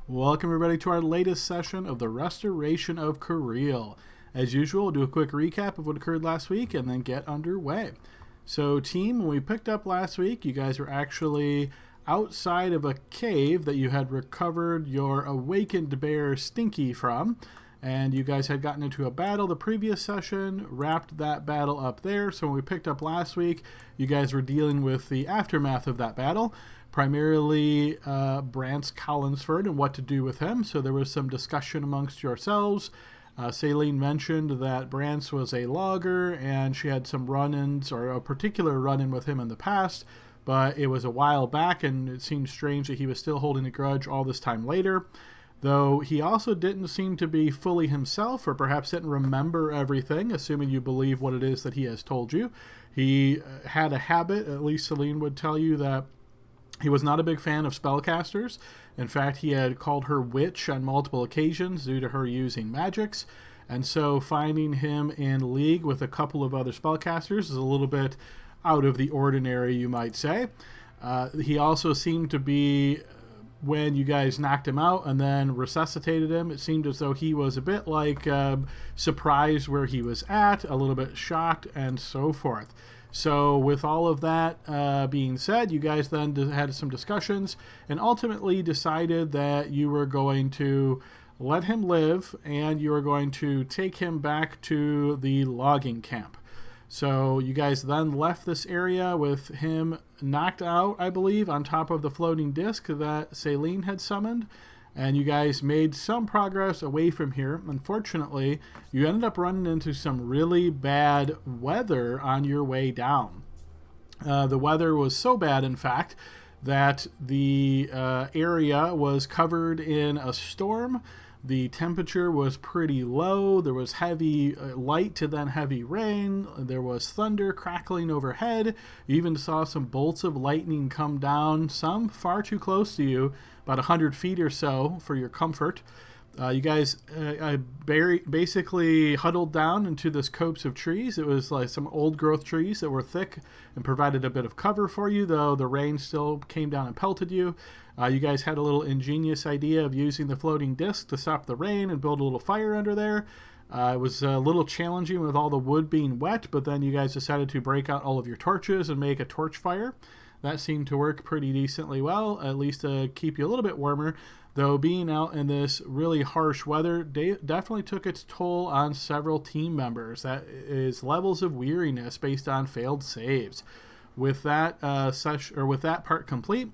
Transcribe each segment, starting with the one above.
Welcome everybody to our latest session of the Restoration of Cariele. As usual, we'll do a quick recap of what occurred last week and then get underway. So team, when we picked up last week, you guys were actually outside of a cave that you had recovered your awakened bear Stinky from. And you guys had gotten into a battle the previous session, wrapped that battle up there. So when we picked up last week, you guys were dealing with the aftermath of that battle, primarily Brance Collinsford and what to do with him. So there was some discussion amongst yourselves. Celine mentioned that Brance was a logger and she had some run-ins, or a particular run-in with him in the past, but it was a while back and it seemed strange that he was still holding a grudge all this time later. Though he also didn't seem to be fully himself, or perhaps didn't remember everything, assuming you believe what it is that he has told you. He had a habit, at least Celine would tell you, that he was not a big fan of spellcasters. In fact, he had called her witch on multiple occasions due to her using magics. And so finding him in league with a couple of other spellcasters is a little bit out of the ordinary, you might say. He also seemed to be, when you guys knocked him out and then resuscitated him, it seemed as though he was a bit like surprised where he was at, a little bit shocked, and so forth. So with all of that being said, you guys then had some discussions and ultimately decided that you were going to let him live and you were going to take him back to the logging camp. So you guys then left this area with him knocked out, I believe, on top of the floating disc that Celine had summoned. And you guys made some progress away from here. Unfortunately, you ended up running into some really bad weather on your way down. The weather was so bad, in fact, that the area was covered in a storm. The temperature was pretty low. There was heavy light to then heavy rain. There was thunder crackling overhead. You even saw some bolts of lightning come down, some far too close to you, about 100 feet or so for your comfort. You guys basically huddled down into this copse of trees. It was like some old growth trees that were thick and provided a bit of cover for you, though the rain still came down and pelted you. You guys had a little ingenious idea of using the floating disc to stop the rain and build a little fire under there. It was a little challenging with all the wood being wet, but then you guys decided to break out all of your torches and make a torch fire. That seemed to work pretty decently well, at least to keep you a little bit warmer, though being out in this really harsh weather definitely took its toll on several team members. That is levels of weariness based on failed saves. With that with that part complete,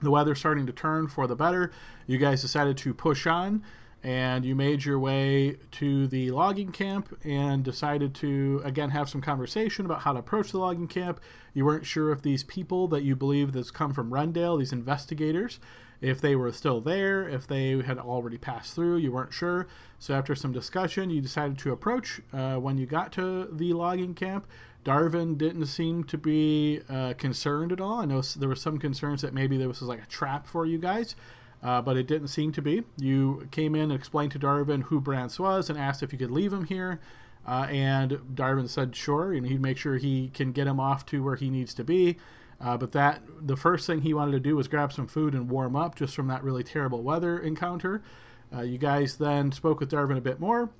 the weather starting to turn for the better, you guys decided to push on, and you made your way to the logging camp and decided to, again, have some conversation about how to approach the logging camp. You weren't sure if these people that you believe that's come from Rendale, these investigators, if they were still there, if they had already passed through, you weren't sure. So after some discussion, you decided to approach. When you got to the logging camp, Darvin didn't seem to be concerned at all. I know there were some concerns that maybe there was like a trap for you guys, but it didn't seem to be. You came in and explained to Darvin who Brance was and asked if you could leave him here. And Darvin said sure, and he'd make sure he can get him off to where he needs to be. But the first thing he wanted to do was grab some food and warm up just from that really terrible weather encounter. You guys then spoke with Darvin a bit more,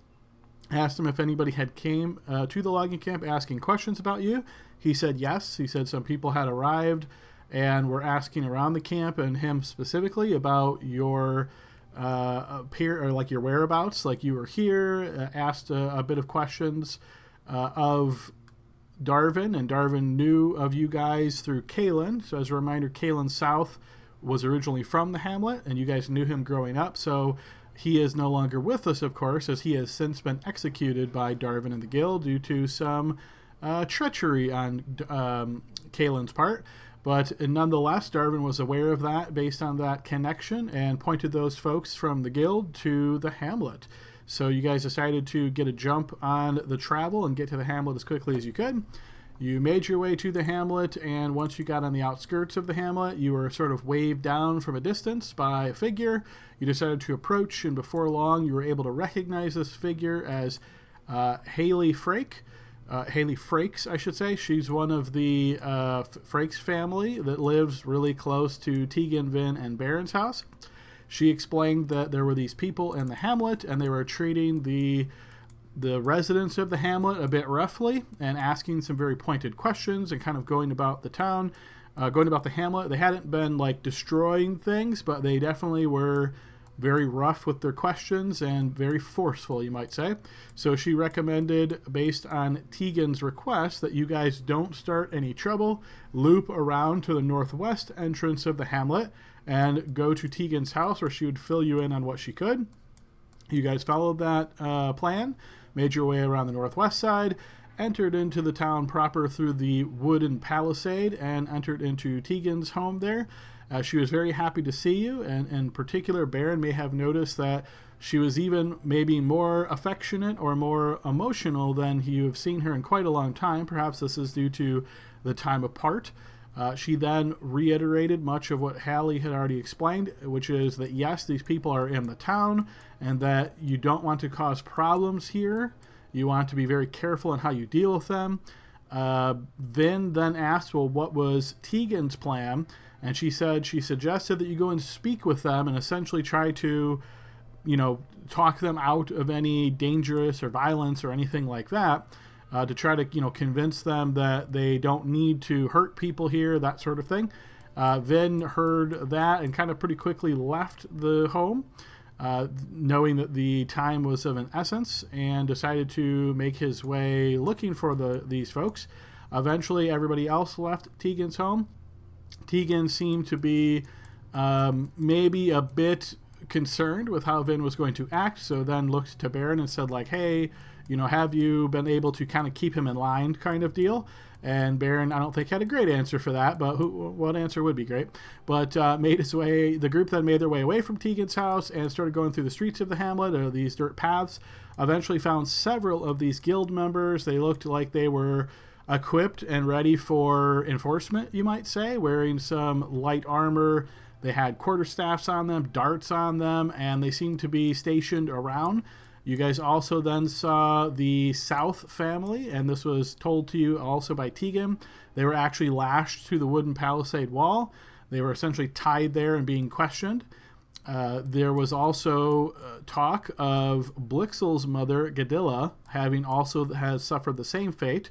asked him if anybody had came to the logging camp asking questions about you. He said yes. He said some people had arrived and were asking around the camp, and him specifically, about your your whereabouts, like you were here, asked a bit of questions of Darvin, and Darvin knew of you guys through Kalen. So as a reminder, Kalen South was originally from the hamlet, and you guys knew him growing up. So he is no longer with us, of course, as he has since been executed by Darvin and the guild due to some treachery on Kalen's part. But nonetheless, Darvin was aware of that based on that connection and pointed those folks from the guild to the hamlet. So you guys decided to get a jump on the travel and get to the hamlet as quickly as you could. You made your way to the hamlet, and once you got on the outskirts of the hamlet, you were sort of waved down from a distance by a figure. You decided to approach, and before long, you were able to recognize this figure as Haley Frake. Haley Frakes, I should say. She's one of the Frakes family that lives really close to Tegan, Vin, and Baron's house. She explained that there were these people in the hamlet, and they were treating the residents of the hamlet a bit roughly and asking some very pointed questions and kind of going about the town, going about the hamlet. They hadn't been like destroying things, but they definitely were very rough with their questions and very forceful, you might say. So she recommended, based on Tegan's request, that you guys don't start any trouble, loop around to the northwest entrance of the hamlet, and go to Tegan's house, where she would fill you in on what she could. You guys followed that plan, made your way around the northwest side, entered into the town proper through the wooden palisade, and entered into Tegan's home there. She was very happy to see you, and in particular, Baron may have noticed that she was even maybe more affectionate or more emotional than you have seen her in quite a long time. Perhaps this is due to the time apart. She then reiterated much of what Hallie had already explained, which is that yes, these people are in the town, and that you don't want to cause problems here. You want to be very careful in how you deal with them. Vin then asked, well, what was Tegan's plan? And she said she suggested that you go and speak with them and essentially try to, talk them out of any dangerous or violence or anything like that, to try to, convince them that they don't need to hurt people here, that sort of thing. Vin heard that and kind of pretty quickly left the home, knowing that the time was of an essence, and decided to make his way looking for these folks. Eventually, everybody else left Tegan's home. Tegan seemed to be maybe a bit concerned with how Vin was going to act, so then looked to Baron and said, like, hey, have you been able to kind of keep him in line, kind of deal? And Baron, I don't think, had a great answer for that, but what answer would be great? But the group then made their way away from Tegan's house and started going through the streets of the hamlet, or these dirt paths. Eventually found several of these guild members. They looked like they were equipped and ready for enforcement, you might say, wearing some light armor. They had quarterstaffs on them, darts on them, and they seemed to be stationed around. You guys also then saw the South family, and this was told to you also by Tegan. They were actually lashed to the wooden palisade wall. They were essentially tied there and being questioned. There was also talk of Blixel's mother, Gadilla, has suffered the same fate.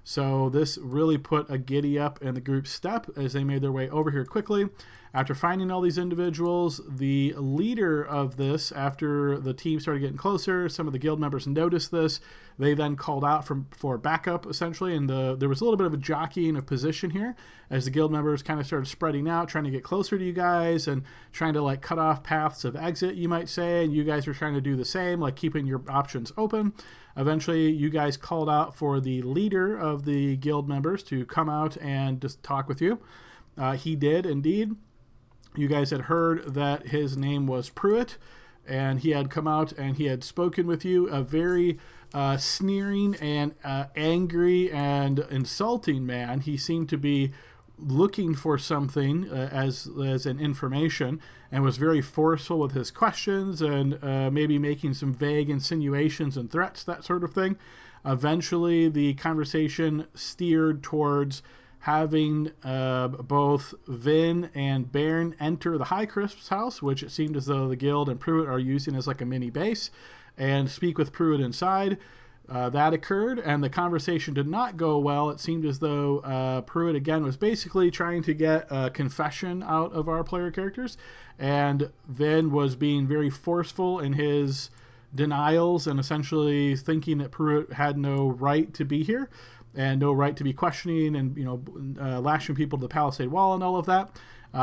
So this really put a giddy up in the group's step as they made their way over here quickly. After finding all these individuals, the leader of this, after the team started getting closer, some of the guild members noticed this. They then called out for backup, essentially, and there was a little bit of a jockeying of position here as the guild members kind of started spreading out, trying to get closer to you guys and trying to like cut off paths of exit, you might say, and you guys were trying to do the same, like keeping your options open. Eventually, you guys called out for the leader of the guild members to come out and just talk with you. He did, indeed. You guys had heard that his name was Pruitt, and he had come out and he had spoken with you, a very sneering and angry and insulting man. He seemed to be looking for something as an information, and was very forceful with his questions and maybe making some vague insinuations and threats, that sort of thing. Eventually, the conversation steered towards having both Vin and Baron enter the High Crisp's house, which it seemed as though the guild and Pruitt are using as like a mini base, and speak with Pruitt inside. That occurred, and the conversation did not go well. It seemed as though Pruitt, again, was basically trying to get a confession out of our player characters, and Vin was being very forceful in his denials and essentially thinking that Pruitt had no right to be here and no right to be questioning and lashing people to the palisade wall and all of that.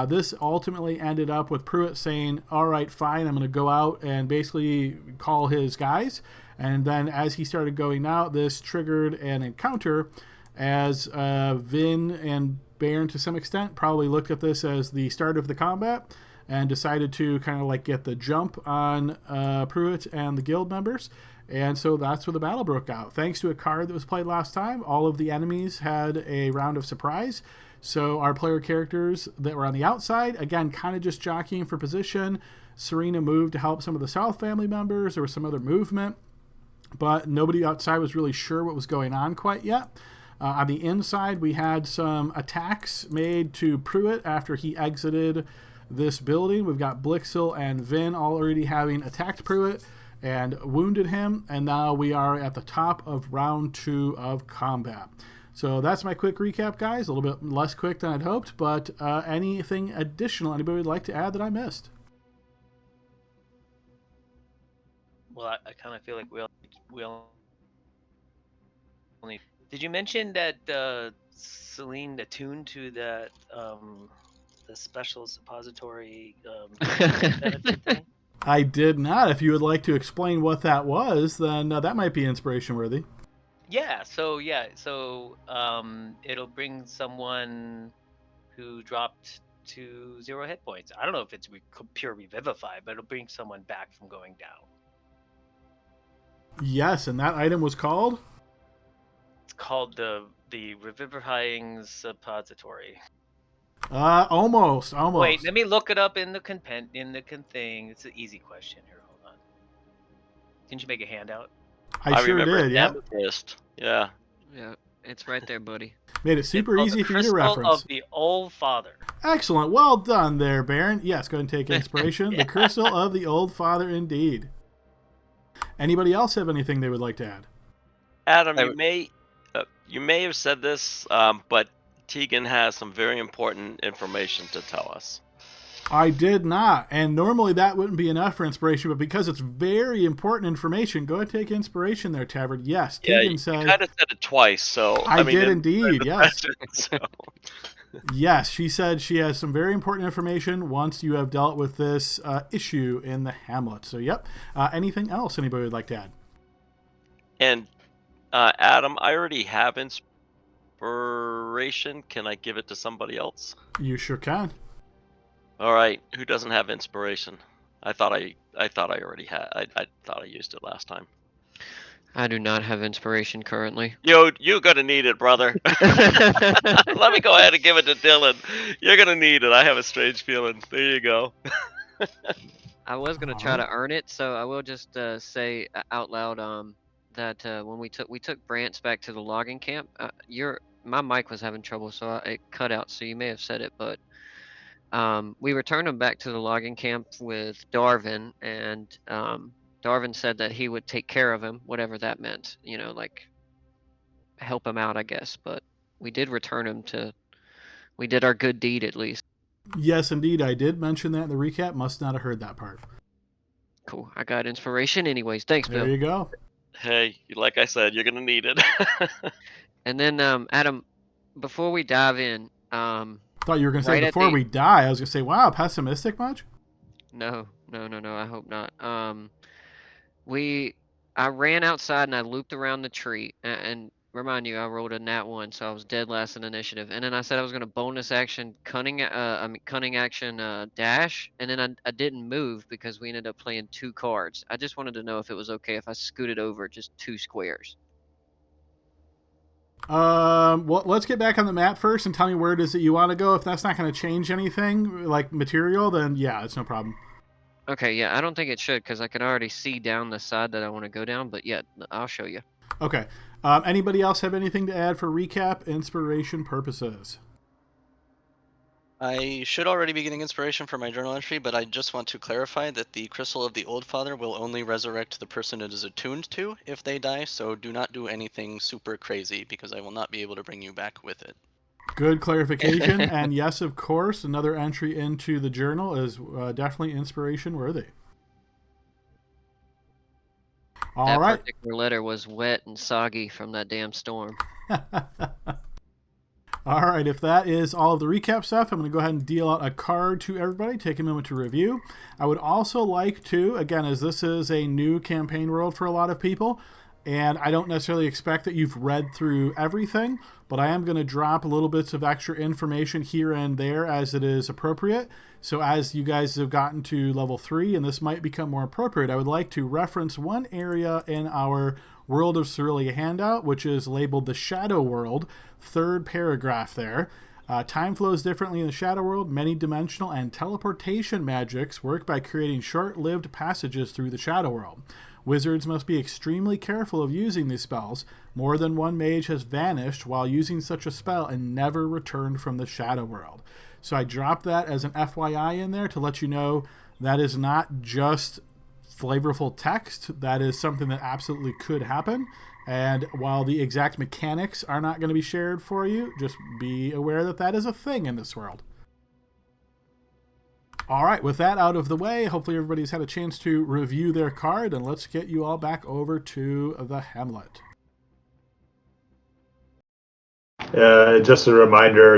This ultimately ended up with Pruitt saying, all right, fine, I'm going to go out and basically call his guys. And then as he started going out, this triggered an encounter as Vin and Baron, to some extent, probably looked at this as the start of the combat and decided to kind of like get the jump on Pruitt and the guild members. And so that's where the battle broke out. Thanks to a card that was played last time, all of the enemies had a round of surprise. So our player characters that were on the outside, again, kind of just jockeying for position. Serena moved to help some of the South family members. There was some other movement, but nobody outside was really sure what was going on quite yet. On the inside, we had some attacks made to Pruitt after he exited this building. We've got Blixel and Vin already having attacked Pruitt and wounded him, and now we are at the top of round 2 of combat. So that's my quick recap, guys. A little bit less quick than I'd hoped, but anything additional anybody would like to add that I missed? Well, I kind of feel like we all only. Did you mention that Celine attuned to that the special suppository benefit thing? I did not. If you would like to explain what that was, then that might be inspiration worthy. Yeah. So it'll bring someone who dropped to 0 hit points. I don't know if it's pure revivify, but it'll bring someone back from going down. Yes, and that item was called? It's called the revivifying suppository. Almost. Wait, let me look it up in the thing. It's an easy question here. Hold on. Didn't you make a handout? I sure did. Yeah. Yeah. Yeah, it's right there, buddy. Made it super easy for you to reference. Crystal of the Old Father. Excellent. Well done there, Baron. Yes, go ahead and take inspiration. The Crystal of the Old Father, indeed. Anybody else have anything they would like to add? Adam, you may have said this, but Tegan has some very important information to tell us. I did not, and normally that wouldn't be enough for inspiration, but because it's very important information, go ahead and take inspiration there, Tavern. Yes, Tegan said. You kind of said it twice, so I did indeed. Yes. So. Yes, she said she has some very important information once you have dealt with this issue in the Hamlet. So, yep. Anything else anybody would like to add? And Adam, I already have inspiration. Can I give it to somebody else? You sure can. All right. Who doesn't have inspiration? I thought I already had. I thought I used it last time. I do not have inspiration currently. You're gonna need it, brother. Let me go ahead and give it to Dylan. You're gonna need it. I have a strange feeling. There you go. I was gonna try to earn it, so I will just say out loud that when we took Brant's back to the logging camp, my mic was having trouble, so it cut out. So you may have said it, but we returned him back to the logging camp with Darvin, and Darvin said that he would take care of him, whatever that meant, like help him out, I guess. But we did return him we did our good deed at least. Yes, indeed. I did mention that in the recap. Must not have heard that part. Cool. I got inspiration anyways. Thanks, Bill. There you go. Hey, like I said, you're going to need it. And then, Adam, before we dive in... thought you were going to say before we die. I was going to say, wow, pessimistic much? No, I hope not. I ran outside and I looped around the tree, and remind you, I rolled a nat 1, so I was dead last in initiative. And then I said I was going to bonus action cunning action dash, and then I didn't move because we ended up playing 2 cards. I just wanted to know if it was okay if I scooted over just 2 squares. Well, let's get back on the map first and tell me where it is that you want to go. If that's not going to change anything, like material, then yeah, it's no problem. Okay, yeah, I don't think it should because I can already see down the side that I want to go down, but yeah, I'll show you. Okay. Anybody else have anything to add for recap, inspiration purposes? I should already be getting inspiration for my journal entry, but I just want to clarify that the Crystal of the Old Father will only resurrect the person it is attuned to if they die, so do not do anything super crazy because I will not be able to bring you back with it. Good clarification. And yes, of course, another entry into the journal is definitely inspiration worthy. All right. That particular letter was wet and soggy from that damn storm. All right, if that is all of the recap stuff, I'm going to go ahead and deal out a card to everybody. Take a moment to review. I would also like to, again, as this is a new campaign world for a lot of people, and I don't necessarily expect that you've read through everything, but I am going to drop little bits of extra information here and there as it is appropriate. So as you guys have gotten to level 3, and this might become more appropriate, I would like to reference one area in our World of Cerilia handout, which is labeled the Shadow World, 3rd paragraph there. Time flows differently in the Shadow World. Many dimensional and teleportation magics work by creating short-lived passages through the Shadow World. Wizards must be extremely careful of using these spells. More than one mage has vanished while using such a spell and never returned from the Shadow World. So I dropped that as an FYI in there to let you know that is not just flavorful text. That is something that absolutely could happen. And while the exact mechanics are not going to be shared for you, just be aware that that is a thing in this world. All right, with that out of the way, hopefully everybody's had a chance to review their card, and let's get you all back over to the Hamlet. Just a reminder,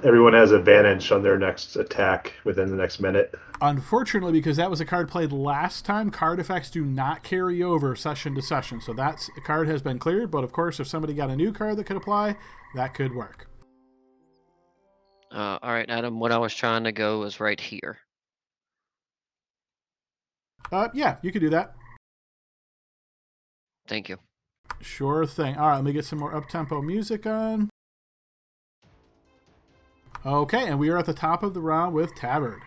everyone has advantage on their next attack within the next minute. Unfortunately, because that was a card played last time, card effects do not carry over session to session. So that card has been cleared, but of course, if somebody got a new card that could apply, that could work. All right, Adam, what I was trying to go was right here. Yeah, you could do that. Thank you. Sure thing. All right, let me get some more up-tempo music on. Okay, and we are at the top of the round with Tabard.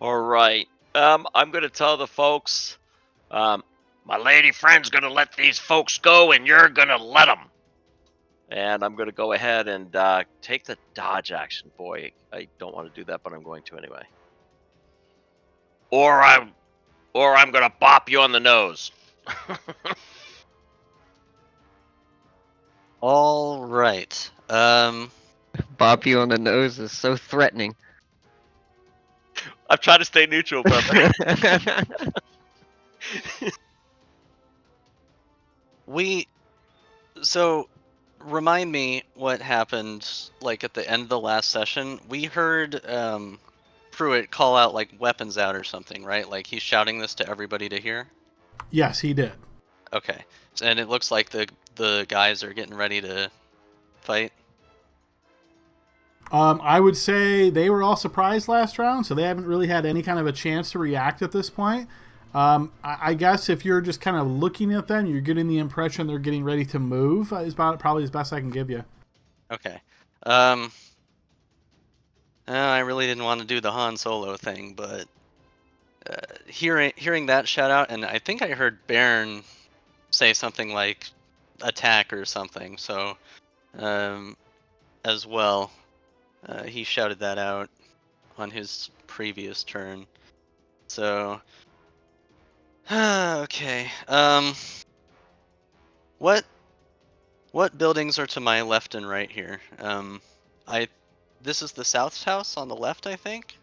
All right. I'm going to tell the folks, my lady friend's going to let these folks go, and you're going to let them. And I'm going to go ahead and take the dodge action. Boy, I don't want to do that, but I'm going to anyway. Or I'm going to bop you on the nose. All right. Bop you on the nose is so threatening. I'm trying to stay neutral, brother. So remind me what happened like at the end of the last session. We heard Pruitt call out like weapons out or something, right? Like he's shouting this to everybody to hear? Yes, he did. Okay. And it looks like the guys are getting ready to fight. I would say they were all surprised last round, so they haven't really had any kind of a chance to react at this point. I guess if you're just kind of looking at them, you're getting the impression they're getting ready to move. Is about probably as best I can give you. Okay. I really didn't want to do the Han Solo thing, but hearing that shout out, and I think I heard Baron say something like attack or something. So, as well, he shouted that out on his previous turn. So, okay. What buildings are to my left and right here? This is the South's house on the left, I think.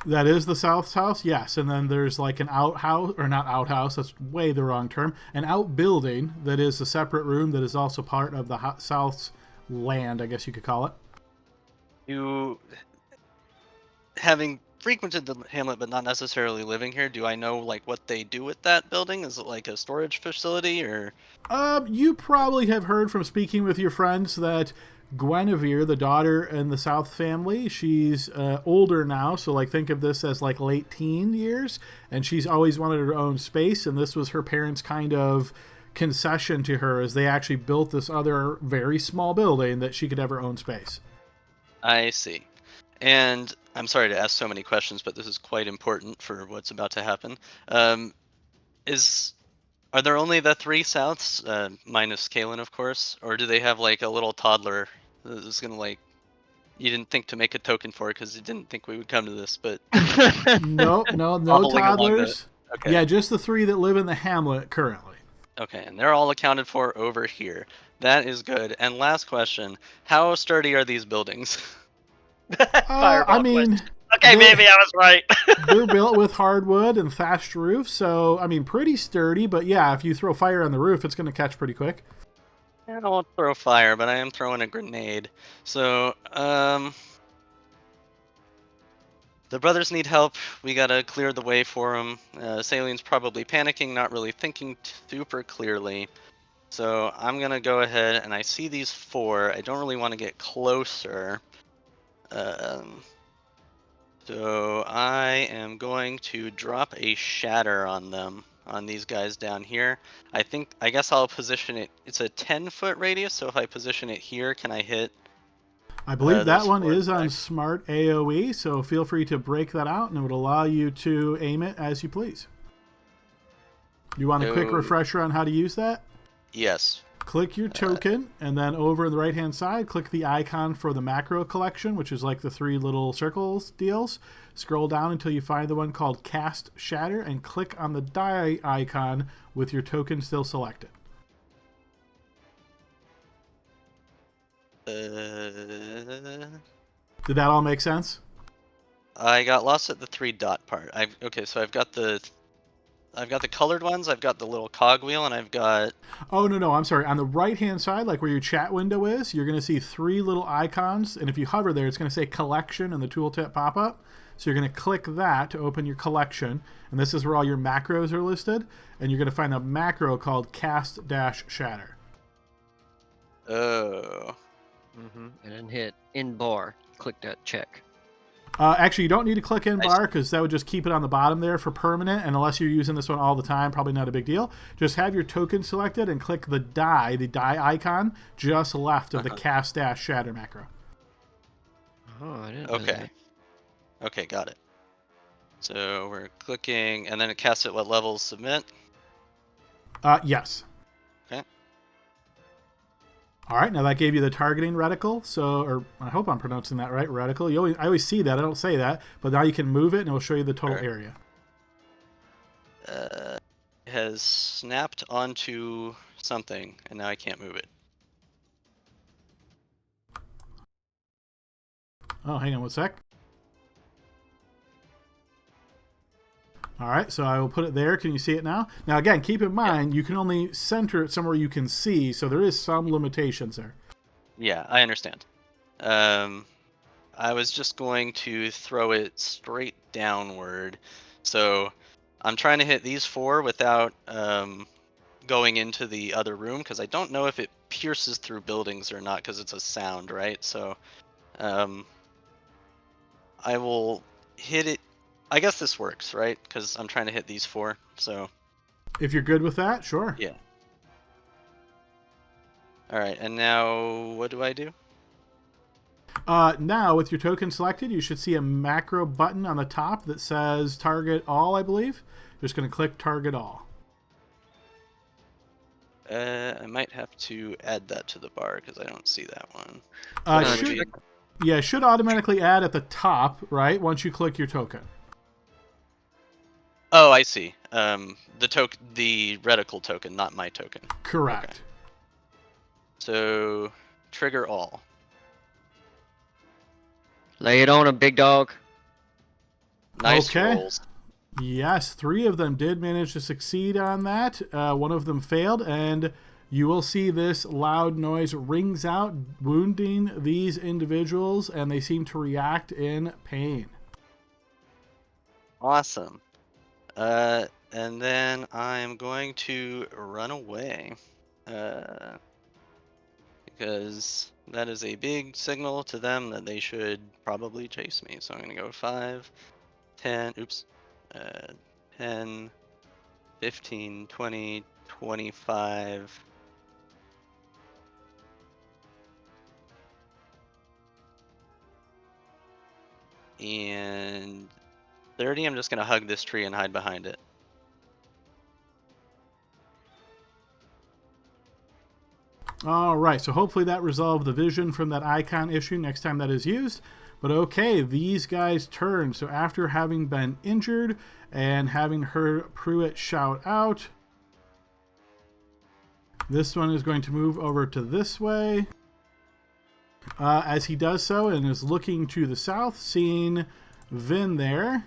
That is the South's house, yes. And then there's like an outhouse, or not outhouse, that's way the wrong term. An outbuilding that is a separate room that is also part of the South's land, I guess you could call it. You, having frequented the Hamlet but not necessarily living here, do I know like what they do with that building? Is it like a storage facility or? You probably have heard from speaking with your friends that Guinevere, the daughter in the South family, she's older now, so like think of this as like late teen years, and she's always wanted her own space, and this was her parents' kind of concession to her as they actually built this other very small building that she could have her own space. I see. And I'm sorry to ask so many questions, but this is quite important for what's about to happen. Are there only the three Souths, minus Kalen, of course, or do they have like a little toddler that's gonna like? You didn't think to make a token for it because you didn't think we would come to this, but no Hobbling along toddlers. okay. Yeah, just the three that live in the hamlet currently. Okay, and they're all accounted for over here. That is good. And last question: how sturdy are these buildings? I mean, question. Okay, maybe I was right. They're built with hardwood and thatched roofs, so I mean, pretty sturdy. But yeah, if you throw fire on the roof, it's going to catch pretty quick. I won't throw fire, but I am throwing a grenade. So, the brothers need help. We gotta clear the way for them. Salien's probably panicking, not really thinking super clearly. So I'm gonna go ahead, and I see these four. I don't really want to get closer. So I am going to drop a shatter on them, on these guys down here. I guess I'll position it. It's a 10-foot radius, so if I position it here, can I hit? I believe that those one four is on attacks? Smart AoE, so feel free to break that out, and it would allow you to aim it as you please. You want a quick So- refresher on how to use that? Yes. Click your token, and then over on the right-hand side, click the icon for the macro collection, which is like the 3 little circles deals. Scroll down until you find the one called Cast Shatter, and click on the die icon with your token still selected. Uh, Did that all make sense? I got lost at the 3 dot part. So I've got the colored ones, I've got the little cogwheel, and I've got... Oh, no, I'm sorry. On the right-hand side, like where your chat window is, you're going to see 3 little icons, and if you hover there, it's going to say Collection in the tooltip pop-up. So you're going to click that to open your collection, and this is where all your macros are listed, and you're going to find a macro called Cast-Shatter. Oh. And then hit in bar. Click that check. Actually, you don't need to click in bar because that would just keep it on the bottom there for permanent. And unless you're using this one all the time, probably not a big deal. Just have your token selected and click the die icon just left of the Cast-Shatter macro. Oh, I didn't know Okay. that. Okay, got it. So we're clicking, and then it casts at what level? Submit? Yes. Okay. All right, now that gave you the targeting reticle. So, or I hope I'm pronouncing that right, reticle. I always see that. I don't say that. But now you can move it, and it will show you the total area. It has snapped onto something, and now I can't move it. Oh, hang on one sec. All right, so I will put it there. Can you see it now? Now, again, keep in mind, you can only center it somewhere you can see, so there is some limitations there. Yeah, I understand. I was just going to throw it straight downward. So I'm trying to hit these 4 without going into the other room, because I don't know if it pierces through buildings or not, because it's a sound, right? So I will hit it. I guess this works, right? Because I'm trying to hit these 4, so... If you're good with that, sure. Yeah. Alright, and now what do I do? Now, with your token selected, you should see a macro button on the top that says Target All, I believe. You're just going to click Target All. I might have to add that to the bar, because I don't see that one. It should automatically add at the top, right, once you click your token. Oh, I see. The reticle token, not my token. Correct. Okay. So, trigger all. Lay it on him, big dog. Nice Okay. rolls. Yes, 3 of them did manage to succeed on that. 1 of them failed, and you will see this loud noise rings out, wounding these individuals, and they seem to react in pain. Awesome. And then I'm going to run away. Because that is a big signal to them that they should probably chase me. So I'm going to go 5, 10, 10, 15, 20, 25. And 30, I'm just going to hug this tree and hide behind it. All right, so hopefully that resolved the vision from that icon issue next time that is used. But okay, these guys turn. So after having been injured and having heard Pruitt shout out, this one is going to move over to this way. As he does so and is looking to the south, seeing Vin there,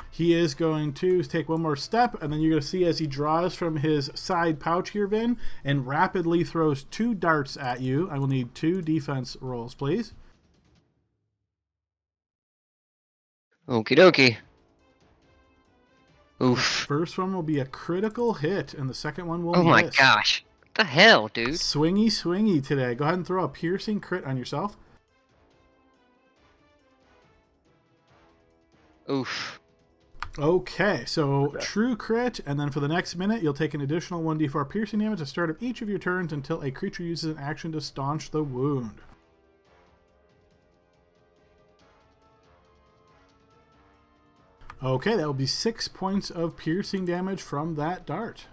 he is going to take one more step, and then you're going to see as he draws from his side pouch here, Vin, and rapidly throws 2 darts at you. I will need 2 defense rolls, please. Okie dokie. Oof. First one will be a critical hit, and the second one will Oh my miss. gosh. What the hell, dude? Swingy, swingy today. Go ahead and throw a piercing crit on yourself. Oof. Okay, so true crit, and then for the next minute, you'll take an additional 1d4 piercing damage at the start of each of your turns until a creature uses an action to staunch the wound. Okay, that will be 6 points of piercing damage from that dart.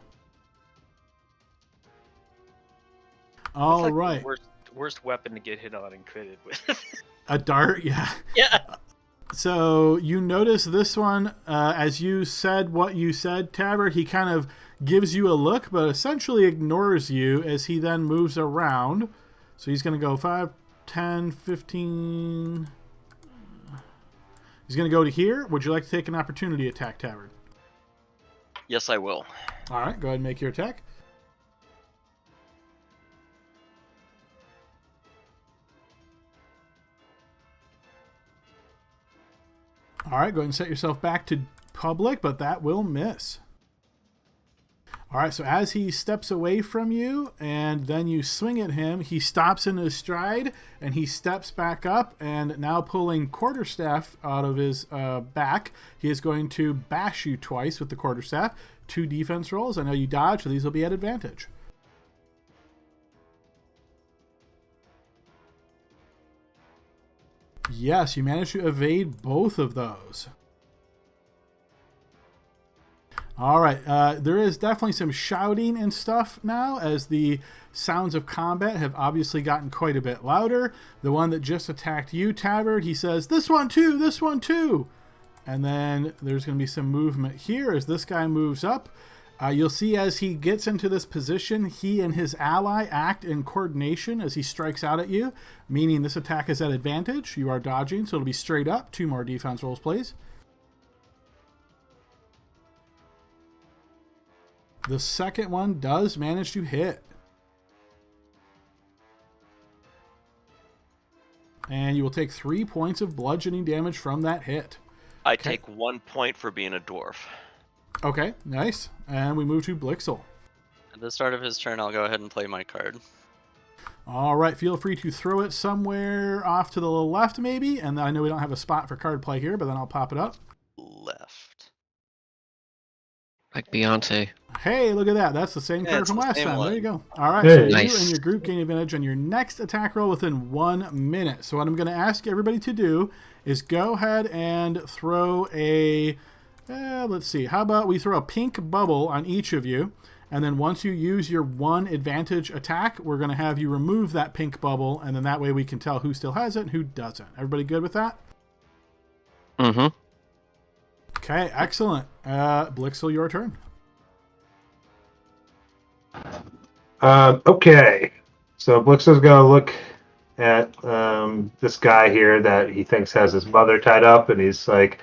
All That's like right. the worst weapon to get hit on and critted with. A dart, yeah. Yeah. So you notice this one, as you said what you said, Tabard, he kind of gives you a look, but essentially ignores you as he then moves around. So he's going to go 5, 10, 15. He's going to go to here. Would you like to take an opportunity attack, Tabard? Yes, I will. All right, go ahead and make your attack. All right, go ahead and set yourself back to public, but that will miss. All right, so as he steps away from you and then you swing at him, he stops in his stride and he steps back up, and now pulling quarterstaff out of his back, he is going to bash you twice with the quarterstaff. 2 defense rolls. I know you dodge, so these will be at advantage. Yes, you managed to evade both of those. All right, there is definitely some shouting and stuff now as the sounds of combat have obviously gotten quite a bit louder. The one that just attacked you, Tabard, he says, "This one too, this one too." And then there's going to be some movement here as this guy moves up. You'll see as he gets into this position, he and his ally act in coordination as he strikes out at you, meaning this attack is at advantage. You are dodging, so it'll be straight up. 2 more defense rolls, please. The second one does manage to hit. And you will take 3 points of bludgeoning damage from that hit. I take 1 point for being a dwarf. Okay, nice. And we move to Blixel. At the start of his turn, I'll go ahead and play my card. All right, feel free to throw it somewhere off to the left maybe. And I know we don't have a spot for card play here, but then I'll pop it up. Left. Like Beyonce. Hey, look at that. That's the same Yeah, card it's from the last same time. one. There you go. All right, Hey. so you Nice. and your group gain advantage on your next attack roll within 1 minute. So what I'm going to ask everybody to do is go ahead and throw a... let's see. How about we throw a pink bubble on each of you, and then once you use your 1 advantage attack, we're going to have you remove that pink bubble, and then that way we can tell who still has it and who doesn't. Everybody good with that? Mm-hmm. Okay, excellent. Blixel, your turn. Okay. So Blixel's going to look at this guy here that he thinks has his mother tied up, and he's like,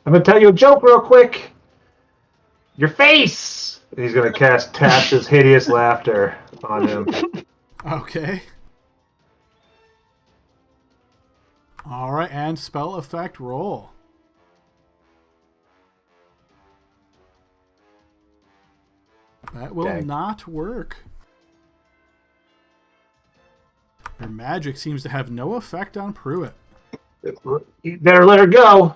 "I'm going to tell you a joke real quick. Your face!" And he's going to cast Tash's hideous laughter on him. Okay. All right, and spell effect roll. That will Okay. not work. Your magic seems to have no effect on Pruitt. You better let her go.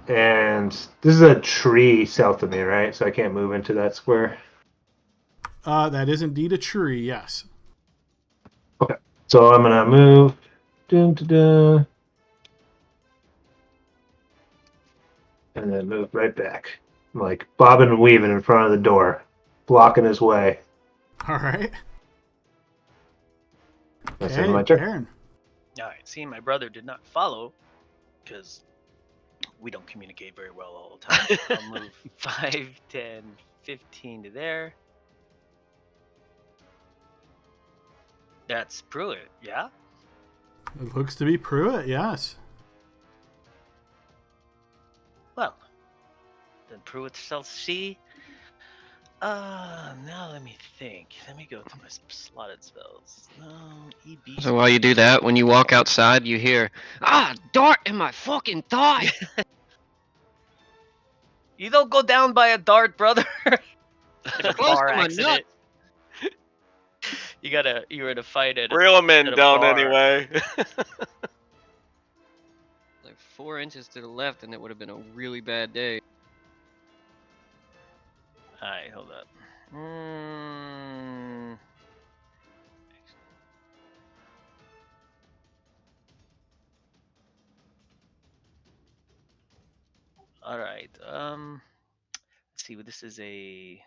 And this is a tree south of me, right? So I can't move into that square. That is indeed a tree, yes. Okay. So I'm gonna move. Dun, dun, dun, and then move right back. I'm like bobbing and weaving in front of the door, blocking his way. All right. That's Okay, my turn. Aaron. All right. Seeing my brother did not follow, because we don't communicate very well all the time. I'll move 5, 10, 15 to there. That's Pruitt, yeah? It looks to be Pruitt, yes. Well, then Pruitt shall see. Now let me think. Let me go through my slotted spells. No, EB. So while you do that, when you walk outside, you hear, dart in my fucking thigh. You don't go down by a dart, brother. In a Close car to my accident. You were in a fight at Reel him in at a down bar. anyway. Like 4 inches to the left, and it would have been a really bad day. Alright, hold up. Alright, let's see, this is a...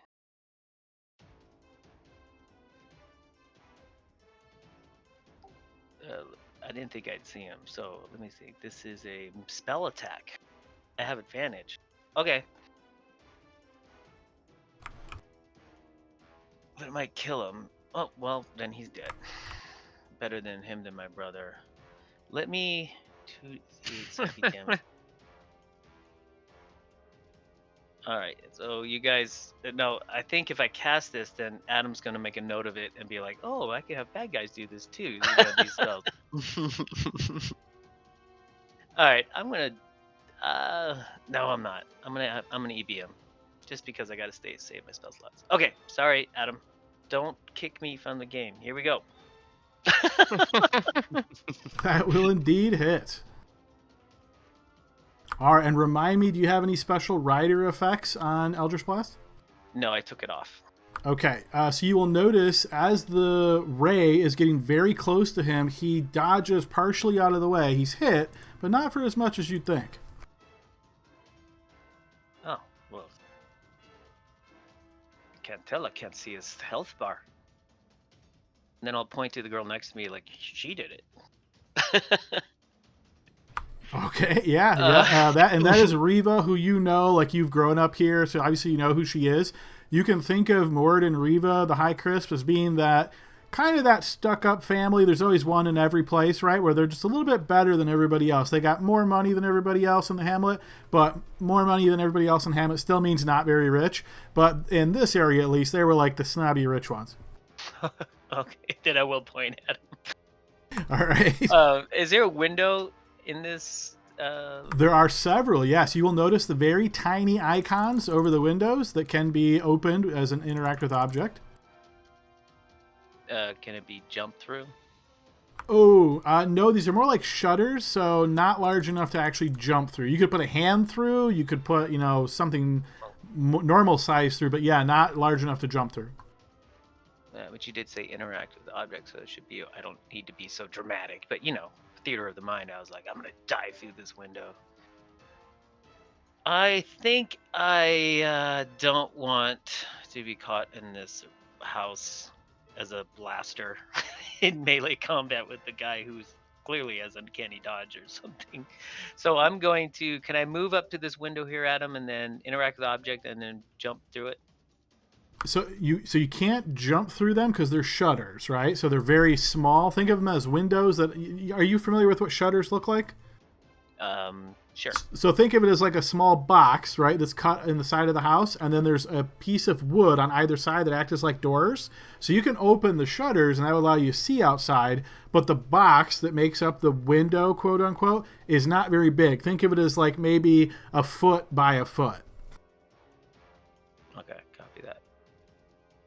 didn't think I'd see him. So let me see. This is a spell attack. I have advantage. Okay. But it might kill him. Oh, well, then he's dead. Better than him than my brother. Let me... 2, 60 damage. Alright, so you guys... No, I think if I cast this, then Adam's going to make a note of it and be like, oh, I can have bad guys do this too. You know, these spells. Alright, I'm going to... no, I'm not. I'm gonna EB him. Just because I gotta save my spell slots. Okay, sorry, Adam. Don't kick me from the game. Here we go. That will indeed hit. All right, and remind me, do you have any special rider effects on Eldritch Blast? No, I took it off. Okay, so you will notice as the ray is getting very close to him, he dodges partially out of the way. He's hit, but not for as much as you'd think. Oh, well. I can't tell. I can't see his health bar. And then I'll point to the girl next to me like, she did it. Okay, yeah. That is Riva, who you know, like you've grown up here, so obviously you know who she is. You can think of Mord and Riva, the High Crisp, as being that kind of that stuck-up family. There's always one in every place, right, where they're just a little bit better than everybody else. They got more money than everybody else in the hamlet, but more money than everybody else in the hamlet still means not very rich. But in this area, at least, they were like the snobby rich ones. Okay, then I will point at him. All right. Is there a window in this? There are several, yes. You will notice the very tiny icons over the windows that can be opened as an interactive object. Can it be jumped through? Oh, no, these are more like shutters, so not large enough to actually jump through. You could put a hand through, you could put, something normal size through, but yeah, not large enough to jump through. But you did say interact with the object, so it should be, I don't need to be so dramatic, but theater of the mind, I was like, I'm gonna dive through this window. I think I don't want to be caught in this house as a blaster in melee combat with the guy who's clearly has uncanny dodge or something. So I'm going to, can I move up to this window here, Adam, and then interact with the object and then jump through it? So you can't jump through them because they're shutters, right? So they're very small. Think of them as windows. Are you familiar with what shutters look like? Sure. So think of it as like a small box, right, that's cut in the side of the house, and then there's a piece of wood on either side that act as like doors. So you can open the shutters, and that will allow you to see outside, but the box that makes up the window, quote unquote, is not very big. Think of it as like maybe a foot by a foot. Okay, copy that.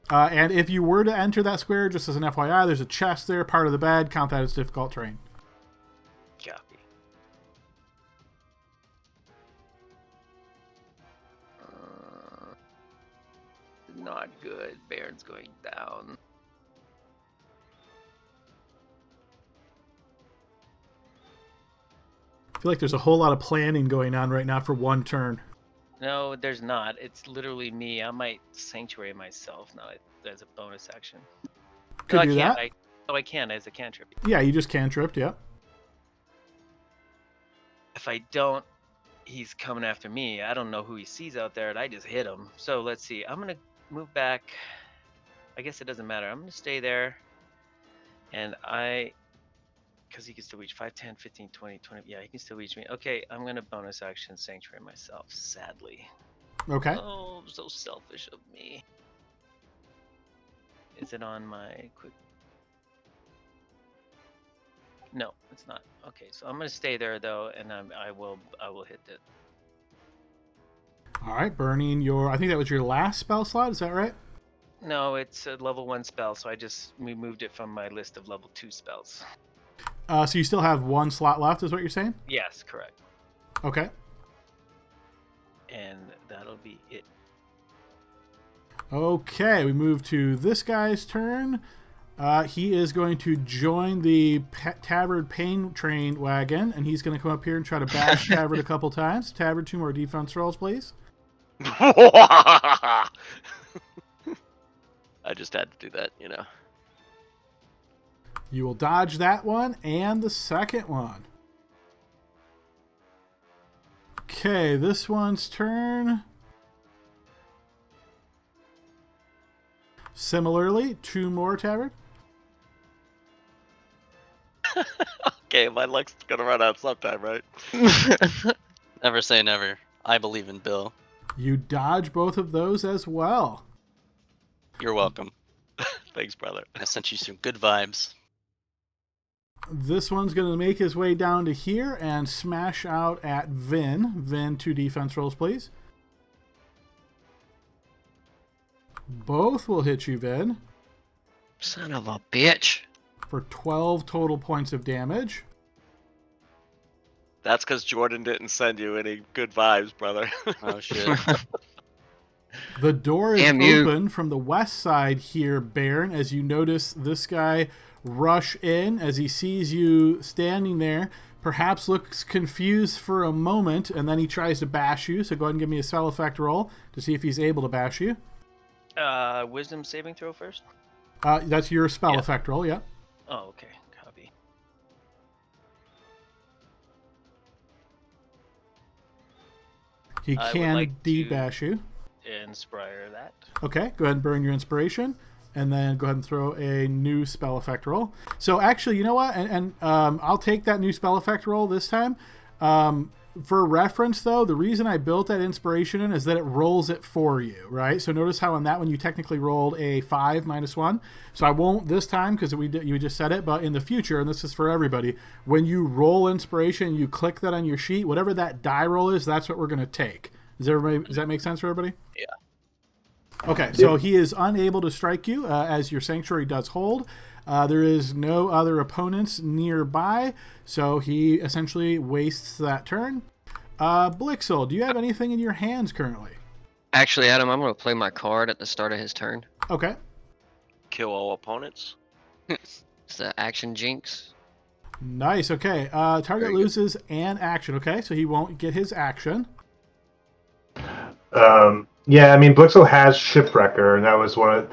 And if you were to enter that square, just as an FYI, there's a chest there, part of the bed. Count that as difficult terrain. Copy. Not good. Baron's going down. I feel like there's a whole lot of planning going on right now for one turn. No, there's not. It's literally me. I might sanctuary myself now as a bonus action. Could no, do I that. can't. I can as a cantrip. Yeah, you just cantripped, yeah. If I don't, he's coming after me. I don't know who he sees out there, and I just hit him. So let's see. I'm going to move back. I guess it doesn't matter. I'm going to stay there. And because he can still reach 5, 10, 15, 20, 20. Yeah, he can still reach me. Okay, I'm going to bonus action sanctuary myself, sadly. Okay. Oh, so selfish of me. Is it on my quick? No, it's not. Okay, so I'm going to stay there, though, and I will hit it. All right, burning your... I think that was your last spell slot, is that right? No, it's a level 1 spell, so we moved it from my list of level 2 spells. So you still have one slot left, is what you're saying? Yes, correct. Okay. And that'll be it. Okay, we move to this guy's turn. He is going to join the Tavern Pain Train wagon, and he's going to come up here and try to bash Tavern a couple times. Tavern, 2 more defense rolls, please. I just had to do that, You will dodge that one and the second one. Okay, this one's turn. Similarly, 2 more, Tavern. Okay, my luck's gonna run out sometime, right? Never say never. I believe in Bill. You dodge both of those as well. You're welcome. Thanks, brother. I sent you some good vibes. This one's going to make his way down to here and smash out at Vin. Vin, 2 defense rolls, please. Both will hit you, Vin, Son of a bitch. for 12 total points of damage. That's because Jordan didn't send you any good vibes, brother. Oh shit. The door is Damn you. open from the west side here, Baron, as you notice this guy rush in as he sees you standing there. Perhaps looks confused for a moment, and then he tries to bash you. So go ahead and give me a spell effect roll to see if he's able to bash you. Wisdom saving throw first? That's your spell Yeah. effect roll, yeah. Oh, okay. Copy. He I would can like indeed to- bash you. Inspire that. Okay, go ahead and burn your inspiration, and then go ahead and throw a new spell effect roll. So actually, you know what? And I'll take that new spell effect roll this time. For reference, though, the reason I built that inspiration in is that it rolls it for you, right? So notice how on that one you technically rolled a 5 minus 1. So I won't this time because you just said it, but in the future, and this is for everybody, when you roll inspiration, you click that on your sheet, whatever that die roll is, that's what we're going to take. Does that make sense for everybody? Yeah. Okay, so he is unable to strike you as your sanctuary does hold. There is no other opponents nearby, so he essentially wastes that turn. Blixel, do you have anything in your hands currently? Actually, Adam, I'm going to play my card at the start of his turn. Okay. Kill all opponents. It's the action jinx. Nice, okay. Target Very good. loses an action, okay? So he won't get his action. Yeah, I mean Blixel has Shipwrecker, and that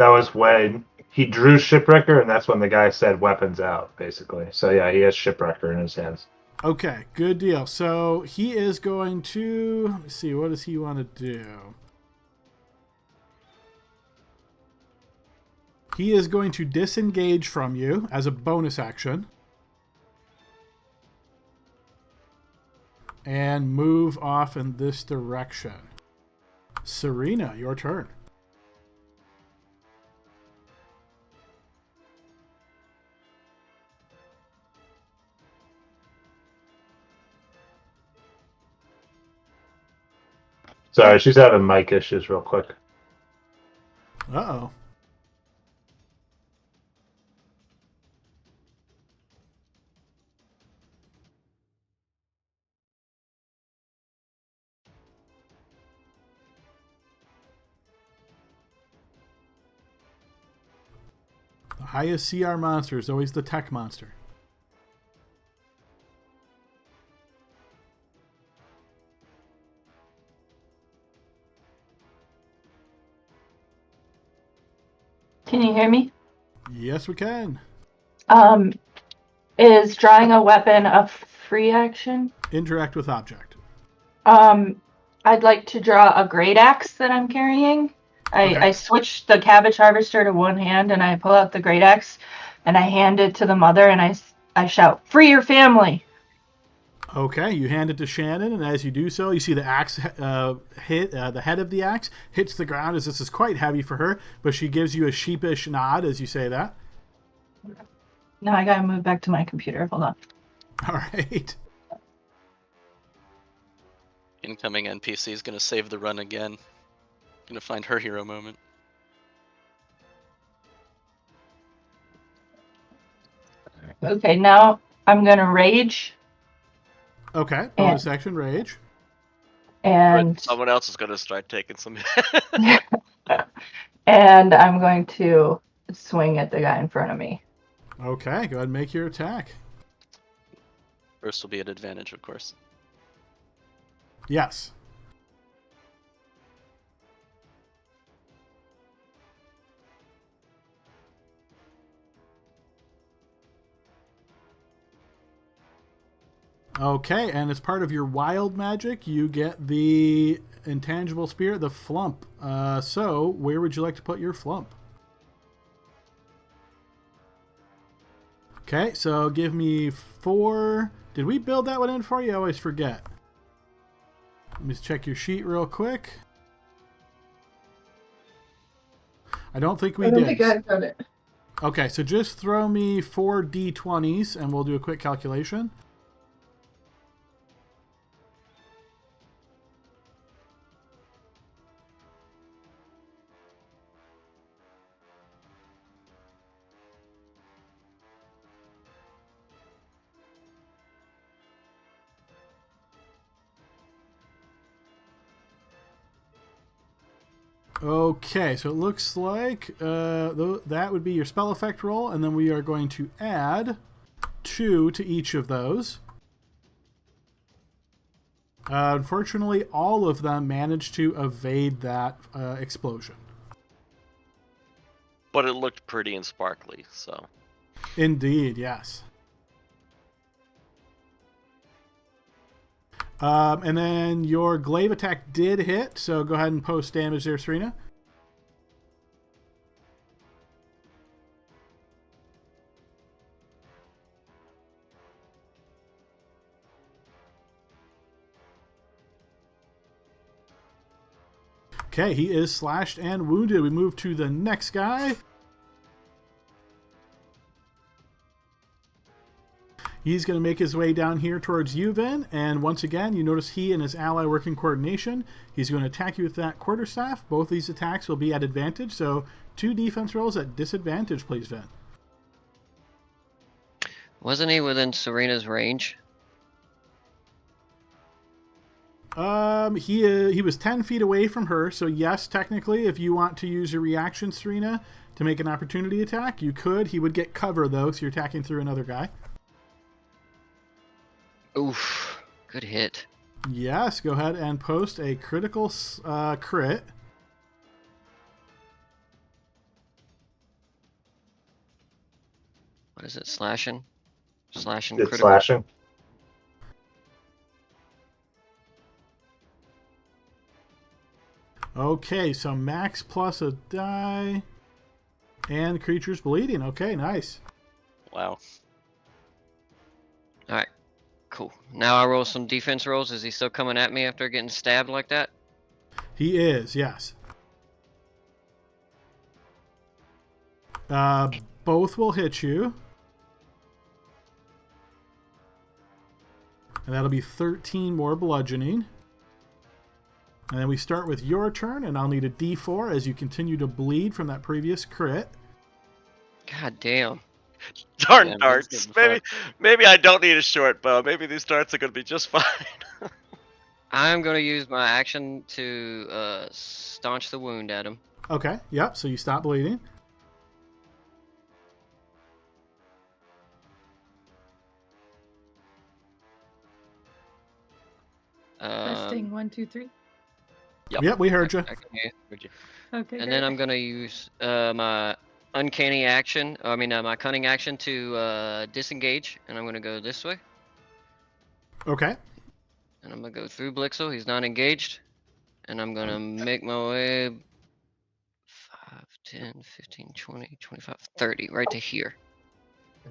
was when he drew Shipwrecker, and that's when the guy said weapons out, basically. So yeah, he has Shipwrecker in his hands. Okay, good deal. So he is going to, let me see, what does he want to do? He is going to disengage from you as a bonus action. And move off in this direction. Serena, your turn. Sorry, she's having mic issues real quick. Uh-oh. The highest CR monster is always the tech monster. Can you hear me? Yes, we can. Is drawing a weapon a free action? Interact with object. I'd like to draw a great axe that I'm carrying. Okay. I switch the cabbage harvester to one hand, and I pull out the great axe, and I hand it to the mother, and I shout, "Free your family!" Okay, you hand it to Shannon, and as you do so, you see the axe hit the head of the axe hits the ground as this is quite heavy for her, but she gives you a sheepish nod as you say that. Now I gotta move back to my computer. Hold on. All right. Incoming NPC is gonna save the run again. Gonna find her hero moment. Okay, now I'm gonna rage, Okay, bonus action rage. and Someone else is gonna start taking some. and I'm going to swing at the guy in front of me. Okay, go ahead and make your attack. First will be at advantage, of course. Yes. Okay, and as part of your wild magic, you get the intangible spirit, the flump. So where would you like to put your flump? Okay, so give me 4. Did we build that one in for you? I always forget. Let me just check your sheet real quick. I don't think we I don't did. think I've done it. Okay, so just throw me 4 d20s and we'll do a quick calculation. Okay, so it looks like that would be your spell effect roll, and then we are going to add 2 to each of those. Unfortunately, all of them managed to evade that explosion. But it looked pretty and sparkly, so. Indeed, yes. And then your glaive attack did hit, so go ahead and post damage there, Cerilia. Okay, he is slashed and wounded. We move to the next guy. He's going to make his way down here towards you, Vin. And once again, you notice he and his ally work in coordination. He's going to attack you with that quarterstaff. Both these attacks will be at advantage. So 2 defense rolls at disadvantage, please, Vin. Wasn't he within Serena's range? He was 10 feet away from her. So yes, technically, if you want to use your reaction, Cerilia, to make an opportunity attack, you could. He would get cover, though, so you're attacking through another guy. Oof. Good hit. Yes, go ahead and post a critical crit. What is it? Slashing? Slashing It's critical? slashing. Okay, so max plus a die. And creature's bleeding. Okay, nice. Wow. Alright. Cool. Now I roll some defense rolls. Is he still coming at me after getting stabbed like that? He is, yes. Both will hit you. And that'll be 13 more bludgeoning. And then we start with your turn, and I'll need a d4 as you continue to bleed from that previous crit. God damn. Darn Yeah, darts. that's getting Maybe I don't need a short bow. Maybe these darts are going to be just fine. I'm going to use my action to staunch the wound at him. Okay, yep, so you stop bleeding. Testing 1, 2, 3. Yep, we heard you. I can hear you. Okay. And great. then I'm going to use my uncanny action, my cunning action to disengage, and I'm going to go this way. Okay. And I'm going to go through Blixel. He's not engaged. And I'm going to make my way 5, 10, 15, 20, 25, 30, right to here.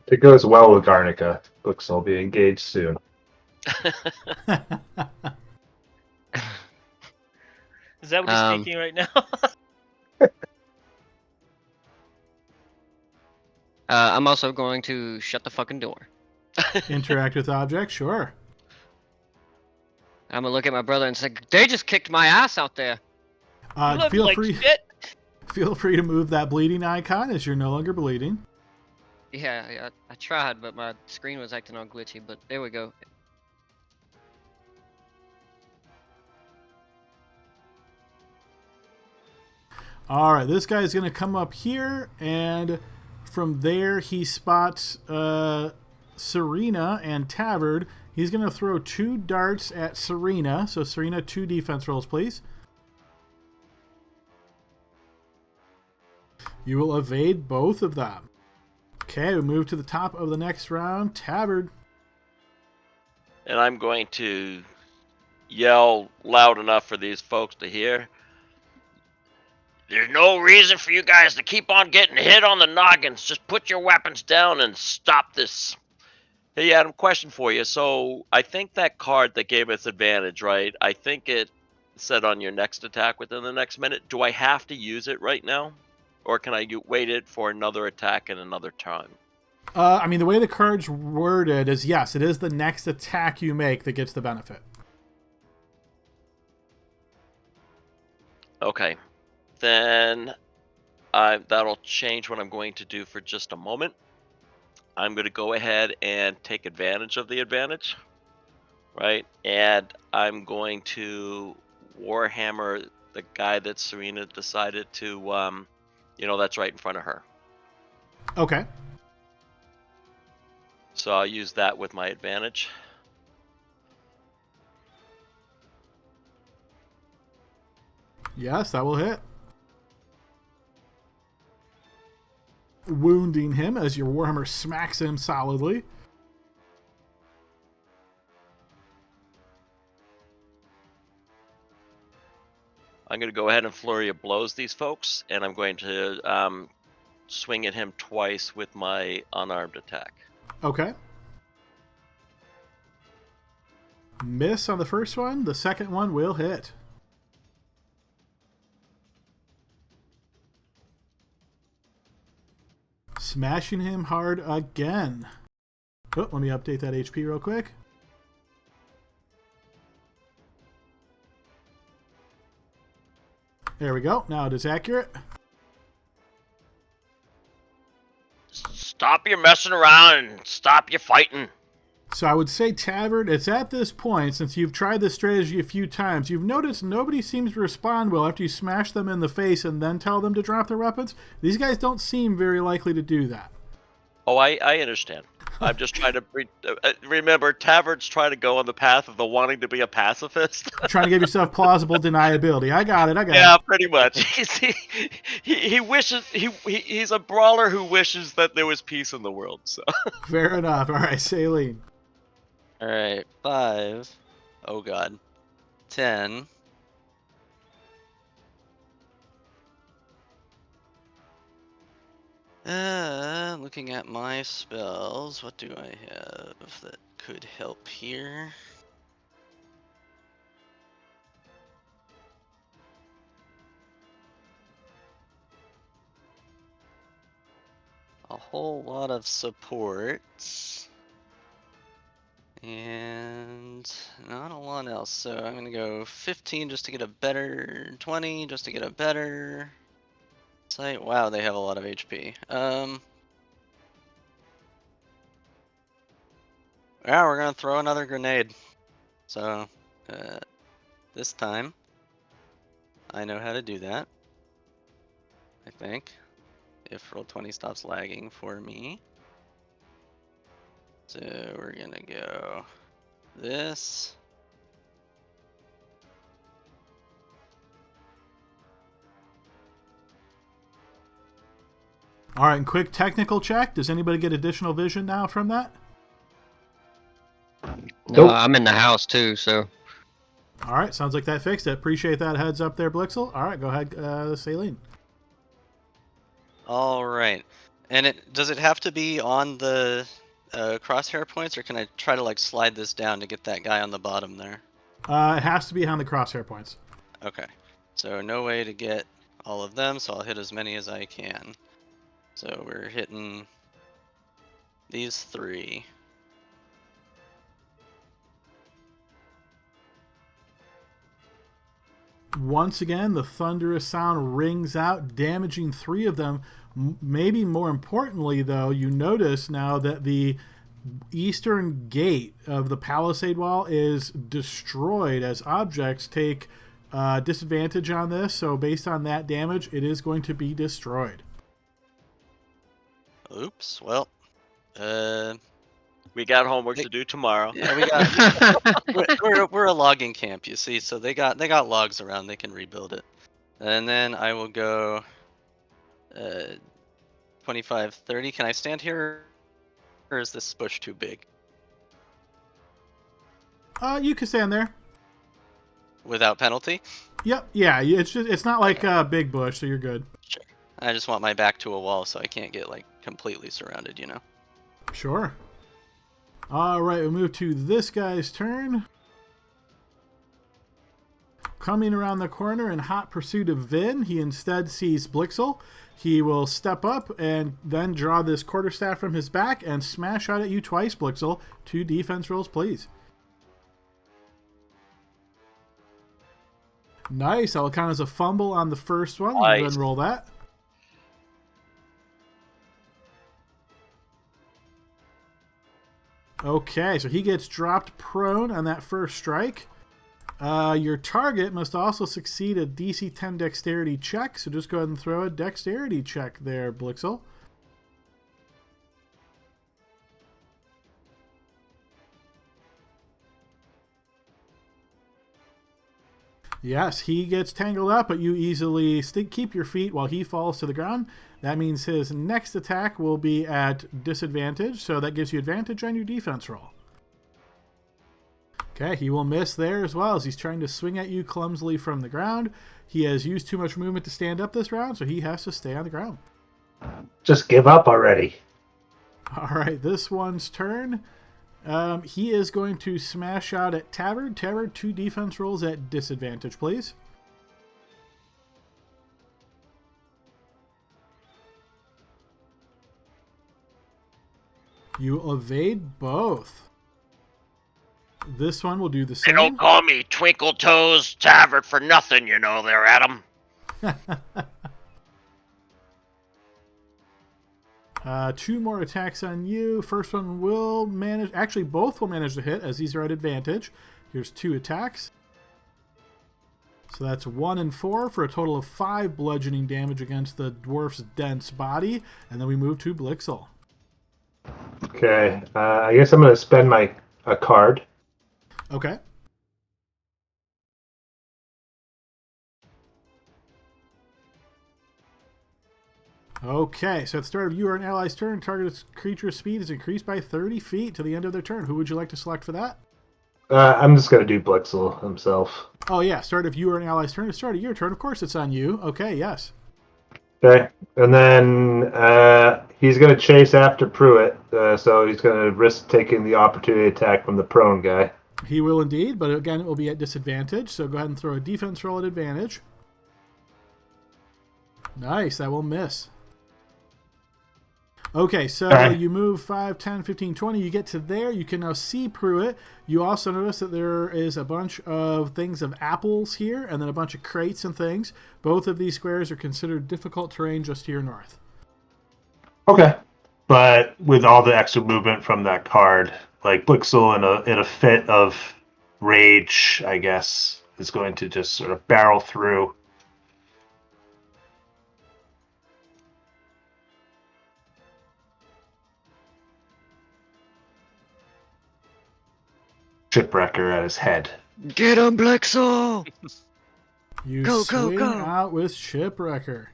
If it goes well with Garnica, Books will be engaged soon. Is that what he's Um, thinking right now? I'm also going to shut the fucking door. Interact with objects, sure. I'm going to look at my brother and say, they just kicked my ass out there. You look Feel like free. shit. Feel free to move that bleeding icon as you're no longer bleeding. Yeah, I tried, but my screen was acting all glitchy, but there we go. All right, this guy's going to come up here, and from there he spots Cerilia and Tavard. He's going to throw 2 darts at Cerilia. So Cerilia, 2 defense rolls, please. You will evade both of them. Okay, we move to the top of the next round. Tavard. and I'm going to yell loud enough for these folks to hear. There's no reason for you guys to keep on getting hit on the noggins. Just put your weapons down and stop this. Hey, Adam, question for you. So I think that card that gave us advantage, right? I think it said on your next attack within the next minute. Do I have to use it right now? Or can I wait it for another attack in another time? I mean, the way the card's worded is yes, it is the next attack you make that gets the benefit. Okay. Then that'll change what I'm going to do for just a moment. I'm going to go ahead and take advantage of the advantage, right? And I'm going to Warhammer the guy that Serena decided to, that's right in front of her. Okay. So I'll use that with my advantage. Yes, that will hit. Wounding him as your Warhammer smacks him solidly. I'm going to go ahead and flurry of blows these folks, and I'm going to swing at him twice with my unarmed attack. Okay. Miss on the first one. The second one will hit. Smashing him hard again. Oh, let me update that HP real quick. There we go. Now it is accurate. Stop your messing around and stop your fighting. So I would say, Tavern, it's at this point, since you've tried this strategy a few times, you've noticed nobody seems to respond well after you smash them in the face and then tell them to drop their weapons. These guys don't seem very likely to do that. Oh, I understand. I'm just trying to remember. Taverns try to go on the path of the wanting to be a pacifist. Trying to give yourself plausible deniability. I got it. Yeah, pretty much. He wishes he's a brawler who wishes that there was peace in the world. So Fair enough. All right, Saline. All right, 5. Oh God. 10. Looking at my spells, what do I have that could help here? A whole lot of support. And not a lot else, so I'm gonna go 15 just to get a better, 20 just to get a better sight. Wow, they have a lot of HP. Yeah, we're gonna throw another grenade. So, this time, I know how to do that. I think, if Roll20 stops lagging for me. So we're gonna go this. All right, and quick technical check. Does anybody get additional vision now from that? No, Nope. I'm in the house too, so. All right, sounds like that fixed it. Appreciate that heads up there, Blixel. All right, go ahead, Saline. All right, and does it have to be on the crosshair points, or can I try to like slide this down to get that guy on the bottom there? It has to be on the crosshair points. Okay, so no way to get all of them, so I'll hit as many as I can. So we're hitting these 3. Once again, the thunderous sound rings out, damaging 3 of them. Maybe more importantly, though, you notice now that the eastern gate of the palisade wall is destroyed as objects take disadvantage on this. So based on that damage, it is going to be destroyed. Oops. Well, we got homework to do tomorrow. yeah, we got. we're a logging camp, you see, so they got logs around. They can rebuild it, and then I will go. 25, 30. Can I stand here, or is this bush too big? You can stand there. Without penalty? Yep. Yeah. It's not like a big bush, so you're good. Sure. I just want my back to a wall so I can't get like completely surrounded, Sure. All right, we'll move to this guy's turn. Coming around the corner in hot pursuit of Vin, he instead sees Blixel. He will step up and then draw this quarterstaff from his back and smash out at you twice, Blixel. 2 defense rolls, please. Nice. That will count as a fumble on the first one. Nice. You go ahead and roll that. Okay, so he gets dropped prone on that first strike. Your target must also succeed a DC 10 dexterity check, so just go ahead and throw a dexterity check there, Blixel. Yes, he gets tangled up, but you easily keep your feet while he falls to the ground. That means his next attack will be at disadvantage, so that gives you advantage on your defense roll. Okay, he will miss there as well as he's trying to swing at you clumsily from the ground. He has used too much movement to stand up this round, so he has to stay on the ground. Just give up already. All right, this one's turn. He is going to smash out at Tavard. Tavard, 2 defense rolls at disadvantage, please. You evade both. This one will do the They same. don't call me Twinkle Toes Tavern for nothing, there, Adam. 2 more attacks on you. First one will manage... Actually, both will manage to hit as these are at advantage. Here's 2 attacks. So that's 1 and 4 for a total of 5 bludgeoning damage against the dwarf's dense body. And then we move to Blixel. Okay, I guess I'm going to spend a card. Okay. Okay, so at the start of you or an ally's turn, target creature's speed is increased by 30 feet to the end of their turn. Who would you like to select for that? I'm just going to do Blixel himself. Oh, yeah, start of you or an ally's turn. At the start of your turn, of course it's on you. Okay, yes. Okay, and then he's going to chase after Pruitt, so he's going to risk taking the opportunity attack from the prone guy. He will indeed, but again, it will be at disadvantage, so go ahead and throw a defense roll at advantage. Nice, that will miss. Okay, so you move 5, 10, 15, 20. You get to there. You can now see Pruitt. You also notice that there is a bunch of things of apples here and then a bunch of crates and things. Both of these squares are considered difficult terrain just to your north. Okay. But with all the extra movement from that card, like Blixel in a fit of rage, I guess, is going to just sort of barrel through. Shipwrecker at his head. Get him, Blixel! You Go, swing go, go! out with Shipwrecker.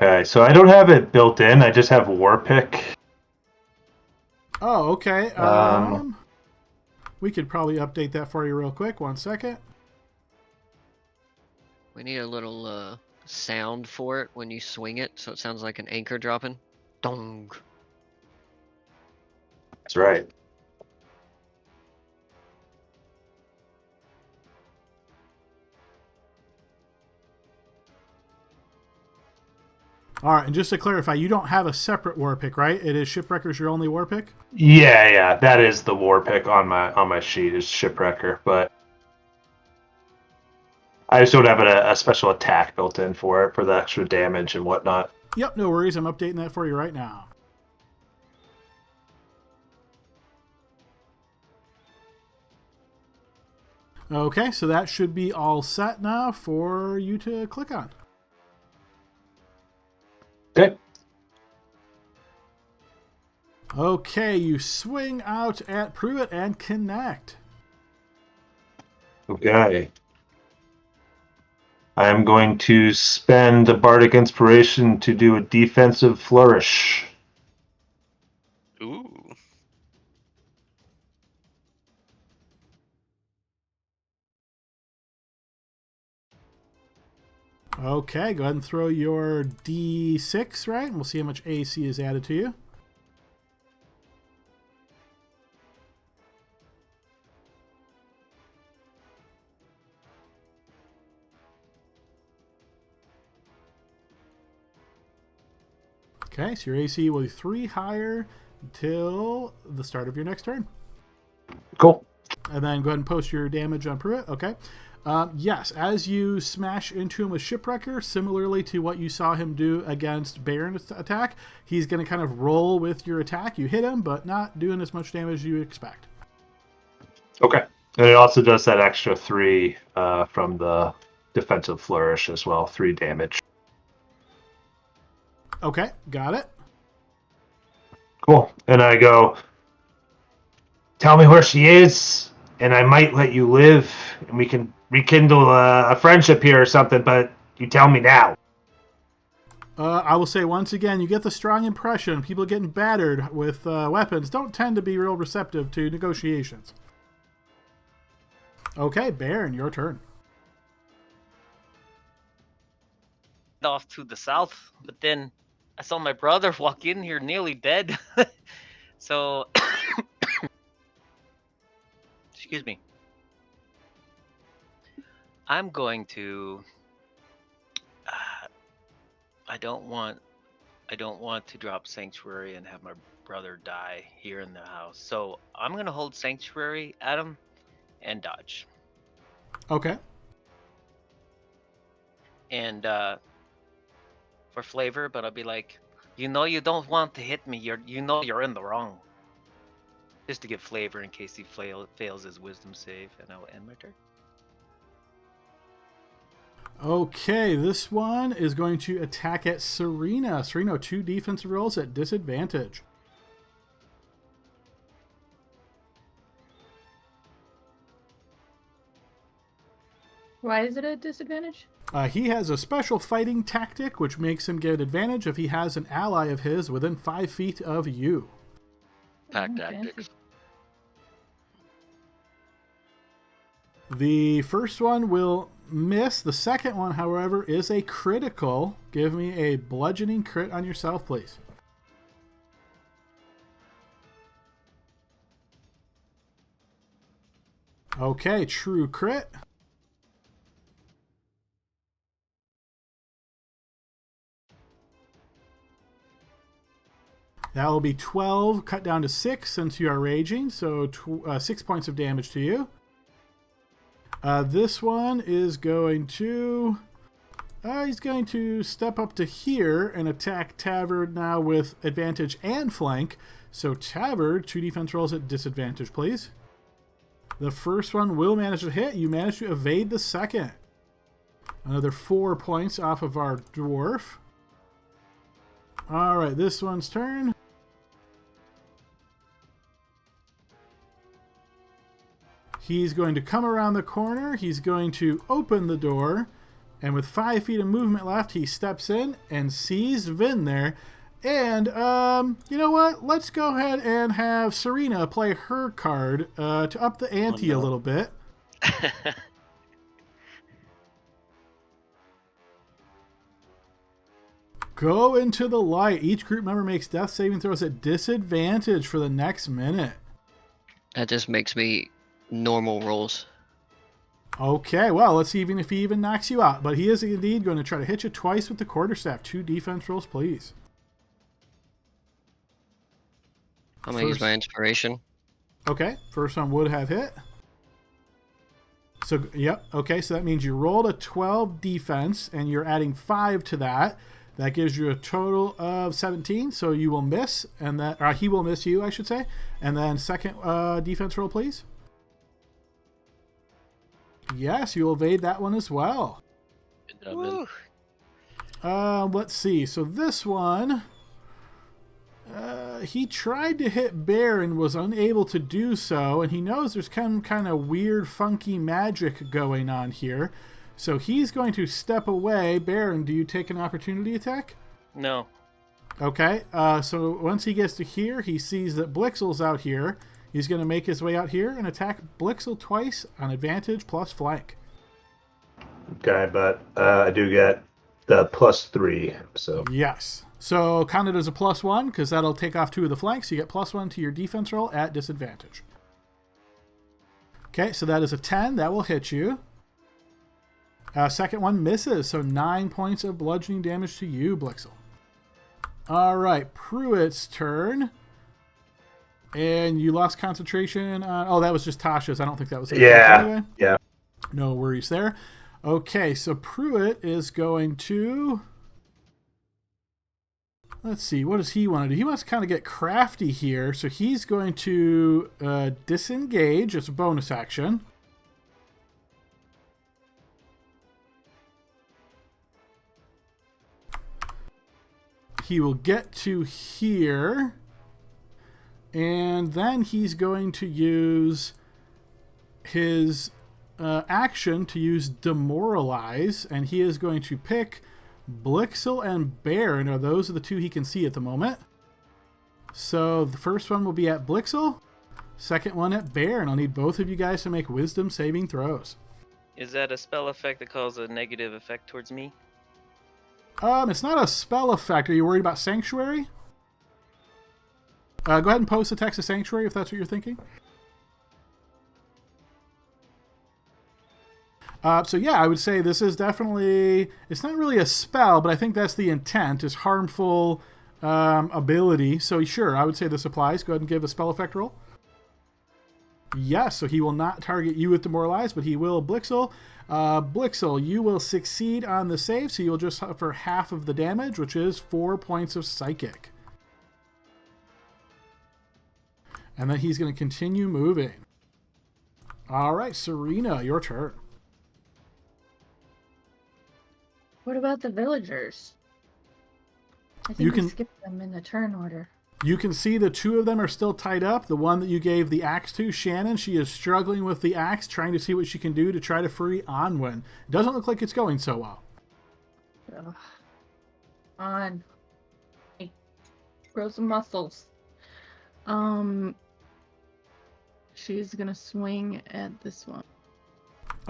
Okay, so I don't have it built in. I just have War Pick. Oh, okay. We could probably update that for you real quick. 1 second. We need a little sound for it when you swing it, so it sounds like an anchor dropping. Dong. That's right. All right, and just to clarify, you don't have a separate war pick, right? It is Shipwrecker's your only war pick? Yeah, that is the War Pick on my sheet is Shipwrecker, but I just don't have a special attack built in for it for the extra damage and whatnot. Yep, no worries. I'm updating that for you right now. Okay, so that should be all set now for you to click on. Okay. Okay, you swing out at Pruitt and connect. Okay. I am going to spend a Bardic Inspiration to do a defensive flourish. Ooh. Okay, go ahead and throw your D6, right? And we'll see how much AC is added to you. Okay, so your AC will be 3 higher until the start of your next turn. Cool. And then go ahead and post your damage on Pruitt. Okay. Yes, as you smash into him with Shipwrecker, similarly to what you saw him do against Baron's attack, he's going to kind of roll with your attack. You hit him, but not doing as much damage as you expect. Okay. And it also does that extra 3 from the defensive flourish as well. 3 damage. Okay, got it. Cool. And I go, tell me where she is, and I might let you live, and we can rekindle a friendship here or something, but you tell me now. I will say once again, you get the strong impression people getting battered with weapons don't tend to be real receptive to negotiations. Okay, Baron, your turn. Off to the south, but then I saw my brother walk in here nearly dead. So, excuse me. I'm going to. I don't want to drop Sanctuary and have my brother die here in the house. So I'm gonna hold Sanctuary, Adam, and dodge. Okay. And for flavor, but I'll be like, you don't want to hit me. You're in the wrong. Just to give flavor in case he fails his wisdom save, and I will end my turn. Okay, this one is going to attack at Serena. Serena, 2 defensive rolls at disadvantage. Why is it a disadvantage? He has a special fighting tactic, which makes him get advantage if he has an ally of his within 5 feet of you. Pack Oh, tactics. fancy. The first one will miss. The second one, however, is a critical. Give me a bludgeoning crit on yourself, please. Okay, true crit. That will be 12, cut down to 6 since you are raging, so 6 points of damage to you. This one is going to... he's going to step up to here and attack Tavern now with advantage and flank. So Tavern, 2 defense rolls at disadvantage, please. The first one will manage to hit. You manage to evade the second. Another 4 points off of our dwarf. All right, this one's turn. He's going to come around the corner. He's going to open the door. And with 5 feet of movement left, he steps in and sees Vin there. And, you know what? Let's go ahead and have Serena play her card to up the ante a little bit. Go into the light. Each group member makes death saving throws at disadvantage for the next minute. That just makes me normal rolls. Okay, well, let's see if he even knocks you out. But he is indeed going to try to hit you twice with the quarterstaff. 2 defense rolls, please. I'm going to use my inspiration. Okay, first one would have hit. So, yep, okay, so that means you rolled a 12 defense, and you're adding 5 to that. That gives you a total of 17, so you will miss, and that he will miss you, I should say. And then second defense roll, please. Yes, you'll evade that one as well. Good job, let's see. So this one, he tried to hit Bear and was unable to do so, and he knows there's some kind of weird, funky magic going on here. So he's going to step away. Baron, do you take an opportunity attack? No. Okay, so once he gets to here, he sees that Blixel's out here. He's going to make his way out here and attack Blixel twice on advantage plus flank. Okay, but I do get the +3, so. Yes. So count it as a +1 because that'll take off 2 of the flanks. You get +1 to your defense roll at disadvantage. Okay, so that is a 10. That will hit you. Second one misses, so 9 points of bludgeoning damage to you, Blixel. All right, Pruitt's turn. And you lost concentration on... Oh, that was just Tasha's. I don't think that was... Yeah, anyway. yeah. No worries there. Okay, so Pruitt is going to... Let's see, what does he want to do? He wants to kind of get crafty here, so he's going to disengage as a bonus action. He will get to here, and then he's going to use his action to use Demoralize, and he is going to pick Blixel and Bear. Now, those are the 2 he can see at the moment. So the first one will be at Blixel, second one at Bear, and I'll need both of you guys to make wisdom saving throws. Is that a spell effect that causes a negative effect towards me? It's not a spell effect. Are you worried about Sanctuary? Go ahead and post the text of Sanctuary if that's what you're thinking. So yeah, I would say this is definitely... It's not really a spell, but I think that's the intent, is harmful ability. So sure, I would say this applies. Go ahead and give a spell effect roll. Yes, so he will not target you with Demoralize, but he will Blixel. Blixel, you will succeed on the save, so you'll just suffer half of the damage, which is 4 points of Psychic. And then he's going to continue moving. All right, Serena, your turn. What about the villagers? I think You we can- skipped them in the turn order. You can see the 2 of them are still tied up. The one that you gave the axe to, Shannon, she is struggling with the axe, trying to see what she can do to try to free Onwin. It doesn't look like it's going so well. Ugh. On. Hey, grow some muscles. She's gonna swing at this one.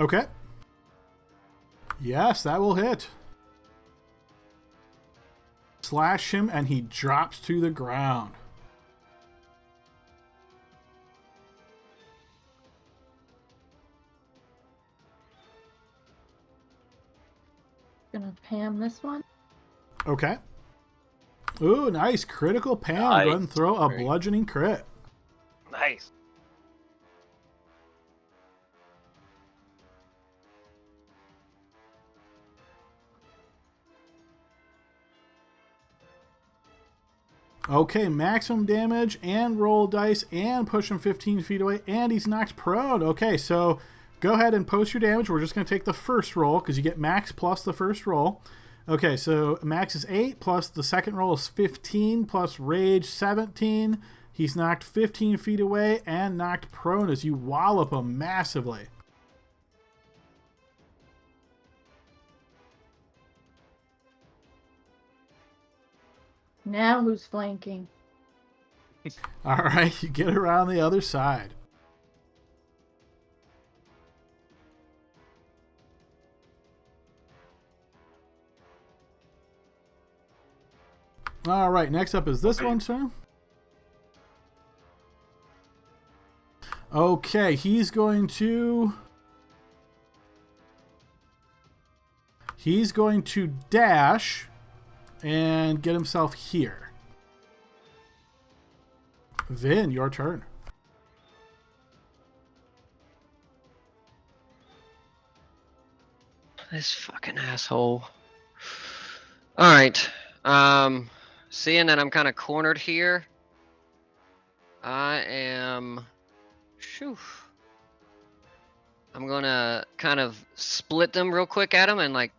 Okay. Yes, that will hit. Slash him, and he drops to the ground. Gonna Pam this one. Okay. Ooh, nice. Critical Pam. Go ahead and throw a bludgeoning crit. Nice. Okay, maximum damage and roll dice and push him 15 feet away, and he's knocked prone. Okay, so go ahead and post your damage. We're just going to take the first roll because you get max plus the first roll. Okay, so max is 8 plus the second roll is 15 plus rage 17. He's knocked 15 feet away and knocked prone as you wallop him massively. Now who's flanking? All right, you get around the other side. All right, next up is this one, sir. Okay, he's going to dash and get himself here. Vin, your turn. This fucking asshole. Alright. Seeing that I'm kind of cornered here, I am... Shoo. I'm gonna kind of split them real quick at him and like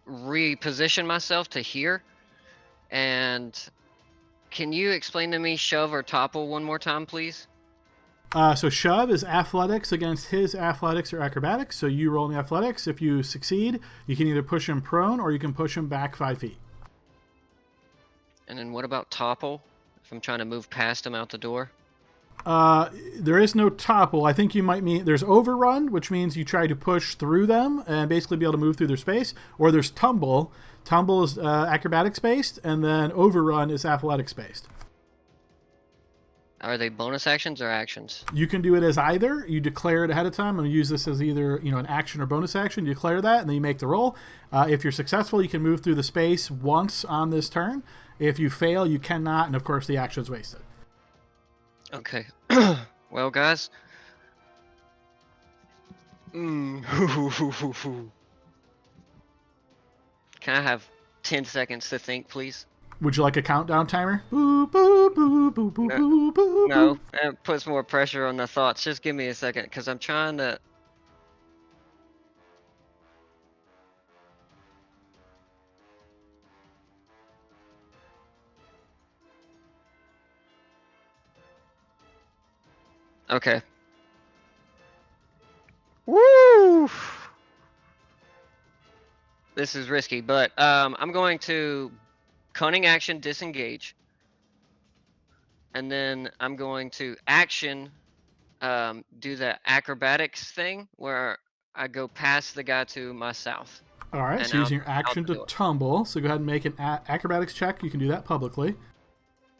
reposition myself to here. And can you explain to me shove or topple one more time, please? So shove is athletics against his athletics or acrobatics. So you roll in the athletics. If you succeed, you can either push him prone or you can push him back 5 feet. And then what about topple? If I'm trying to move past him out the door? There is no topple. I think you might mean there's overrun, which means you try to push through them and basically be able to move through their space. Or there's tumble. Tumble is acrobatics based, and then overrun is athletics based. Are they bonus actions or actions? You can do it as either. You declare it ahead of time. I'm going to use this as either an action or bonus action. You declare that, and then you make the roll. If you're successful, you can move through the space once on this turn. If you fail, you cannot, and of course, the action's wasted. Okay. Well, guys. Can I have 10 seconds to think, please? Would you like a countdown timer? Boo, boo, boo, boo, boo, boo, boo, No, boo. it puts more pressure on the thoughts. Just give me a second, because I'm trying to... Okay. Woo! This is risky, but I'm going to cunning action disengage. And then I'm going to action do the acrobatics thing where I go past the guy to my south. All right, And so using out- your action out the to door. tumble. So go ahead and make an acrobatics check. You can do that publicly.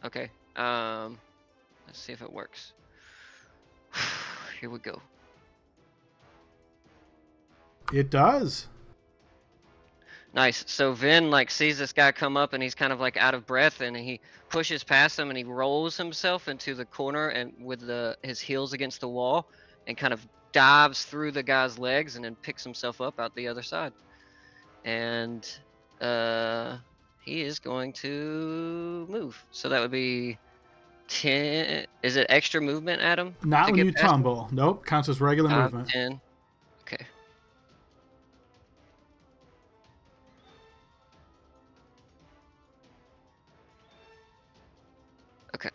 Okay. Let's see if it works. Here we go. It does. Nice. So Vin sees this guy come up and he's kind of out of breath, and he pushes past him and he rolls himself into the corner and with his heels against the wall and kind of dives through the guy's legs and then picks himself up out the other side. And he is going to move. So that would be 10. Is it extra movement, Adam? Not to when get you past him? tumble. Nope, counts as regular 5, movement. 10. Okay. Okay.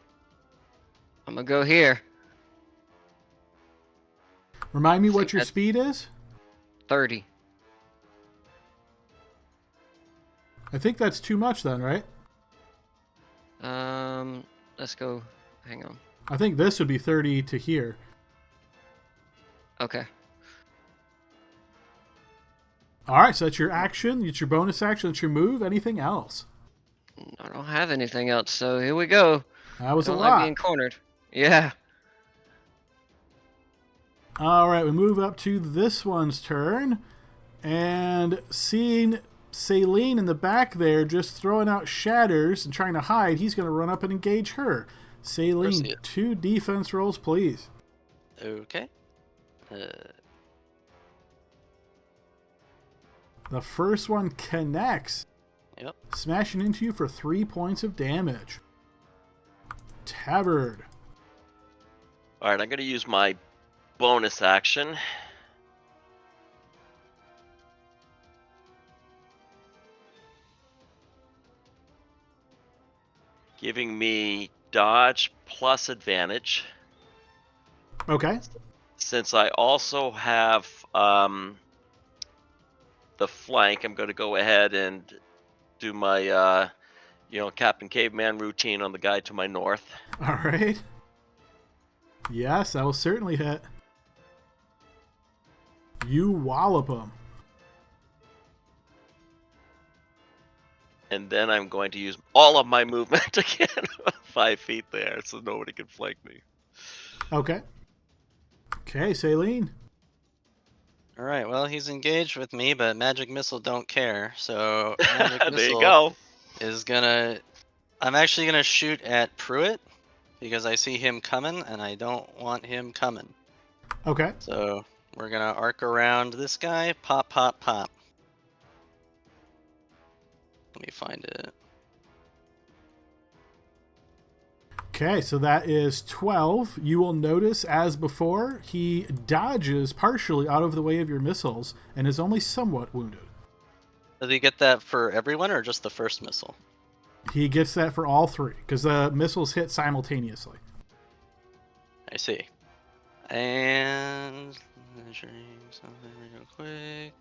I'm gonna go here. Remind me I what think your that's speed is? 30. I think that's too much then, right? Let's go. Hang on. I think this would be 30 to here. Okay. All right, so that's your action. It's your bonus action. That's your move. Anything else? I don't have anything else, so here we go. That was I a don't like lot. being cornered. Yeah. All right, we move up to this one's turn. And seeing Celine in the back there just throwing out shatters and trying to hide, he's going to run up and engage her. Celine, Proceed. 2 defense rolls, please. Okay. The first one connects, Yep. smashing into you for 3 points of damage. Tabard. All right, I'm going to use my bonus action. Giving me dodge plus advantage. Okay. Since I also have the flank, I'm going to go ahead and do my, Captain Caveman routine on the guy to my north. All right. Yes, that will certainly hit. You wallop him. And then I'm going to use all of my movement to get 5 feet there so nobody can flank me. Okay. Okay, Celine. All right. Well, he's engaged with me, but magic missile don't care. So magic There missile you go. is gonna. I'm actually gonna shoot at Pruitt because I see him coming, and I don't want him coming. Okay. So we're gonna arc around this guy. Pop, pop, pop. Let me find it. Okay, so that is 12. You will notice, as before, he dodges partially out of the way of your missiles and is only somewhat wounded. Does he get that for everyone or just the first missile? He gets that for all 3, because the missiles hit simultaneously. I see. And measuring something real quick.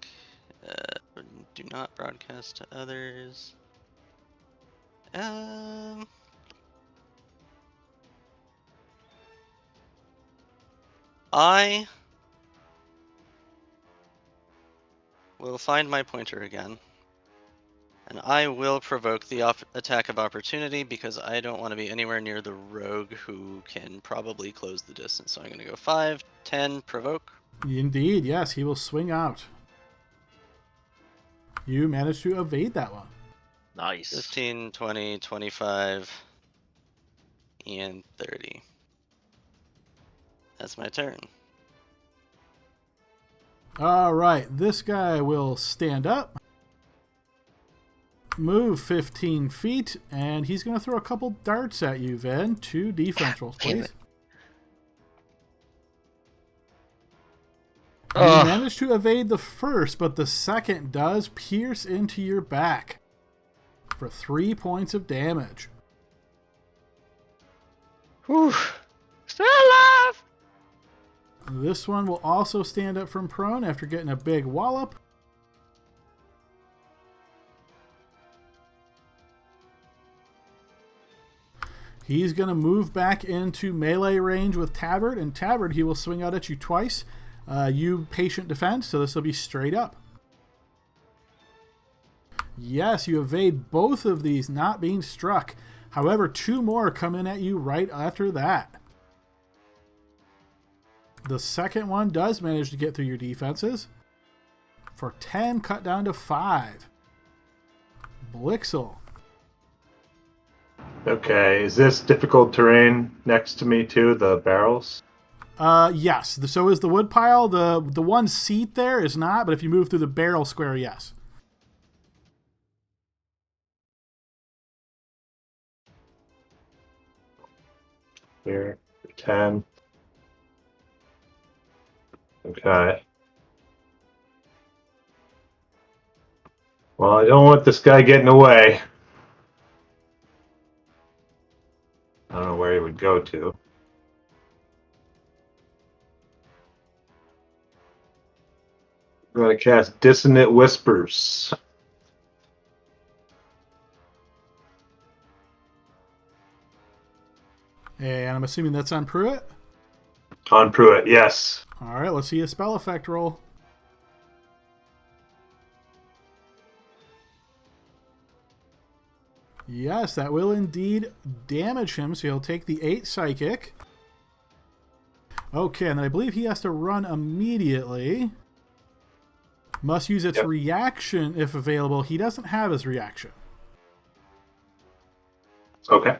Do not broadcast to others. I will find my pointer again. And I will provoke the attack of opportunity because I don't want to be anywhere near the rogue who can probably close the distance. So I'm going to go 5, 10, provoke. Indeed, yes, he will swing out. You managed to evade that one. Nice. 15, 20, 25, and 30. That's my turn. All right, this guy will stand up, move 15 feet, and he's going to throw a couple darts at you, Vin. 2 defense rolls, Damn please. it. You Ugh. manage to evade the first, but the second does pierce into your back for 3 points of damage. Whew. Still alive! This one will also stand up from prone after getting a big wallop. He's going to move back into melee range with Tavard, and Tavard, he will swing out at you twice. You patient defense, so this will be straight up. Yes, you evade both of these not being struck. However, 2 more come in at you right after that. The second one does manage to get through your defenses. For 10, cut down to 5. Blixel. Okay, is this difficult terrain next to me too, the barrels? Yes, so is the wood pile. The one seat there is not, but if you move through the barrel square, yes. Here, 10. Okay. Well, I don't want this guy getting away. I don't know where he would go to. I'm going to cast Dissonant Whispers. And I'm assuming that's on Pruitt. On Pruitt, yes. All right, let's see a spell effect roll. Yes, that will indeed damage him, so he'll take the 8 psychic. Okay, and I believe he has to run immediately. Must use its reaction if available. He doesn't have his reaction. Okay.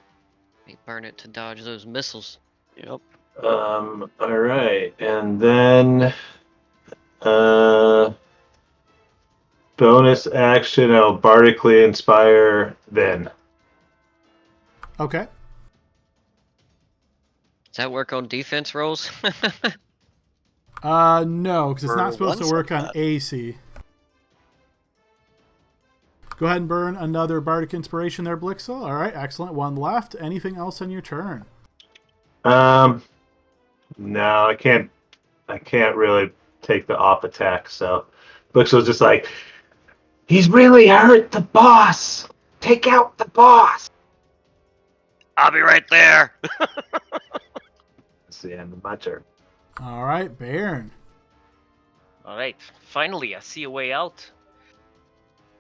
You burn it to dodge those missiles. Yep. All right, and then bonus action. I'll bardically inspire Vin. Okay. Does that work on defense rolls? No, because it's For not supposed to once, work I'm on not. AC. Go ahead and burn another Bardic Inspiration there, Blixel. All right, excellent. 1 left. Anything else on your turn? No, I can't really take the off attack. So Blixel's just like, he's really hurt the boss. Take out the boss. I'll be right there. That's the end of my turn. All right, Baron. All right, finally, I see a way out.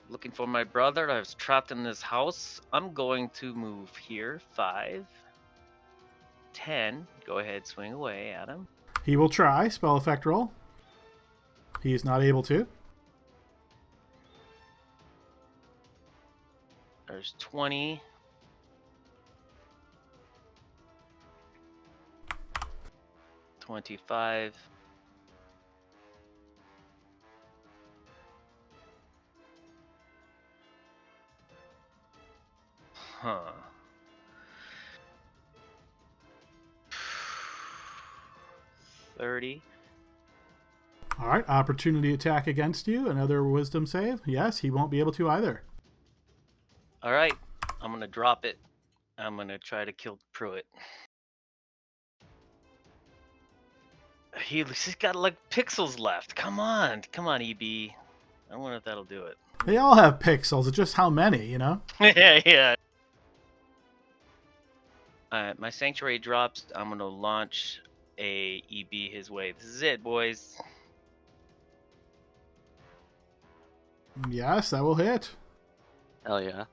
Looking for my brother. I was trapped in this house. I'm going to move here. 5, 10. Go ahead, swing away, Adam. He will try. Spell effect roll. He is not able to. There's 20. $25. Huh. $30. All right, opportunity attack against you. Another wisdom save. Yes, he won't be able to either. All right, I'm gonna drop it. I'm gonna try to kill Pruitt. He's got like pixels left. Come on, EB. I wonder if that'll do it. They all have pixels. It's just how many, you know? Yeah. My sanctuary drops. I'm gonna launch a EB his way. This is it, boys. Yes, that will hit. Hell yeah.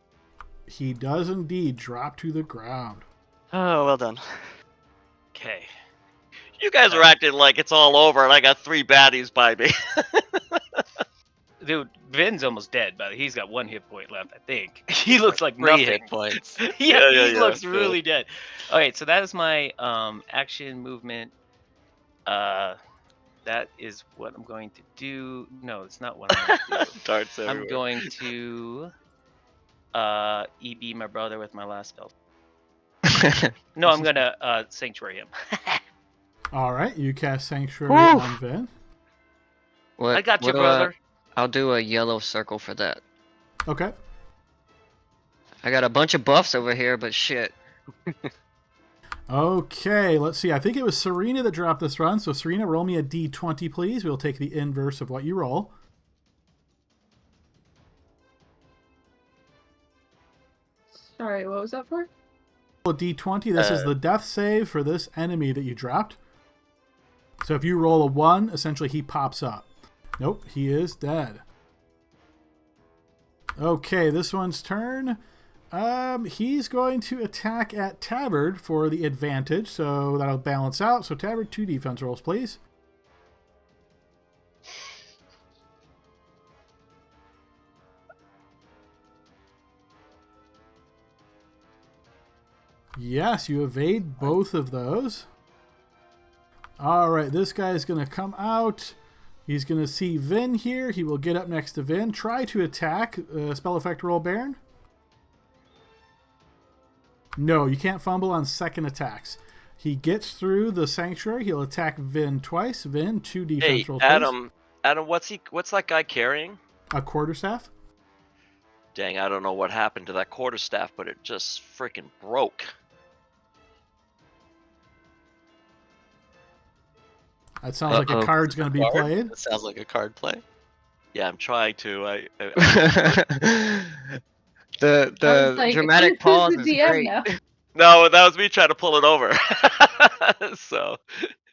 He does indeed drop to the ground. Oh, well done. Okay. You guys are acting like it's all over, and I got 3 baddies by me. Dude, Vin's almost dead, but he's got 1 hit point left, I think. He looks like 3 nothing. hit points. Yeah, Yeah, he yeah, looks yeah. really dead. Okay, so that is my action movement. That is what I'm going to do. No, it's not what I'm going to do. Darts I'm everywhere. going to EB my brother with my last spell. No, I'm gonna sanctuary him. All right, you cast Sanctuary on Vin. What, I got you, what do brother. I'll do a yellow circle for that. Okay. I got a bunch of buffs over here, but shit. Okay, let's see. I think it was Serena that dropped this run. So, Serena, roll me a d20, please. We'll take the inverse of what you roll. Sorry, what was that for? Roll a d20. This is the death save for this enemy that you dropped. So, if you roll a 1, essentially he pops up. Nope, he is dead. Okay, this one's turn. He's going to attack at Tavard for the advantage, so that'll balance out. So Tavard, 2 defense rolls, please. Yes, you evade both of those. All right, this guy's going to come out. He's going to see Vin here. He will get up next to Vin. Try to attack. Spell effect roll, Baron. No, you can't fumble on second attacks. He gets through the sanctuary. He'll attack Vin twice. Vin, 2 defense Hey, rolls, Adam, what's that guy carrying? please. A quarterstaff. Dang, I don't know what happened to that quarterstaff, but it just freaking broke. That sounds like a card's going to be played. That sounds like a card play. Yeah, I'm trying to. The like, dramatic who's pause the is DM great. now? No, that was me trying to pull it over. So.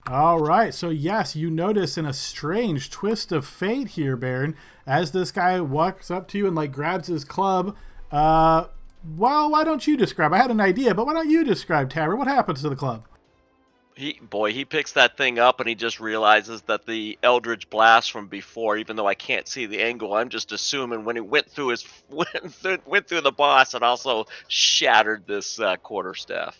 All right. So, yes, you notice in a strange twist of fate here, Baron, as this guy walks up to you and, like, grabs his club. Well, why don't you describe? I had an idea, but why don't you describe, Tavern? What happens to the club? He picks that thing up and he just realizes that the Eldritch Blast from before, even though I can't see the angle, I'm just assuming when it went through went through the boss, and also shattered this quarterstaff.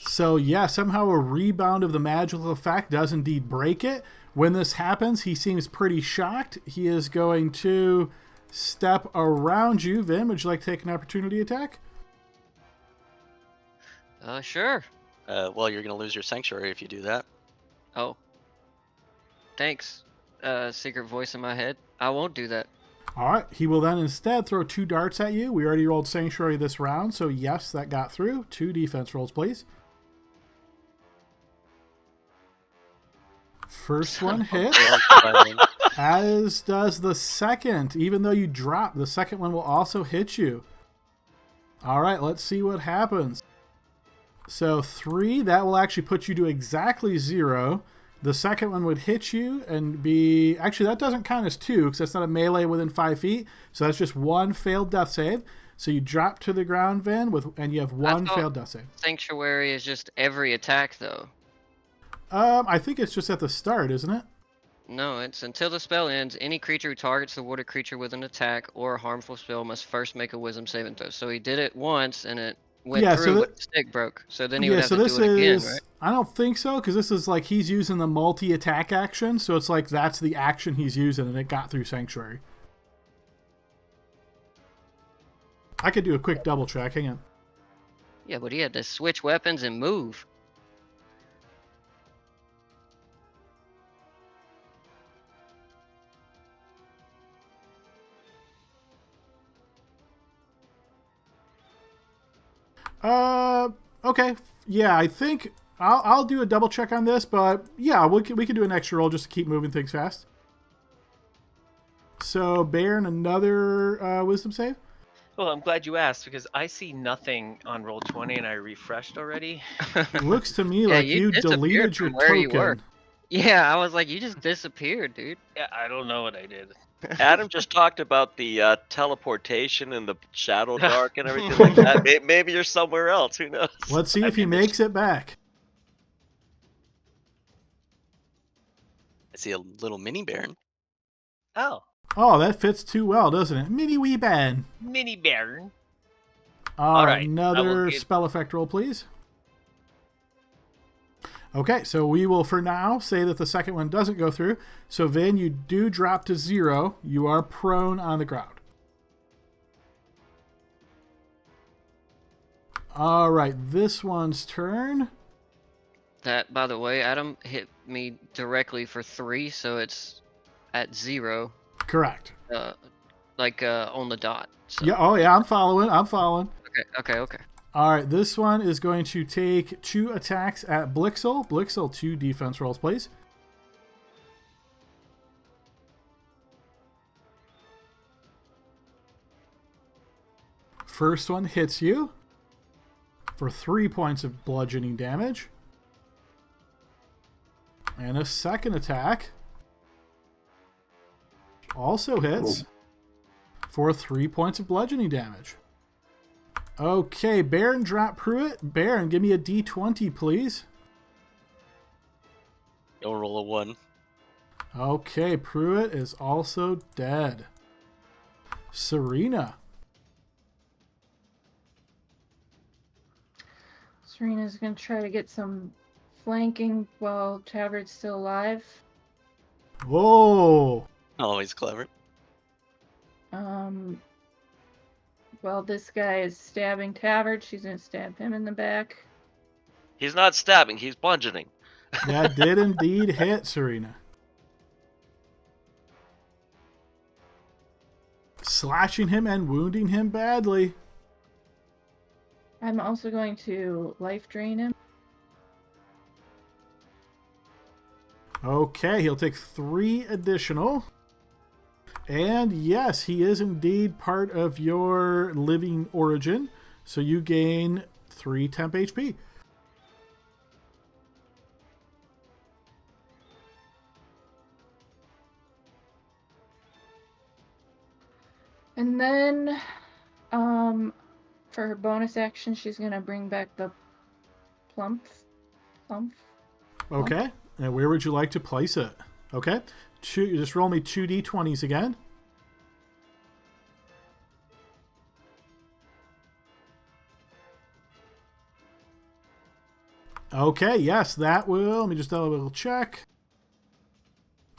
So, yeah, somehow a rebound of the magical effect does indeed break it. When this happens, he seems pretty shocked. He is going to step around you. Vin, would you like to take an opportunity attack? Sure. Well, you're going to lose your sanctuary if you do that. Oh. Thanks, secret voice in my head. I won't do that. All right. He will then instead throw 2 darts at you. We already rolled Sanctuary this round, so yes, that got through. 2 defense rolls, please. First one hits, as does the second. Even though you drop, the second one will also hit you. All right, let's see what happens. So 3, that will actually put you to exactly 0. The second one would hit you and be... Actually, that doesn't count as 2 because that's not a melee within 5 feet. So that's just 1 failed death save. So you drop to the ground, Vin, and you have 1 failed death save. Sanctuary is just every attack, though. I think it's just at the start, isn't it? No, it's until the spell ends, any creature who targets the water creature with an attack or a harmful spell must first make a wisdom saving throw. So he did it once, and it went through, but the stick broke. So then he would have to do it again, right? I don't think so, because this is like he's using the multi-attack action, so it's like that's the action he's using, and it got through Sanctuary. I could do a quick double check. Hang on. Yeah, but he had to switch weapons and move. Okay. Yeah, I think I'll do a double check on this, but yeah, we can do an extra roll just to keep moving things fast. So, Baron, another wisdom save? Well, I'm glad you asked because I see nothing on roll 20 and I refreshed already. It looks to me Yeah, like you you disappeared deleted your from where you were. token. Yeah, I was like, you just disappeared, dude. Yeah, I don't know what I did. Adam just talked about the teleportation and the shadow dark and everything like that. Maybe you're somewhere else. Who knows? Let's see I if he mean, it's- makes it back. I see a little mini baron. Oh, Oh, that fits too well, doesn't it? Mini wee Ben. mini baron. All right, right, I will another give- spell effect roll, please. Okay, so we will for now say that the second one doesn't go through. So Vin, you do drop to 0. You are prone on the ground. All right, this one's turn. That, by the way, Adam hit me directly for 3, so it's at 0, Correct. on the dot. So. Yeah. Oh, yeah. I'm following. Okay. All right, this one is going to take 2 attacks at Blixel. Blixel, 2 defense rolls, please. First one hits you for 3 points of bludgeoning damage. And a second attack also hits for 3 points of bludgeoning damage. Okay, Baron, drop Pruitt. Baron, give me a d20, please. Don't roll a 1. Okay, Pruitt is also dead. Serena. Serena's gonna try to get some flanking while Tavard's still alive. Whoa. Always clever. While this guy is stabbing Tavard, she's gonna stab him in the back. He's not stabbing. He's bludgeoning. That did indeed hit Serena. Slashing him and wounding him badly. I'm also going to life drain him. Okay, he'll take 3 additional. And yes, he is indeed part of your living origin. So you gain 3 temp HP. And then, for her bonus action, she's gonna bring back the plump. Okay, and where would you like to place it? Okay, just roll me 2d20s again. Okay, yes, that will. Let me just do a little check.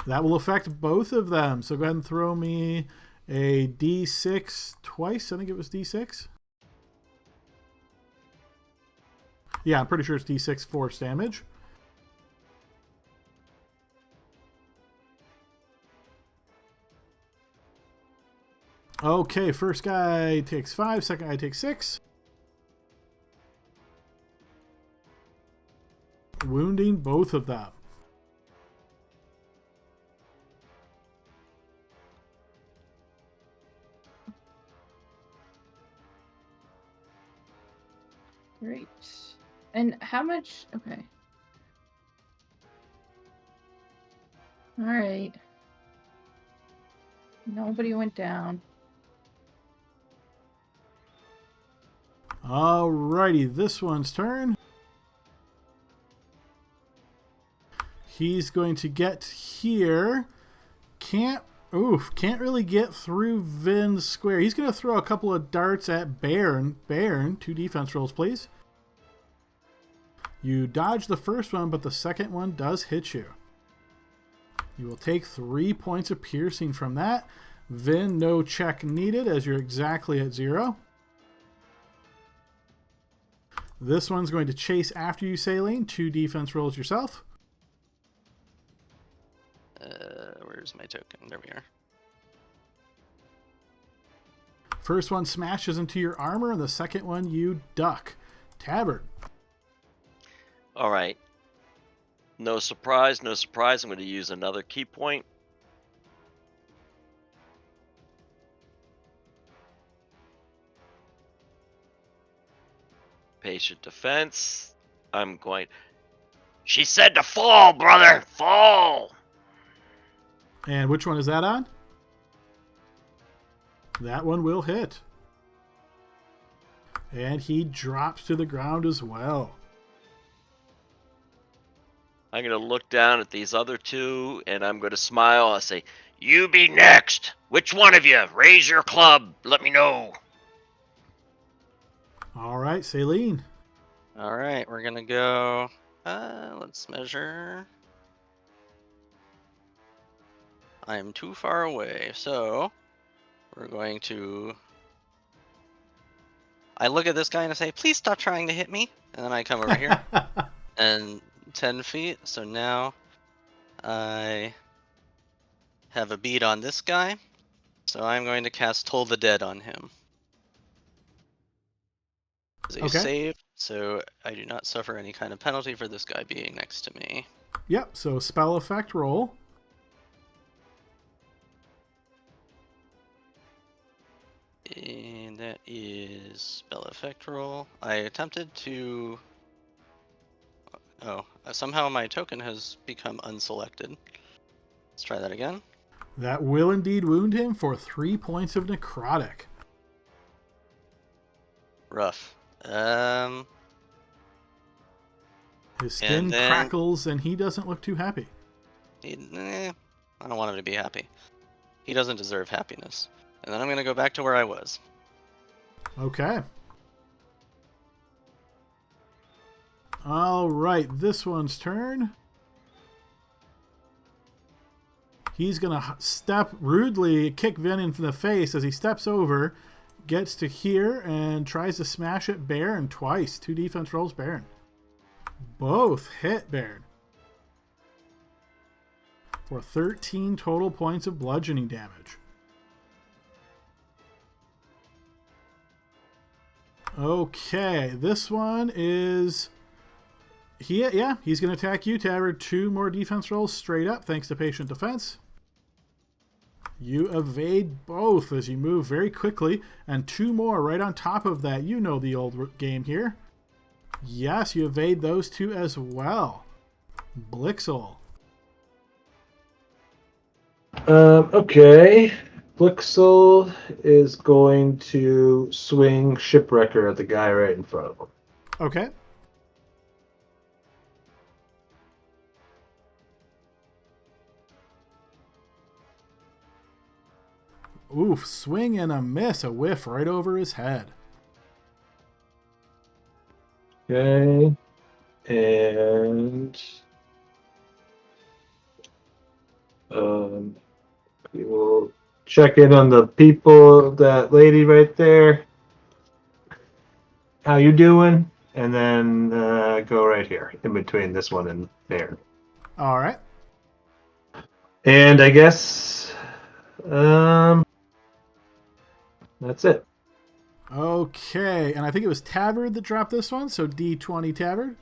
That will affect both of them. So go ahead and throw me a d6 twice. I think it was d6. Yeah, I'm pretty sure it's d6 force damage. Okay, first guy takes 5, second guy takes 6. Wounding both of them. Great. And how much? Okay. All right. Nobody went down. Alrighty, this one's turn. He's going to get here. Can't really get through Vin's square. He's going to throw a couple of darts at Baron. Baron, 2 defense rolls, please. You dodge the first one, but the second one does hit you. You will take 3 points of piercing from that. Vin, no check needed, as you're exactly at 0. This one's going to chase after you, Saline. 2 defense rolls yourself. Where's my token? There we are. First one smashes into your armor, and the second one you duck. Tavern. All right. No surprise. I'm going to use another key point. patient defense. I'm going. She said to fall, brother. Fall. And which one is that on? That one will hit. And he drops to the ground as well. I'm going to look down at these other two, and I'm going to smile. I'll say, you be next. Which one of you? Raise your club. Let me know. All right, Celine. All right, we're gonna go. Let's measure. I'm too far away, so we're going to. I look at this guy and I say, "Please stop trying to hit me." And then I come over here and 10 feet. So now I have a bead on this guy. So I'm going to cast Toll the Dead on him. As a save, so I do not suffer any kind of penalty for this guy being next to me. Yep, so spell effect roll. And that is spell effect roll. I attempted to... Oh, somehow my token has become unselected. Let's try that again. That will indeed wound him for 3 points of necrotic. Rough. His skin crackles and he doesn't look too happy. I don't want him to be happy. He doesn't deserve happiness. And then I'm going to go back to where I was. Okay. All right, this one's turn. He's going to step rudely, kick Vin in the face as he steps over, gets to here, and tries to smash at Baron twice. 2 defense rolls, Baron. Both hit Baron. For 13 total points of bludgeoning damage. Okay, this one is... he's going to attack you, Tavern. 2 more defense rolls straight up, thanks to patient defense. You evade both as you move very quickly, and 2 more right on top of that. You know the old game here. Yes, you evade those 2 as well. Blixel. Okay. Blixel is going to swing Shipwrecker at the guy right in front of him. Okay. Oof, swing and a miss, a whiff right over his head. Okay. And we will check in on the people, that lady right there. How you doing? And then go right here, in between this one and there. All right. And I guess that's it. Okay, and I think it was Tavern that dropped this one, so D20 Tavern.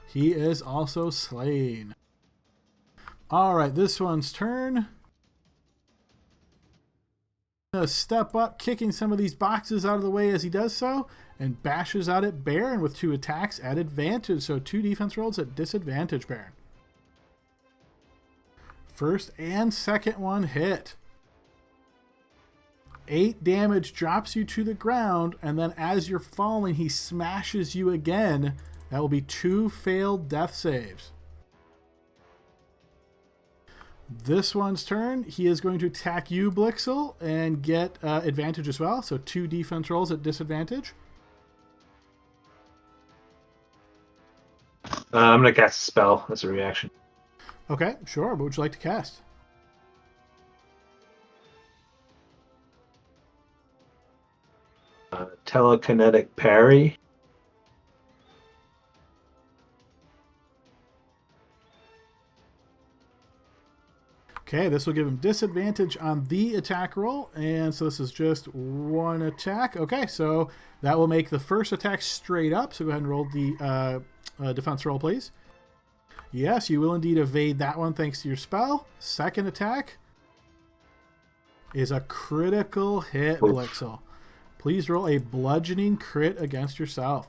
He is also slain. All right, this one's turn. Step up, kicking some of these boxes out of the way as he does so, and bashes out at Baron with 2 attacks at advantage. So 2 defense rolls at disadvantage, Baron. First and second one hit. 8 damage drops you to the ground, and then as you're falling, he smashes you again. That will be 2 failed death saves. This one's turn. He is going to attack you, Blixel, and get advantage as well. So 2 defense rolls at disadvantage. I'm going to cast a spell as a reaction. Okay, sure. What would you like to cast? Telekinetic parry. Okay, this will give him disadvantage on the attack roll, and so this is just 1 attack. Okay, so that will make the first attack straight up, so go ahead and roll the defense roll, please. Yes, you will indeed evade that one thanks to your spell. Second attack. is a critical hit, Blixel. Please roll a bludgeoning crit against yourself.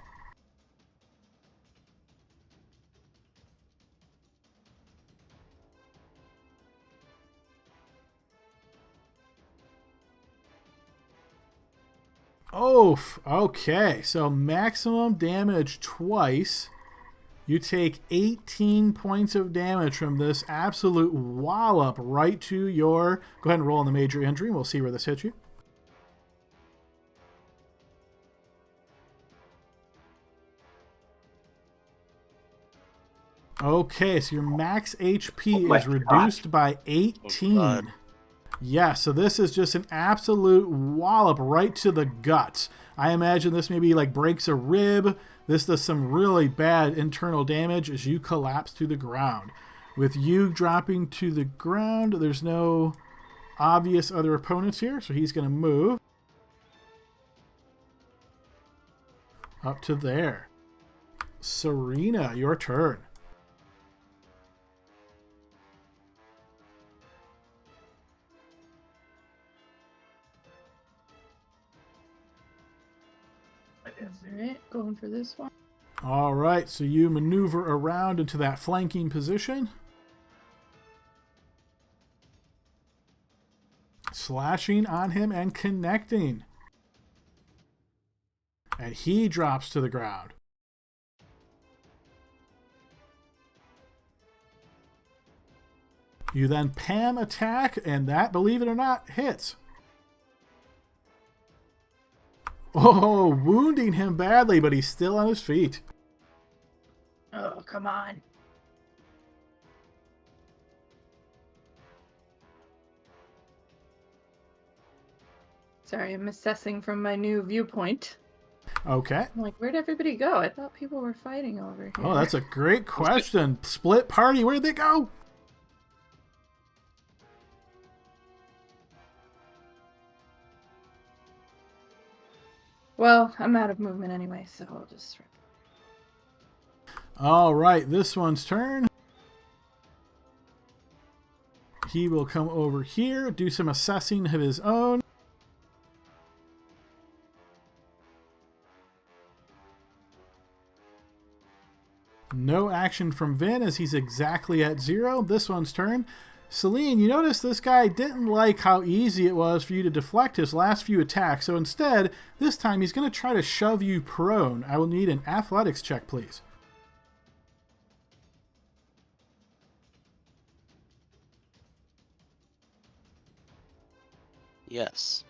Oof. Okay, so maximum damage twice. You take 18 points of damage from this absolute wallop right to your... Go ahead and roll on the major injury, and we'll see where this hits you. Okay, so your max HP is reduced by 18. Yeah, so this is just an absolute wallop right to the guts. I imagine this maybe like breaks a rib. This does some really bad internal damage as you collapse to the ground. With you dropping to the ground, there's no obvious other opponents here, so he's going to move up to there. Serena, your turn. Alright, going for this one. All right, so you maneuver around into that flanking position. Slashing on him and connecting. And he drops to the ground. You then Pam attack, and that, believe it or not, hits. Oh, wounding him badly, but he's still on his feet. Oh, come on. Sorry, I'm assessing from my new viewpoint. Okay. I'm like, where'd everybody go? I thought people were fighting over here. Oh, that's a great question. Split party, where'd they go? Well, I'm out of movement anyway, so I'll just... All right, this one's turn. He will come over here, do some assessing of his own. No action from Vin as he's exactly at 0. This one's turn. Celine, you notice this guy didn't like how easy it was for you to deflect his last few attacks, so instead, this time he's going to try to shove you prone. I will need an athletics check, please. Yes.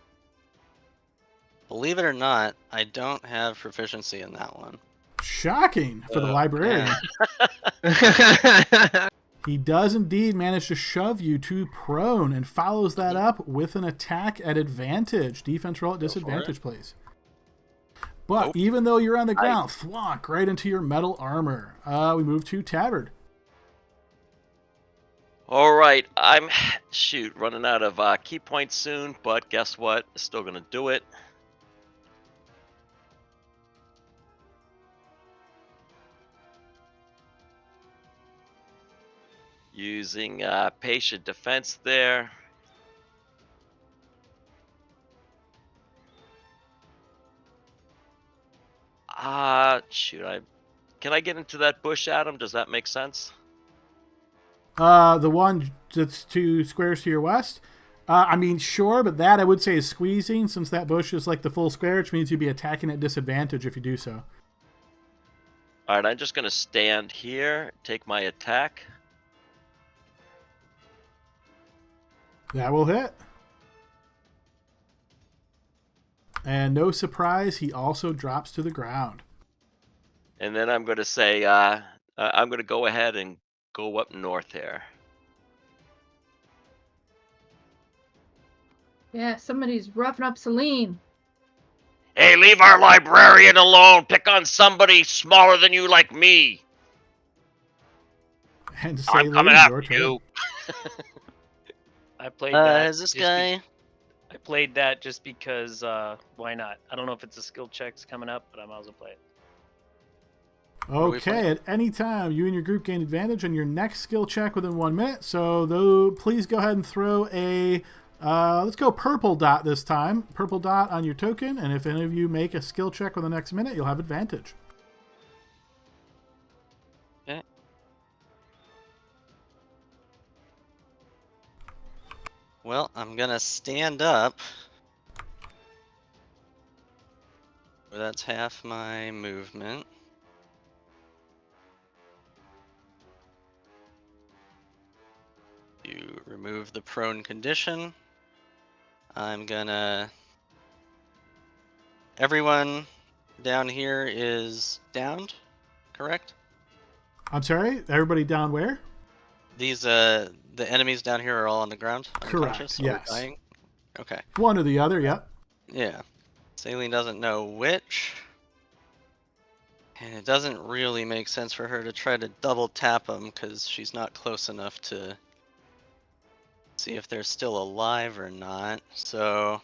Believe it or not, I don't have proficiency in that one. Shocking for the librarian. He does indeed manage to shove you to prone and follows that up with an attack at advantage. Defense roll at disadvantage, please. But even though you're on the ground, thwonk right into your metal armor. We move to Tabard. All right, I'm running out of key points soon, but guess what? Still gonna do it. Using patient defense there. Can I get into that bush, Adam? Does that make sense? The one that's 2 squares to your west? I mean, sure, but that I would say is squeezing, since that bush is like the full square, which means you'd be attacking at disadvantage if you do so. All right, I'm just gonna stand here, take my attack. That will hit. And no surprise, he also drops to the ground. And then I'm gonna say, I'm gonna go ahead and go up north here. Yeah, somebody's roughing up Celine. Hey, leave our librarian alone. Pick on somebody smaller than you like me. And I'm coming after you. I played that. Is this guy? I played that just because, why not? I don't know if it's a skill check's coming up, but I might as well play it. Okay, at any time, you and your group gain advantage on your next skill check within 1 minute. So, though, please go ahead and throw a Let's go purple dot this time. Purple dot on your token, and if any of you make a skill check for the next minute, you'll have advantage. Okay. Well, I'm gonna stand up. That's half my movement. You remove the prone condition. I'm gonna... Everyone down here is downed, correct? I'm sorry, everybody down where? These, the enemies down here are all on the ground, unconscious, Correct, or yes. dying? Okay. One or the other, yep. Yeah. Saline doesn't know which. And it doesn't really make sense for her to try to double tap them because she's not close enough to see if they're still alive or not. So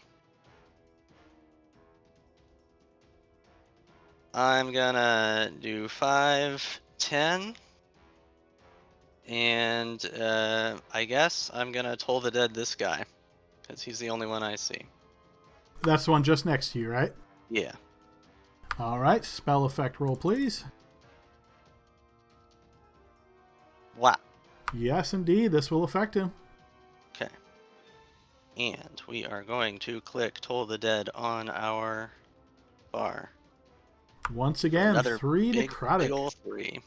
I'm gonna do 5, 10. And I guess I'm gonna Toll the Dead this guy because he's the only one I see. That's the one just next to you, right? Yeah. All right, spell effect roll, please. Wow. Yes, indeed, this will affect him. Okay. And we are going to click Toll the Dead on our bar. Once again, Another 3 big necrotic. ol' 3.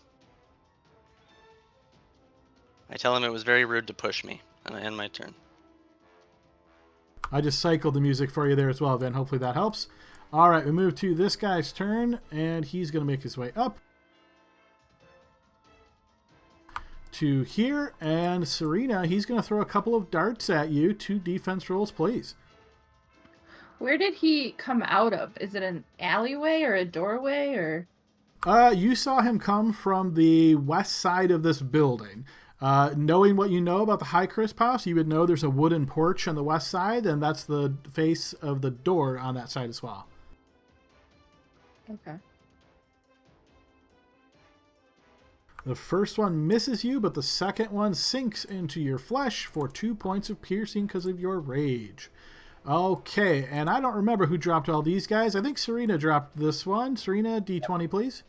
I tell him it was very rude to push me, and I end my turn. I just cycled the music for you there as well, Vin. Hopefully that helps. All right, we move to this guy's turn, and he's going to make his way up to here. And Serena, he's going to throw a couple of darts at you. 2 defense rolls, please. Where did he come out of? Is it an alleyway or a doorway or? You saw him come from the west side of this building. Knowing what you know about the High Crisp House, you would know there's a wooden porch on the west side, and that's the face of the door on that side as well. Okay. The first one misses you, but the second one sinks into your flesh for 2 points of piercing because of your rage. Okay, and I don't remember who dropped all these guys. I think Serena dropped this one. Serena, D20, please.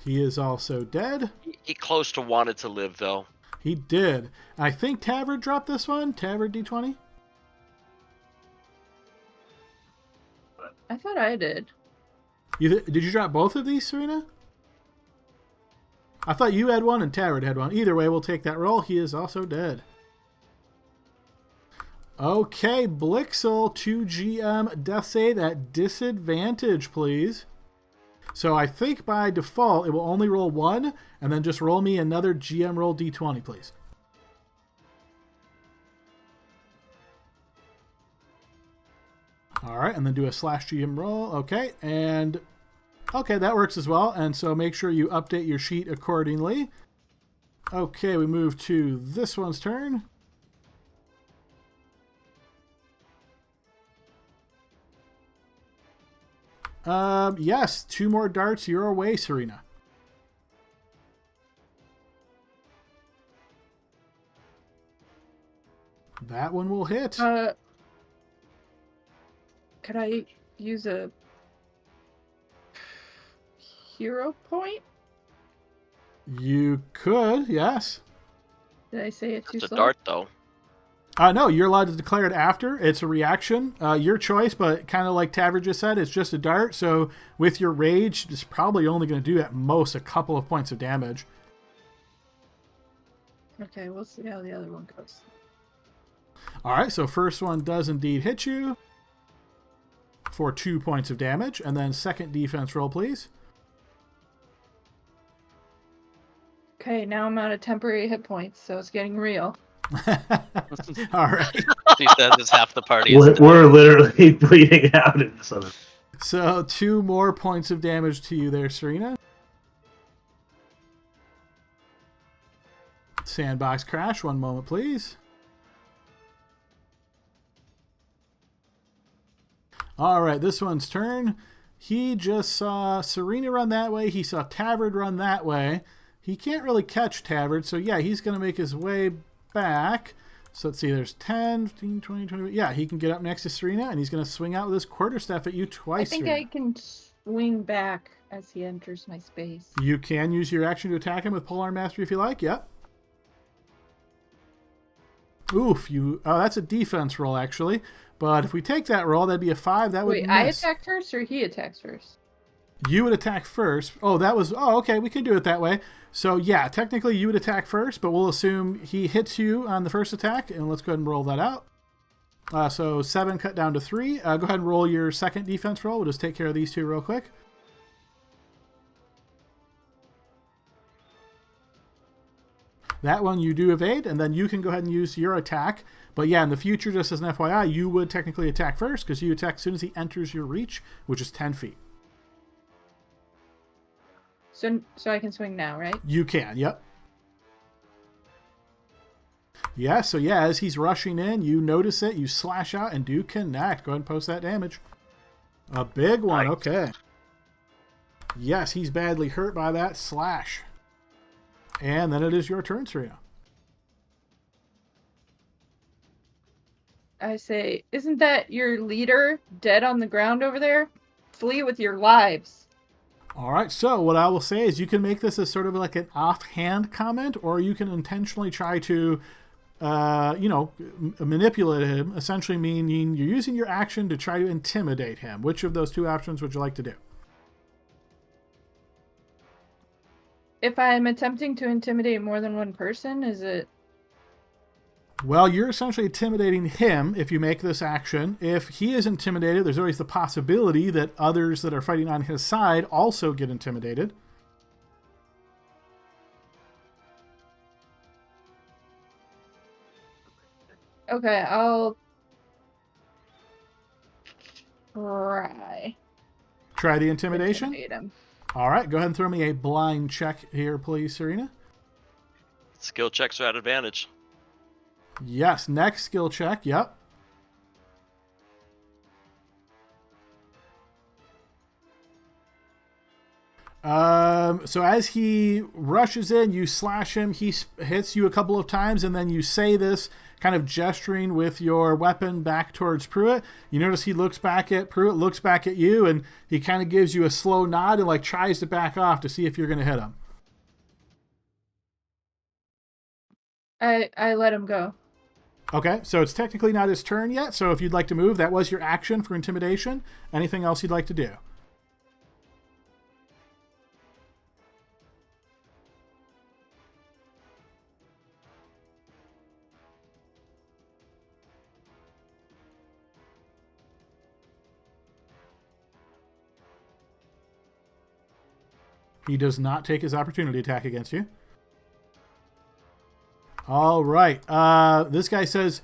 He is also dead. He close to wanted to live, though. He did. I think Tavern dropped this one. Tavern, D20. I thought I did. Did you drop both of these, Serena? I thought you had one and Tavern had one. Either way, we'll take that roll. He is also dead. Okay, Blixel, 2 GM death save at disadvantage, please. So I think by default, it will only roll 1, and then just roll me another GM roll D20, please. All right, and then do a slash GM roll. Okay, and okay, that works as well. And so make sure you update your sheet accordingly. Okay, we move to this one's turn. Yes, 2 more darts your way, Serena. That one will hit. Could I use a hero point? You could, yes. Did I say it too It's a slow? dart, though. No, you're allowed to declare it after. It's a reaction. Your choice, but kind of like Tavern just said, it's just a dart. So with your rage, it's probably only going to do at most a couple of points of damage. Okay, we'll see how the other one goes. All right, so first one does indeed hit you for 2 points of damage. And then second defense roll, please. Okay, now I'm out of temporary hit points, so it's getting real. All right. She says it's half the party is dead. We're literally bleeding out in this other. So 2 more points of damage to you there, Serena. Sandbox crash. 1 moment, please. All right, this one's turn. He just saw Serena run that way. He saw Tavard run that way. He can't really catch Tavard, so yeah, he's going to make his way back. So let's see, there's 10, 15, 20, 20. Yeah, he can get up next to Serena, and he's going to swing out with his quarterstaff at you twice. I think Serena. I can swing back as he enters my space. You can use your action to attack him with Polearm Mastery if you like, yep. Oof, oh, that's a defense roll, actually. But if we take that roll, that'd be a 5. That would Wait, miss. I attack first or he attacks first? You would attack first. Oh, okay, we can do it that way. So, yeah, technically you would attack first, but we'll assume he hits you on the first attack, and let's go ahead and roll that out. So 7 cut down to 3. Go ahead and roll your second defense roll. We'll just take care of these two real quick. That one you do evade, and then you can go ahead and use your attack. But yeah, in the future, just as an FYI, you would technically attack first, because you attack as soon as he enters your reach, which is 10 feet. So I can swing now, right? You can, yep. Yeah, so yeah, as he's rushing in, you notice it, you slash out, and do connect. Go ahead and post that damage. A big one, Nice. okay. Yes, he's badly hurt by that slash. And then it is your turn, Serena. I say, isn't that your leader dead on the ground over there? Flee with your lives. All right, so what I will say is you can make this as sort of like an offhand comment, or you can intentionally try to, manipulate him, essentially meaning you're using your action to try to intimidate him. Which of those two options would you like to do? If I'm attempting to intimidate more than one person, is it... Well, you're essentially intimidating him if you make this action. If he is intimidated, there's always the possibility that others that are fighting on his side also get intimidated. Okay, I'll try. Try the intimidation. Intimidate him. All right, go ahead and throw me a blind check here, please, Serena. Skill checks are at advantage. Yes, next skill check, yep. So as he rushes in, you slash him, he hits you a couple of times, and then you say this, kind of gesturing with your weapon back towards Pruitt. You notice he looks back at Pruitt, looks back at you, and he kind of gives you a slow nod and like tries to back off to see if you're going to hit him. I let him go. Okay, so it's technically not his turn yet, so if you'd like to move, that was your action for intimidation. Anything else you'd like to do? He does not take his opportunity attack against you. All right. This guy says,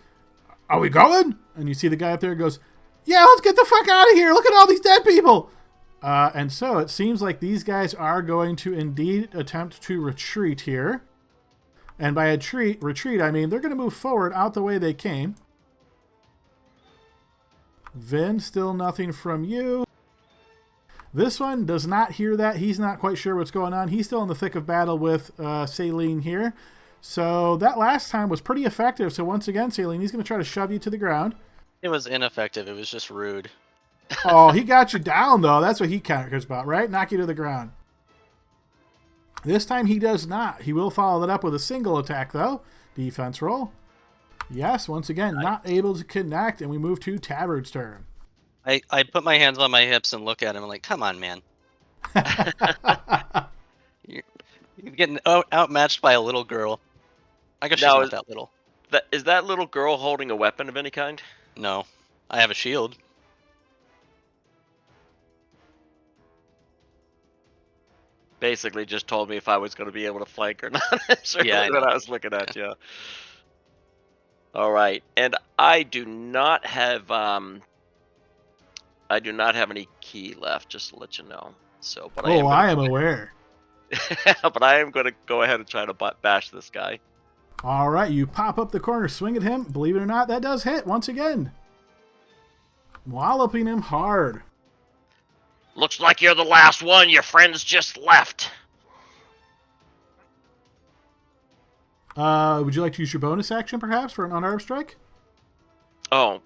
"Are we going?" And you see the guy up there goes, "Yeah, let's get the fuck out of here. Look at all these dead people." And so it seems like these guys are going to indeed attempt to retreat here. And by retreat, I mean they're going to move forward out the way they came. Vin, still nothing from you. This one does not hear that. He's not quite sure what's going on. He's still in the thick of battle with Saline here. So that last time was pretty effective. So once again, Saline, he's going to try to shove you to the ground. It was ineffective. It was just rude. Oh, he got you down, though. That's what he cares about, right? Knock you to the ground. This time he does not. He will follow that up with a single attack, though. Defense roll. Yes, once again, not able to connect, and we move to Tavard's turn. I put my hands on my hips and look at him. I'm like, come on, man. You're getting outmatched by a little girl. I guess she's Now, not that little. Is that little girl holding a weapon of any kind? No. I have a shield. Basically just told me if I was going to be able to flank or not. That's really Yeah, I what know. I was looking at, yeah. All right, and I do not have any key left, just to let you know. So, but I am aware. but I am going to go ahead and try to bash this guy. All right, you pop up the corner, swing at him. Believe it or not, that does hit once again. Walloping him hard. Looks like you're the last one. Your friends just left. Would you like to use your bonus action, perhaps, for an unarmed strike? Oh,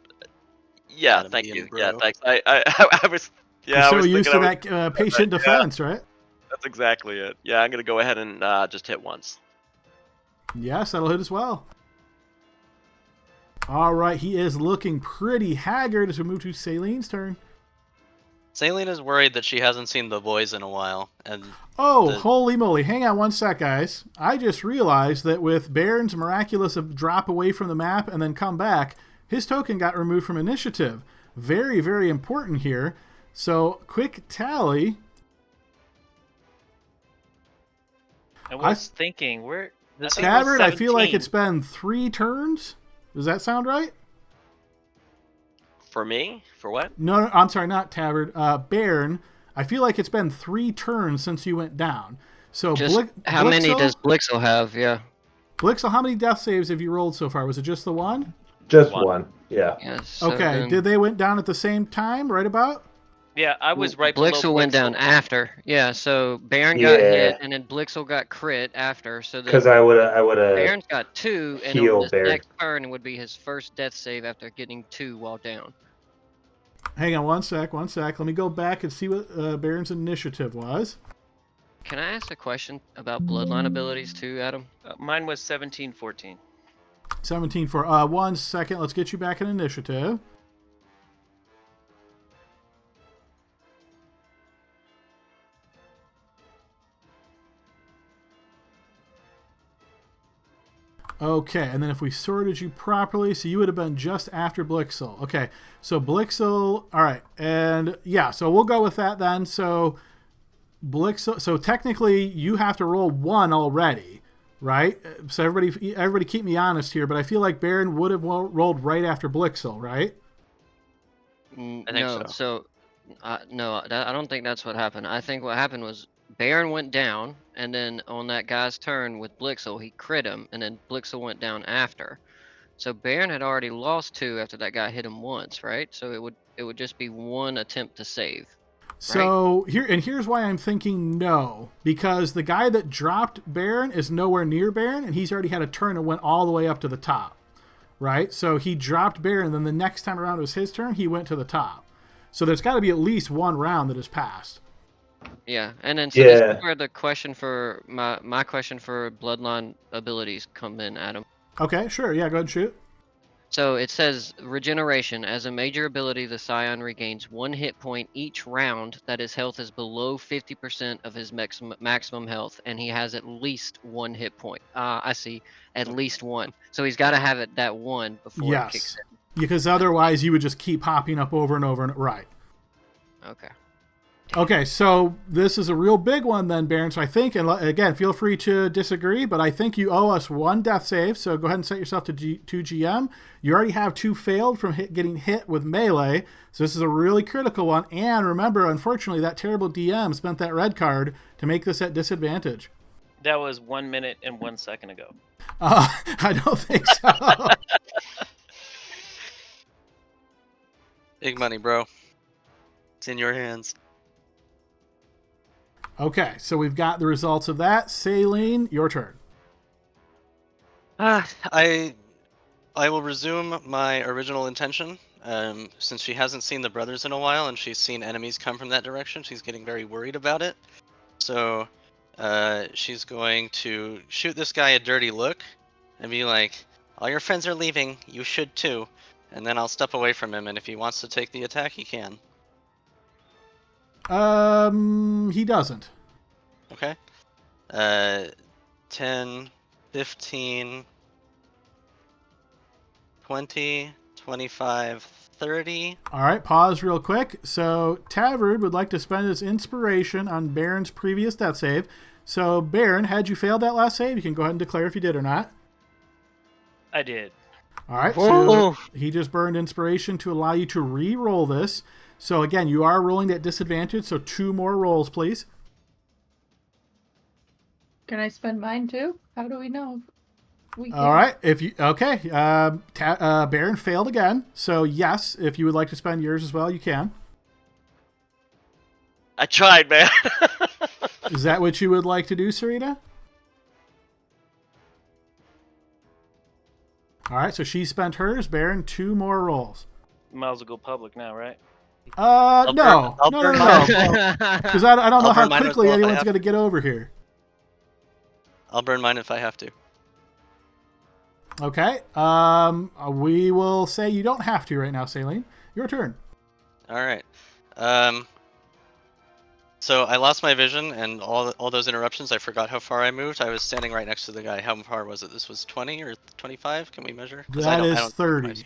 yeah, Gotta thank be you. in, Yeah, bro. thanks. I was, You're yeah, I so was used thinking to I was, that patient yeah, defense, right? that's exactly it. Yeah, I'm gonna go ahead and just hit once. Yes, that'll hit as well. All right, he is looking pretty haggard as we move to Celine's turn. Celine is worried that she hasn't seen the boys in a while, and Oh, holy moly. Hang on one sec, guys. I just realized that with Baron's miraculous drop away from the map and then come back, his token got removed from initiative. Very, very important here. So, quick tally. I was thinking, where... Tavern, I feel like it's been 3 turns. Does that sound right? For me? For what? No, I'm sorry, not Tavern. Baron, I feel like it's been 3 turns since you went down. So how many does Blixel have? Yeah. Blixel, how many death saves have you rolled so far? Was it just the one? Just one. Yeah. Yes. Okay. Did they went down at the same time, right about? Yeah, I was right below Blixel went down after. Yeah, so Baron got hit, and then Blixel got crit after. So because I would have Baron's got 2, and on healed this Baron. next turn would be his first death save after getting 2 while down. Hang on one sec. Let me go back and see what Baron's initiative was. Can I ask a question about bloodline abilities too, Adam? Mine was 17-14. 17 for 1 second. Let's get you back in initiative. Okay, and then if we sorted you properly, so you would have been just after Blixel. Okay, so Blixel, all right, and yeah, so we'll go with that then. So Blixel, so technically you have to roll 1 already, right? So everybody keep me honest here, but I feel like Baron would have rolled right after Blixel, right? I think so. So no, I don't think that's what happened. I think what happened was Baron went down, and then on that guy's turn with Blixel, he crit him, and then Blixel went down after. So Baron had already lost 2 after that guy hit him once, right? So it would just be 1 attempt to save. So here's why I'm thinking no, because the guy that dropped Baron is nowhere near Baron, and he's already had a turn and went all the way up to the top, right? So he dropped Baron, then the next time around it was his turn, he went to the top. So there's got to be at least 1 round that has passed. Yeah, and then so this is where the question for my question for bloodline abilities come in, Adam. Okay, sure. Yeah, go ahead and shoot. So it says regeneration. As a major ability, the Scion regains 1 hit point each round that his health is below 50% of his maximum health, and he has at least 1 hit point. I see, at least 1. So he's got to have it that 1 before it kicks in. Because otherwise you would just keep popping up over and over and right. Okay. Okay, so this is a real big one then, Baron. So I think, and again, feel free to disagree, but I think you owe us 1 death save. So go ahead and set yourself to 2 GM. You already have 2 failed from getting hit with melee. So this is a really critical one. And remember, unfortunately, that terrible DM spent that red card to make this at disadvantage. That was 1 minute and 1 second ago. I don't think so. Big money, bro. It's in your hands. Okay, so we've got the results of that. Celine, your turn. I will resume my original intention. Since she hasn't seen the brothers in a while and she's seen enemies come from that direction, she's getting very worried about it. So she's going to shoot this guy a dirty look and be like, all your friends are leaving, you should too. And then I'll step away from him, and if he wants to take the attack, he can. He doesn't. Okay. 10, 15, 20, 25, 30. All right, pause real quick. So Tavern would like to spend his inspiration on Baron's previous death save. So Baron, had you failed that last save, you can go ahead and declare if you did or not. I did. All right, so he just burned inspiration to allow you to re-roll this. So again, you are rolling at disadvantage, so 2 more rolls, please. Can I spend mine too? How do we know? All right, Baron failed again, so yes, if you would like to spend yours as well, you can. I tried, man. Is that what you would like to do, Serena? All right, so she spent hers. Baron, 2 more rolls. Might as well go public now, right? No. burn Because I don't know I'll how burn mine as quickly well if I anyone's have going to get over here. I'll burn mine if I have to. Okay. We will say you don't have to right now, Saline. Your turn. All right. So I lost my vision and all those interruptions. I forgot how far I moved. I was standing right next to the guy. How far was it? This was 20 or 25? Can we measure? 'Cause I That don't- is I don't 30.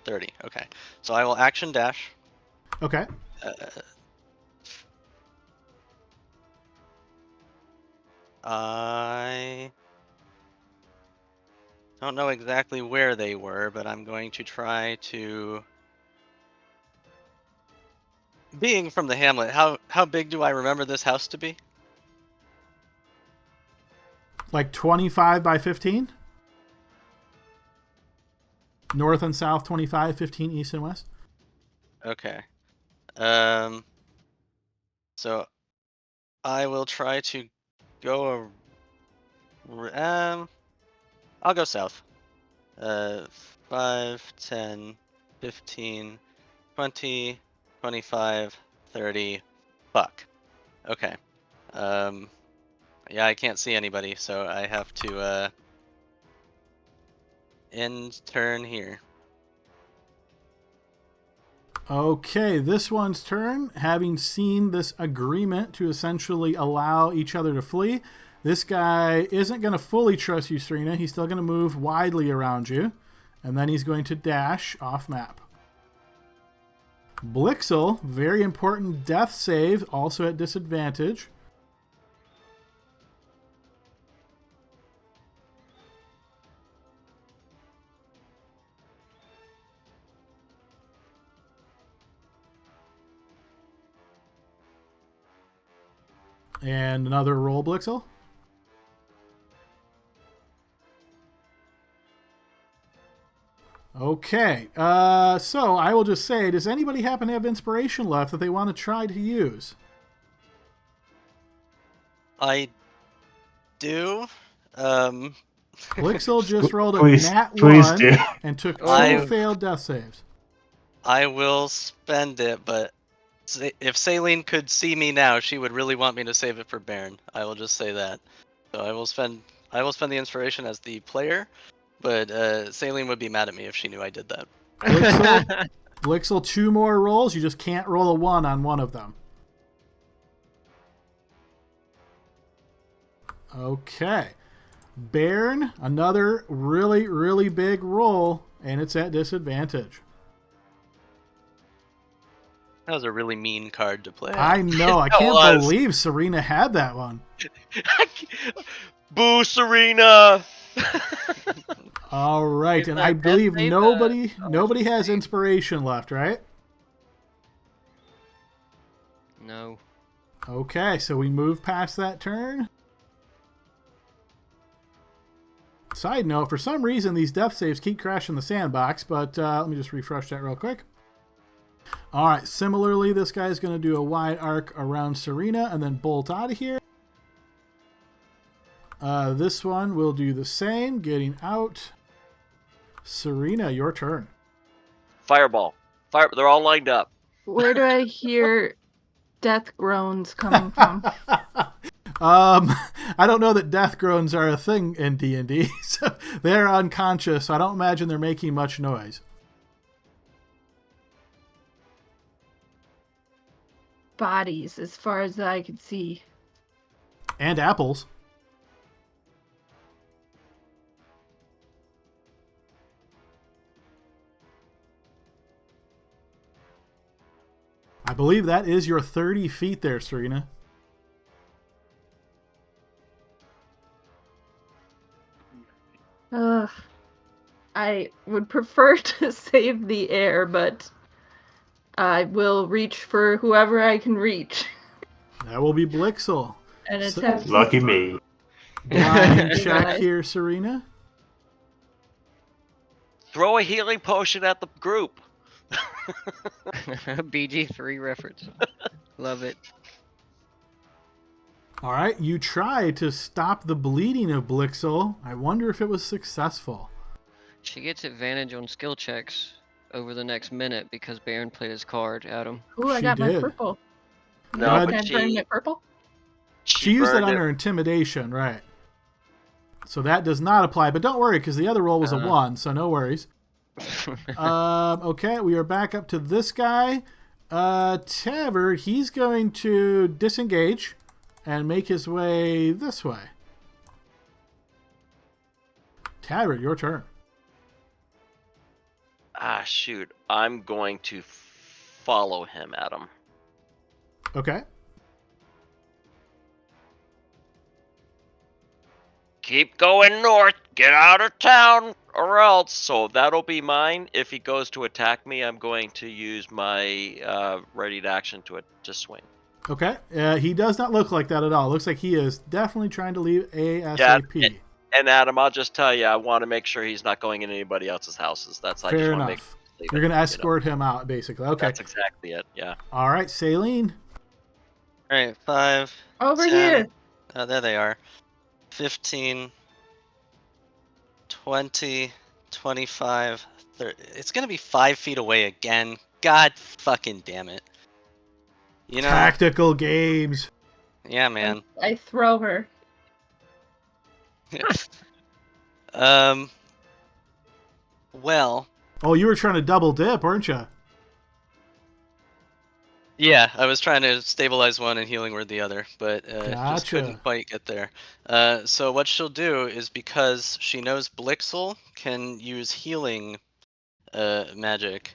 30. Okay. So I will action dash. Okay. I don't know exactly where they were, but I'm going to try to. Being from the hamlet, how big do I remember this house to be? Like 25 by 15? North and south 25, 15 east and west? Okay. So I will try to go. I'll go south. 5, 10, 15, 20, 25, 30. Fuck. Okay. Yeah, I can't see anybody, so I have to end turn here. Okay, this one's turn. Having seen this agreement to essentially allow each other to flee, this guy isn't going to fully trust you, Serena. He's still going to move widely around you, and then he's going to dash off map. Blixel, very important death save, also at disadvantage. And another roll, Blixel. Okay, so I will just say, does anybody happen to have inspiration left that they want to try to use? I do. Blixel just rolled a Please- nat please 1 do. and took 2 I- failed death saves. I will spend it, but if Saline could see me now, she would really want me to save it for Baron. I will just say that. So I will spend the inspiration as the player, but Saline would be mad at me if she knew I did that. Blixel, 2 more rolls. You just can't roll a 1 on one of them. Okay. Baron, another really, really big roll, and it's at disadvantage. That was a really mean card to play. I know. I That can't was. believe Serena had that one. Boo, Serena! All right, Is and that I death believe save, nobody has inspiration left, right? No. Okay, so we move past that turn. Side note, for some reason these death saves keep crashing the sandbox, but let me just refresh that real quick. All right, similarly, this guy's going to do a wide arc around Serena and then bolt out of here. This one will do the same, getting out. Serena, your turn. Fireball. They're all lined up. Where do I hear death groans coming from? I don't know that death groans are a thing in D&D. So they're unconscious, so I don't imagine they're making much noise. Bodies, as far as I could see. And apples. I believe that is your 30 feet there, Serena. I would prefer to save the air, but I will reach for whoever I can reach. That will be Blixel. And So- attempt to Lucky me. Blind Hey, check guys. here, Serena. Throw a healing potion at the group. BG3 reference. Love it. All right, you try to stop the bleeding of Blixel. I wonder if it was successful. She gets advantage on skill checks over the next minute because Baron played his card, Adam. Ooh, I She got my did. purple. No, But Can I burn she my purple? She used it burned on her intimidation, right? So that does not apply. But don't worry, because the other roll was a 1, so no worries. Okay, we are back up to this guy. Taver, he's going to disengage and make his way this way. Taver, your turn. Ah, shoot. I'm going to follow him, Adam. Okay. Keep going north. Get out of town or else. So that'll be mine. If he goes to attack me, I'm going to use my ready to action to swing. Okay. He does not look like that at all. Looks like he is definitely trying to leave ASAP. Yeah, and Adam, I'll just tell you, I want to make sure he's not going in anybody else's houses. That's I Fair just enough. want to make. You're going to escort him out, basically. Okay. That's exactly it. Yeah. All right, Saline. All right, 5. Over 10. here. Oh, there they are. 15, 20, 25, 30. It's gonna be 5 feet away again. God fucking damn it. You know? Tactical games. Yeah, man. I throw her. Well, Oh, you were trying to double dip, weren't you? yeah, I was trying to stabilize one and healing word the other, but just Gotcha. couldn't quite get there. So what she'll do is, because she knows Blixel can use healing magic,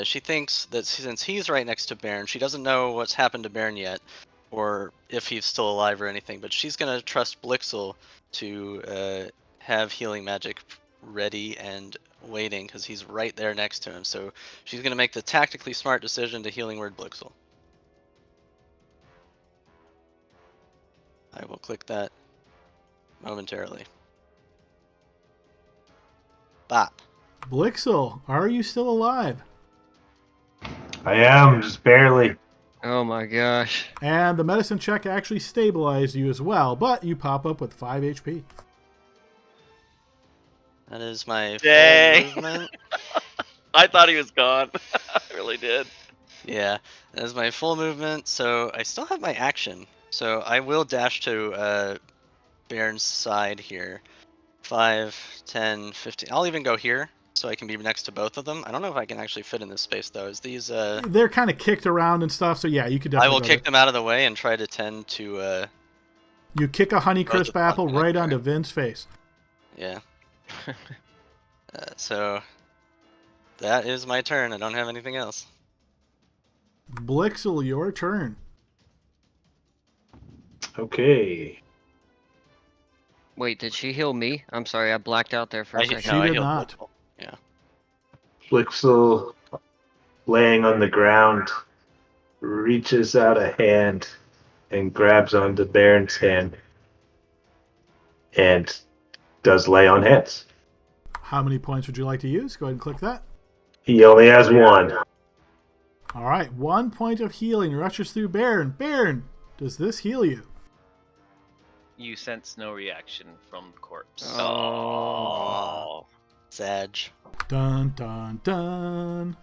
she thinks that since he's right next to Baron, she doesn't know what's happened to Baron yet, or if he's still alive or anything, but she's going to trust Blixel to have healing magic ready and waiting, because he's right there next to him. So she's going to make the tactically smart decision to healing word Blixel. I will click that momentarily. Bop. Blixel, are you still alive? I am, just barely. Oh my gosh. And the medicine check actually stabilized you as well, but you pop up with 5 HP. That is my Dang. full movement. I thought he was gone. I really did. Yeah, that is my full movement, so I still have my action. So I will dash to Baron's side here. 5, 10, 15. I'll even go here, so I can be next to both of them. I don't know if I can actually fit in this space, though. Is these... They're kind of kicked around and stuff, so yeah, you could I definitely will go kick there. them out of the way and try to tend to... You kick a Honeycrisp the apple front right back. onto Vin's face. Yeah. So that is my turn. I don't have anything else. Blixel, your turn. Okay. Wait, did she heal me? I'm sorry, I blacked out there for a second. She I did healed not. Blixel. Yeah. Blixel, laying on the ground, reaches out a hand and grabs onto Baron's hand and does lay on hands. How many points would you like to use? Go ahead and click that. He only has 1. All right, 1 point of healing rushes through Baron. Baron, does this heal you? You sense no reaction from the corpse. Oh. Sag. Dun, dun, dun.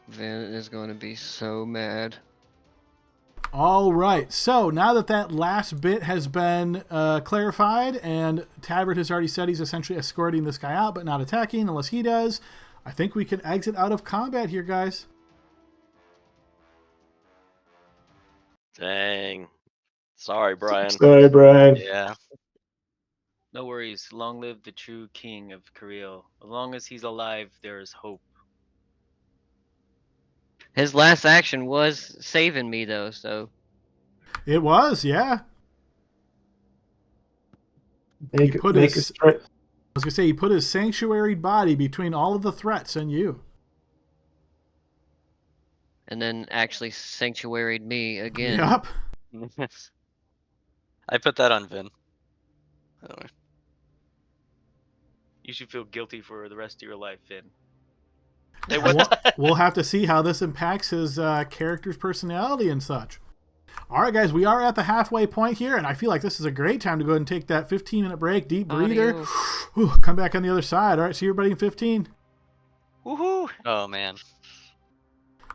Vin is going to be so mad. All right, so now that that last bit has been clarified, and Tavert has already said he's essentially escorting this guy out, but not attacking unless he does, I think we can exit out of combat here, guys. Dang. Sorry, Brian. Sorry, Brian. Yeah. No worries. Long live the true king of Cariele. As long as he's alive, there is hope. His last action was saving me, though, so... It was, yeah. Make put it his- straight. I was going to say, he put his sanctuary body between all of the threats and you. And then actually sanctuaried me again. Yep. I put that on Vin. By the way. You should feel guilty for the rest of your life, Finn. We'll have to see how this impacts his character's personality and such. All right, guys, we are at the halfway point here, and I feel like this is a great time to go ahead and take that 15-minute break, deep breather. Whew, come back on the other side. All right, see everybody in 15. Woohoo! Oh man.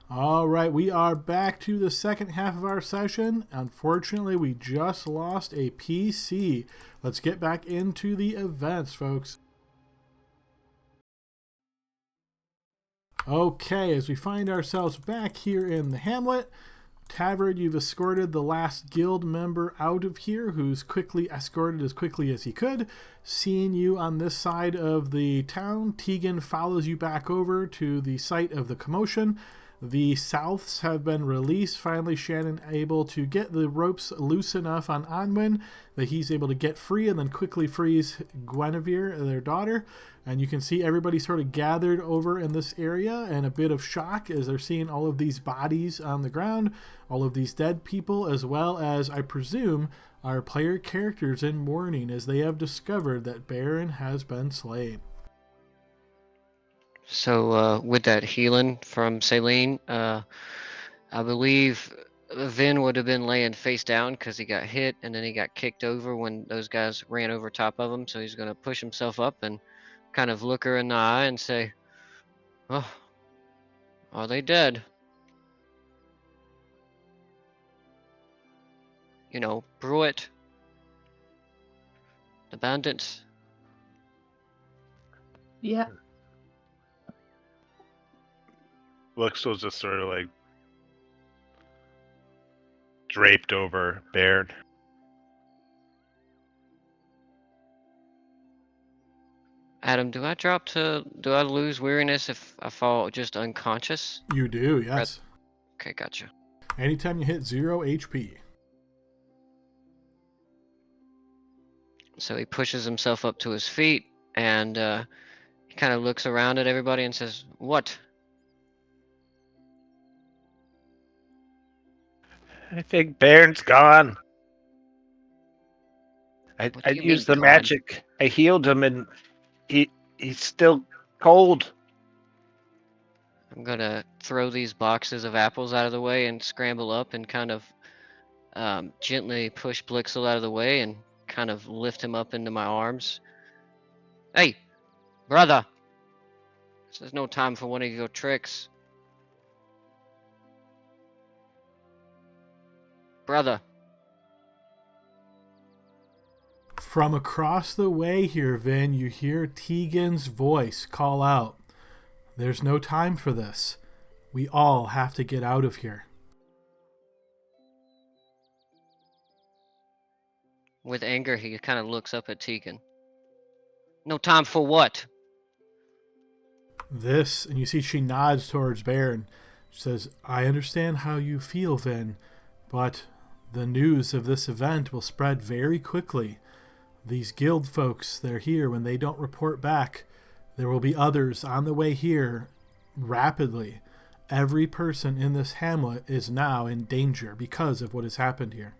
All right, we are back to the second half of our session. Unfortunately, we just lost a PC. Let's get back into the events, folks. Okay, as we find ourselves back here in the hamlet, Tavern, you've escorted the last guild member out of here, who's quickly escorted as quickly as he could. Seeing you on this side of the town, Tegan follows you back over to the site of the commotion. The Souths have been released. Finally, Shannon able to get the ropes loose enough on Onwin that he's able to get free and then quickly frees Guinevere, their daughter. And you can see everybody sort of gathered over in this area and a bit of shock as they're seeing all of these bodies on the ground, all of these dead people, as well as, I presume, our player characters in mourning as they have discovered that Baron has been slain. So with that healing from Celine, I believe Vin would have been laying face down because he got hit and then he got kicked over when those guys ran over top of him. So he's going to push himself up and kind of look her in the eye and say, "Oh, are they dead? You know, Pruitt, the bandits." Yeah. Lux was just sort of like draped over Baird. Adam, do I lose weariness if I fall just unconscious? You do, yes. Okay, gotcha. Anytime you hit 0 HP. So he pushes himself up to his feet and he kind of looks around at everybody and says, "What?" I think Bairn's gone. I What do you used the mean, gone? magic. I healed him, and he's still cold. I'm gonna throw these boxes of apples out of the way and scramble up and kind of gently push Blixel out of the way and kind of lift him up into my arms. "Hey, brother! This is no time for one of your tricks. Brother." From across the way here, Vin, you hear Tegan's voice call out, "There's no time for this. We all have to get out of here." With anger, he kind of looks up at Tegan. "No time for what?" This, and you see she nods towards Baron. She says, "I understand how you feel, Vin, but the news of this event will spread very quickly. These guild folks, they're here. When they don't report back, there will be others on the way here rapidly. Every person in this hamlet is now in danger because of what has happened here."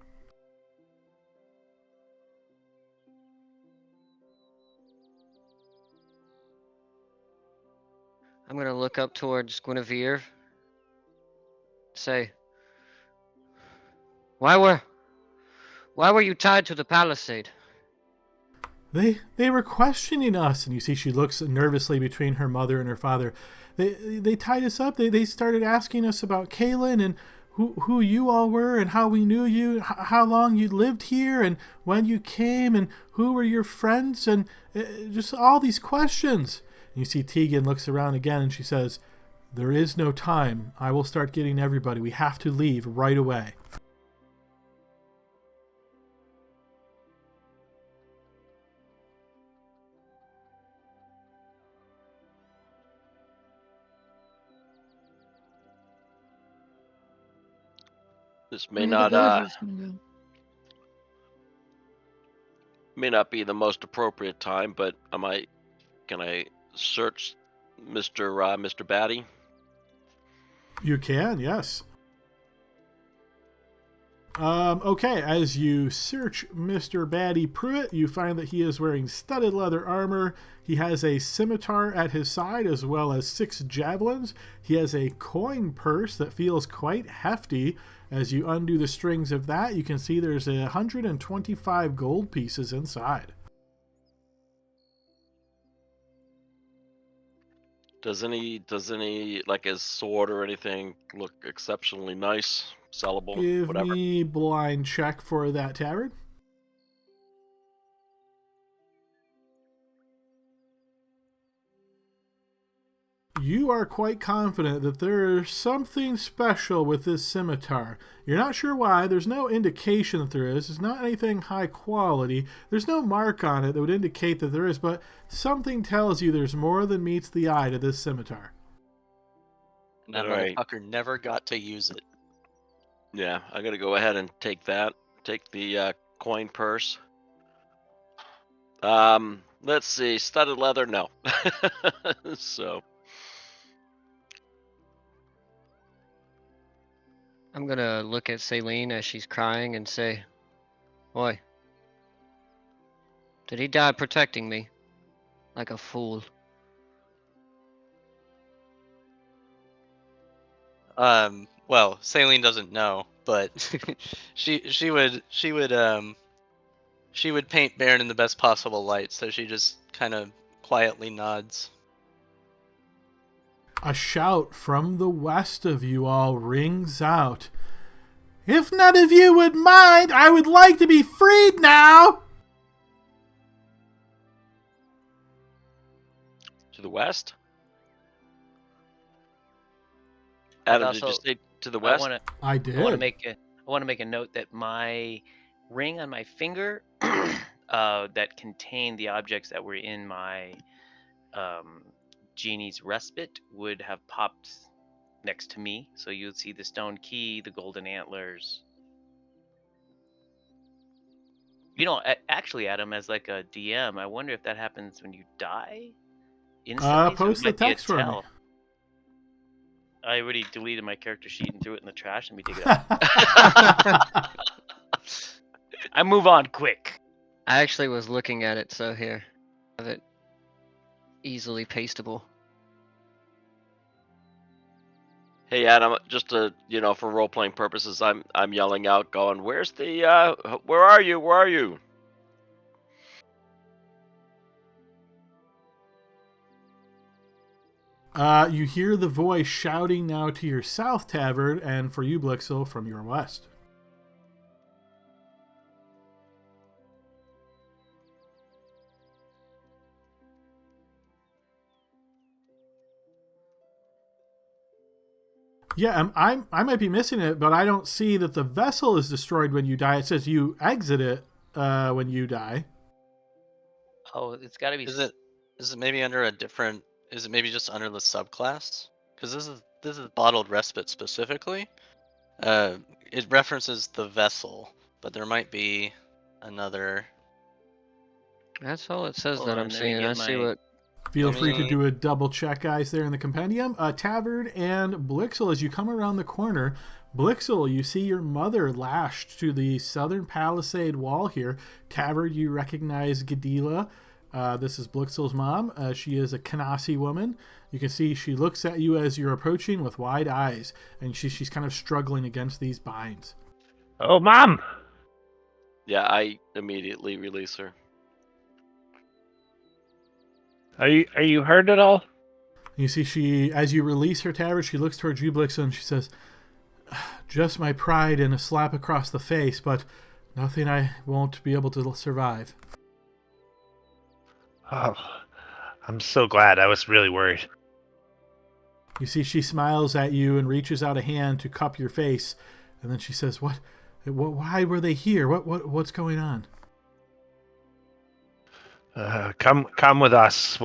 I'm gonna look up towards Guinevere. Say, why were you tied to the palisade?" They were questioning us, and you see she looks nervously between her mother and her father. They tied us up. They started asking us about Kaylin and who you all were and how we knew you, how long you lived here and when you came and who were your friends and just all these questions. And you see Tegan looks around again and she says, "There is no time. I will start getting everybody. We have to leave right away." This Where may are the not villagers gonna go? may not be the most appropriate time, but can I search Mr. Batty? You can, yes. Okay, as you search Mr. Batty Pruitt, you find that he is wearing studded leather armor. He has a scimitar at his side as well as 6 javelins. He has a coin purse that feels quite hefty. As you undo the strings of that, you can see there's 125 gold pieces inside. Does any like his sword or anything look exceptionally nice, sellable, Give whatever? me blind check for that tavern. You are quite confident that there is something special with this scimitar. You're not sure why. There's no indication that there is. It's not anything high quality. There's no mark on it that would indicate that there is, but something tells you there's more than meets the eye to this scimitar. And that Alright. motherfucker never got to use it. Yeah, I'm gonna go ahead and take that. Take the coin purse. Let's see, studded leather, no. So I'm gonna look at Celine as she's crying and say, "Boy, did he die protecting me? Like a fool." Well, Saline doesn't know, but she would paint Baron in the best possible light, so she just kind of quietly nods. A shout from the west of you all rings out. If none of you would mind, I would like to be freed now. to the west. Adam, did you also- say to the I west? want to. I did. I want to make a note that my ring on my finger that contained the objects that were in my genie's respite would have popped next to me. So you would see the stone key, the golden antlers. You know, actually, Adam, as like a DM, I wonder if that happens when you die instantly. Post the it might be a text for me. tell. I already deleted my character sheet and threw it in the trash. Let me dig it out. I move on quick. I actually was looking at it, so here, have it easily pastable. Hey Adam, just to for role playing purposes, I'm yelling out, going, "Where's the where are you? Where are you?" You hear the voice shouting now to your south tavern, and for you, Blixel, from your west. Yeah, I might be missing it, but I don't see that the vessel is destroyed when you die. It says you exit it when you die. Oh, it's got to be. Is it maybe under a different? Is it maybe just under the subclass? Because this is bottled respite specifically. It references the vessel, but there might be another. That's all it says Hold that on, I'm let me seeing. get I see my- what. Feel Let free to me- do a double check, guys, there in the compendium. Tavern and Blixel, as you come around the corner, Blixel, you see your mother lashed to the southern palisade wall here. Tavern, you recognize Gadila. This is Blixel's mom. She is a Kanasi woman. You can see she looks at you as you're approaching with wide eyes, and she's kind of struggling against these binds. Oh, Mom! Yeah, I immediately release her. Are you hurt at all? You see she, as you release her Tavern, she looks towards you, Blixel, and she says, "Just my pride and a slap across the face, but nothing I won't be able to survive." Oh, I'm so glad. I was really worried. You see she smiles at you and reaches out a hand to cup your face, and then she says, "What? Why were they here? What's going on?" Come with us.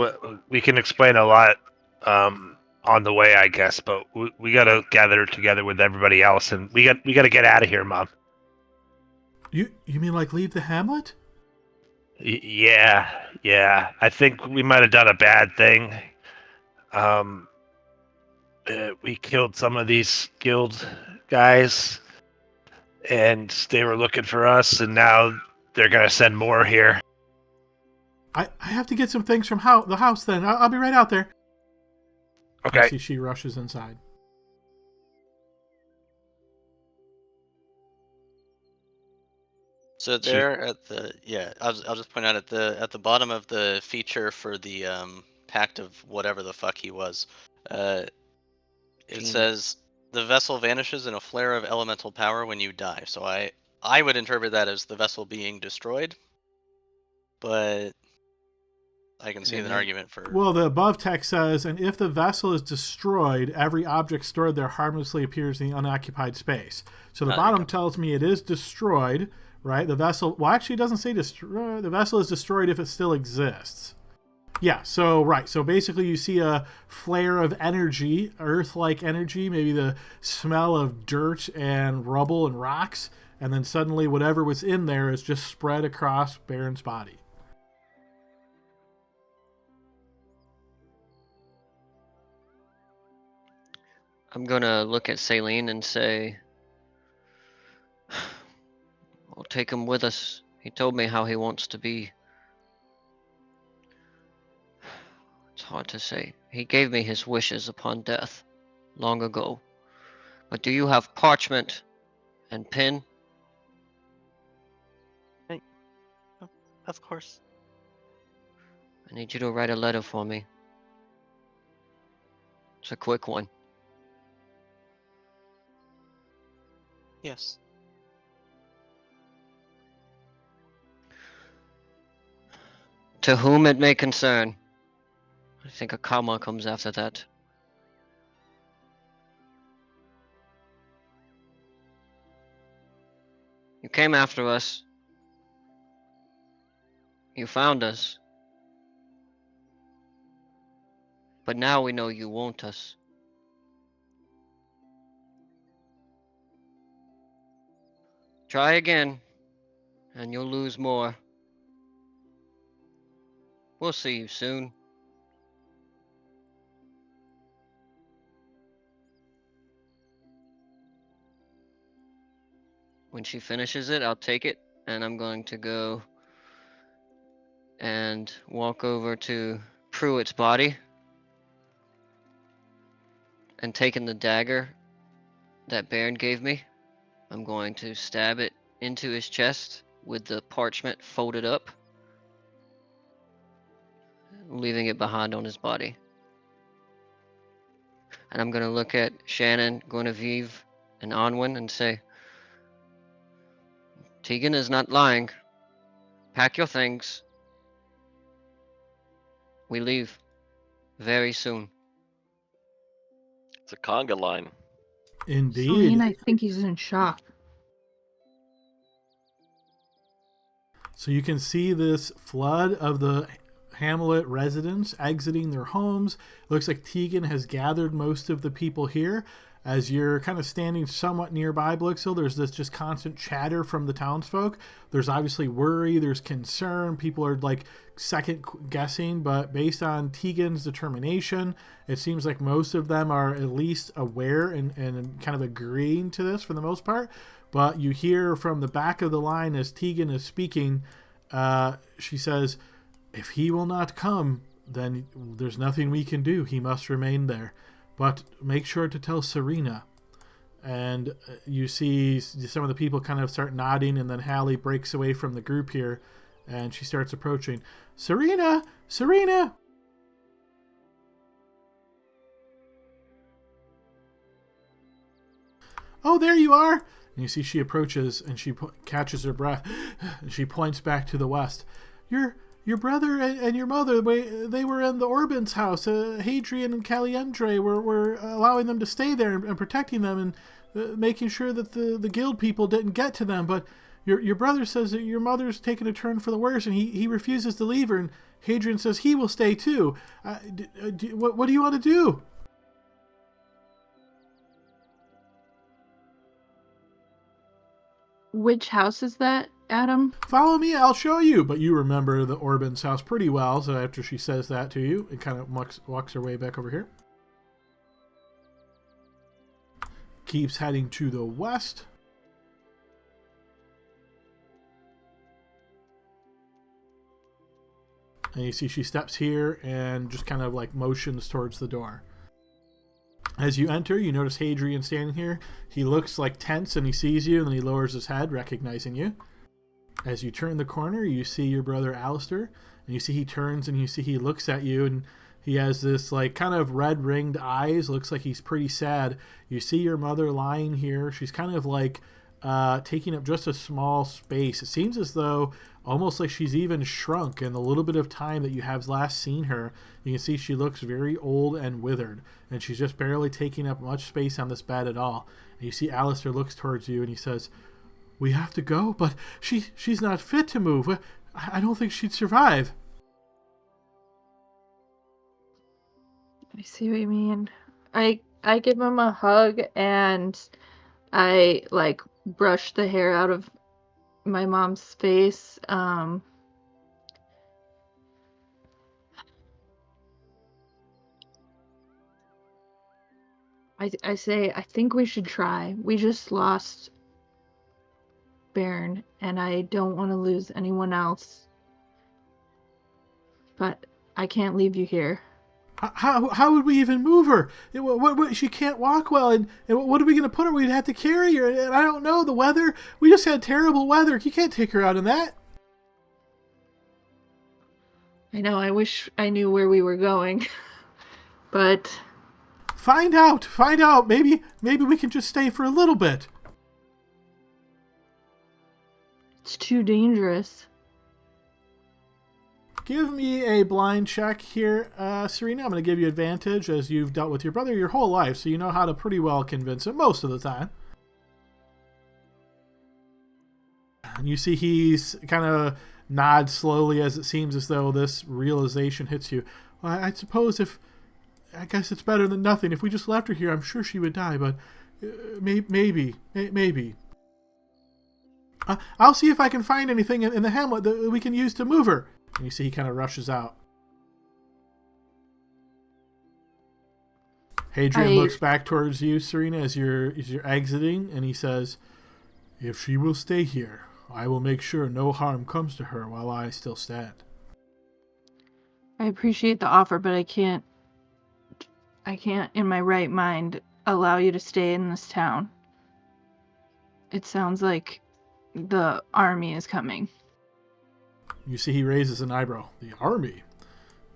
We can explain a lot on the way, I guess. But we gotta gather together with everybody else, and we gotta get out of here, Mom. You mean like leave the hamlet? Yeah. I think we might have done a bad thing. We killed some of these guild guys, and they were looking for us, and now they're gonna send more here. I have to get some things from the house then. I'll be right out there. Okay. I see she rushes inside. So there at the I'll just point out at the bottom of the feature for the pact of whatever the fuck he was, it Genie. says the vessel vanishes in a flare of elemental power when you die. So I would interpret that as the vessel being destroyed, but I can see an argument for. Well, the above text says, and if the vessel is destroyed, every object stored there harmlessly appears in the unoccupied space. So the There you bottom go. tells me it is destroyed, right? The vessel, well, actually, it doesn't say destroy. The vessel is destroyed if it still exists. Yeah, so, right. So basically, you see a flare of energy, Earth-like energy, maybe the smell of dirt and rubble and rocks, and then suddenly whatever was in there is just spread across Baron's body. I'm gonna look at Saline and say, we'll take him with us. He told me how he wants to be. It's hard to say. He gave me his wishes upon death long ago. But do you have parchment and pen? Of course. I need you to write a letter for me. It's a quick one. Yes. To whom it may concern. I think a comma comes after that. You came after us. You found us. But now we know you want us. Try again, and you'll lose more. We'll see you soon. When she finishes it, I'll take it, and I'm going to go and walk over to Pruitt's body and taking the dagger that Baron gave me, I'm going to stab it into his chest with the parchment folded up, leaving it behind on his body. And I'm going to look at Shannon, Guinevere, and Onwin and say, Tegan is not lying. Pack your things. We leave very soon. It's a conga line. Indeed. Celine, I think he's in shock. So you can see this flood of the Hamlet residents exiting their homes. It looks like Tegan has gathered most of the people here. As you're kind of standing somewhat nearby, Blixel, there's this just constant chatter from the townsfolk. There's obviously worry, there's concern. People are like second guessing, but based on Tegan's determination, it seems like most of them are at least aware and kind of agreeing to this for the most part. But you hear from the back of the line as Tegan is speaking, she says, if he will not come, then there's nothing we can do. He must remain there. But make sure to tell Serena. And you see some of the people kind of start nodding, and then Hallie breaks away from the group here, and she starts approaching. Serena! Serena! Oh, there you are! And you see she approaches, and she catches her breath, and she points back to the west. Your brother and your mother, they were in the Orban's house. Hadrian and Caliendre were allowing them to stay there and protecting them and making sure that the guild people didn't get to them. But your brother says that your mother's taken a turn for the worse, and he refuses to leave her. And Hadrian says he will stay too. What do you want to do? Which house is that, Adam? Follow me, I'll show you. But you remember the Orban's house pretty well, so after she says that to you, it kind of walks her way back over here. Keeps heading to the west. And you see she steps here and just kind of like motions towards the door. As you enter, you notice Hadrian standing here. He looks like tense and he sees you, and then he lowers his head, recognizing you. As you turn the corner, you see your brother Alistair, and you see he turns and you see he looks at you, and he has this like kind of red ringed eyes, looks like he's pretty sad. You see your mother lying here. She's kind of like taking up just a small space. It seems as though almost like she's even shrunk in the little bit of time that you have last seen her. You can see she looks very old and withered, and she's just barely taking up much space on this bed at all. And you see Alistair looks towards you and he says, "We have to go, but she's not fit to move. I don't think she'd survive." I see what you mean. I give him a hug and I like brush the hair out of my mom's face. I say, I think we should try. We just lost Baron, and I don't want to lose anyone else. But I can't leave you here. How would we even move her? What, she can't walk well, and what are we going to put her? We'd have to carry her, and I don't know, the weather. We just had terrible weather. You can't take her out in that. I know, I wish I knew where we were going. But Find out. Maybe we can just stay for a little bit. it's too dangerous. Give me a blind check here, Serena. I'm going to give you advantage as you've dealt with your brother your whole life, so you know how to pretty well convince him most of the time. And you see he's kind of nods slowly as it seems as though this realization hits you. Well, I suppose I guess it's better than nothing. If we just left her here, I'm sure she would die, but maybe. I'll see if I can find anything in the hamlet that we can use to move her. And you see he kind of rushes out. Hadrian looks back towards you, Serena, as you're exiting, and he says, "If she will stay here, I will make sure no harm comes to her while I still stand." I appreciate the offer, but I can't in my right mind allow you to stay in this town. It sounds like the army is coming. You see he raises an eyebrow. The army?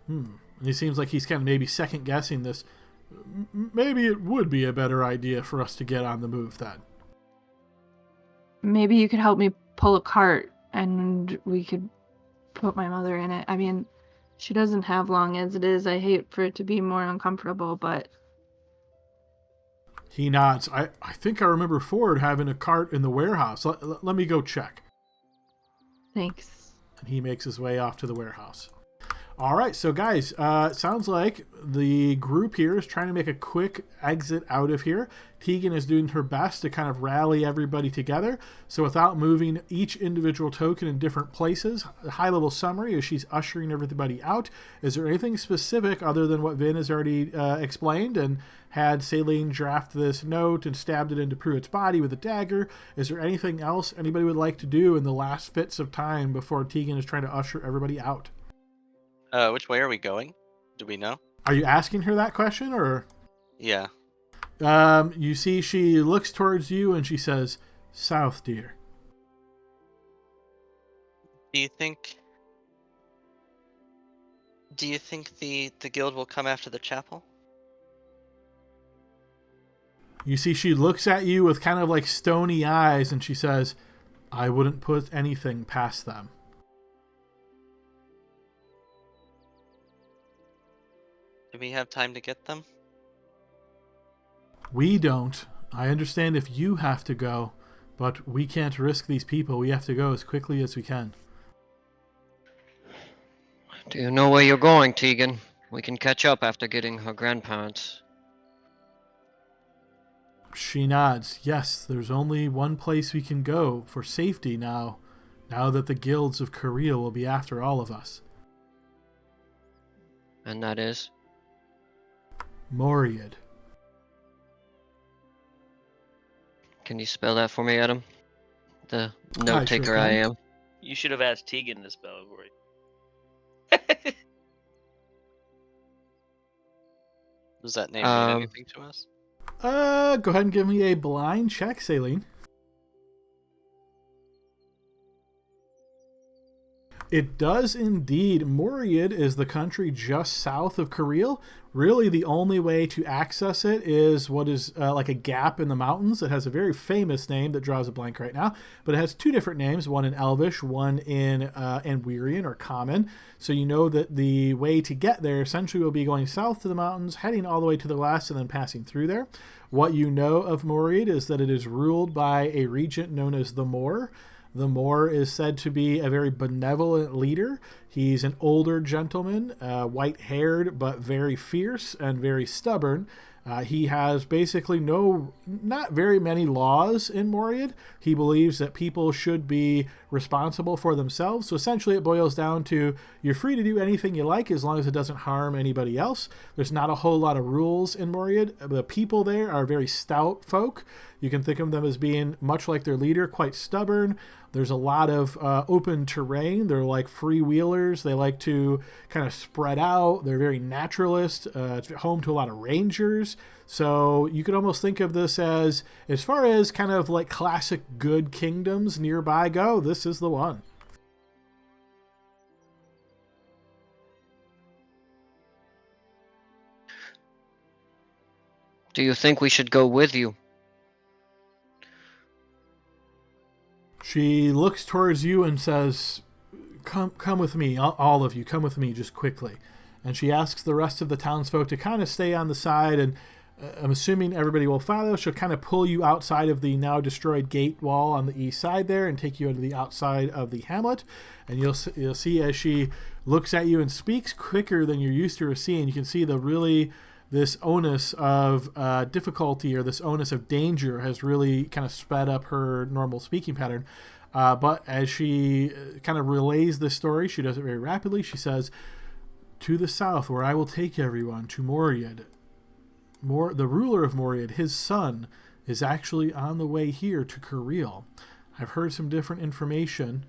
And he seems like he's kind of maybe second guessing this. Maybe it would be a better idea for us to get on the move then. Maybe you could help me pull a cart and we could put my mother in it. I mean, she doesn't have long as it is. I hate for it to be more uncomfortable, but... He nods. I think I remember Ford having a cart in the warehouse. Let me go check. Thanks. And he makes his way off to the warehouse. All right, so guys, it sounds like the group here is trying to make a quick exit out of here. Tegan is doing her best to kind of rally everybody together. So without moving each individual token in different places, a high-level summary as she's ushering everybody out. Is there anything specific other than what Vin has already explained and had Saline draft this note and stabbed it into Pruitt's body with a dagger? Is there anything else anybody would like to do in the last fits of time before Tegan is trying to usher everybody out? Which way are we going? Do we know? Are you asking her that question, or? Yeah. You see she looks towards you and she says, "South, dear." Do you think the guild will come after the chapel? You see she looks at you with kind of like stony eyes and she says, "I wouldn't put anything past them." Do we have time to get them? We don't. I understand if you have to go, but we can't risk these people. We have to go as quickly as we can. Do you know where you're going, Tegan? We can catch up after getting her grandparents. She nods. Yes, there's only one place we can go for safety now that the guilds of Cariele will be after all of us. And that is? Moriad. Can you spell that for me, Adam? The note taker sure I can. am. You should have asked Tegan to spell it for you. Does that name mean anything to us? Go ahead and give me a blind check, Saline. It does indeed. Moriad is the country just south of Cariele. Really, the only way to access it is what is like a gap in the mountains. It has a very famous name that draws a blank right now, but it has two different names, one in Elvish, one in Anwirian or Common. So you know that the way to get there essentially will be going south to the mountains, heading all the way to the west, and then passing through there. What you know of Moriad is that it is ruled by a regent known as the Moor. The Moor is said to be a very benevolent leader. He's an older gentleman, white-haired, but very fierce and very stubborn. He has basically not very many laws in Moriad. He believes that people should be responsible for themselves. So essentially it boils down to you're free to do anything you like as long as it doesn't harm anybody else. There's not a whole lot of rules in Moriad. The people there are very stout folk. You can think of them as being much like their leader, quite stubborn. There's a lot of open terrain. They're like freewheelers. They like to kind of spread out. They're very naturalist. It's home to a lot of rangers. So you could almost think of this as far as kind of like classic good kingdoms nearby go, this is the one. Do you think we should go with you? She looks towards you and says, come with me, all of you, come with me just quickly. And she asks the rest of the townsfolk to kind of stay on the side, and I'm assuming everybody will follow. She'll kind of pull you outside of the now destroyed gate wall on the east side there and take you into the outside of the hamlet. And you'll see as she looks at you and speaks quicker than you're used to her seeing, you can see this onus of difficulty or this onus of danger has really kind of sped up her normal speaking pattern. But as she kind of relays the story, she does it very rapidly. She says, to the south, where I will take everyone, to Moriad. The ruler of Moriad, his son, is actually on the way here to Cariele. I've heard some different information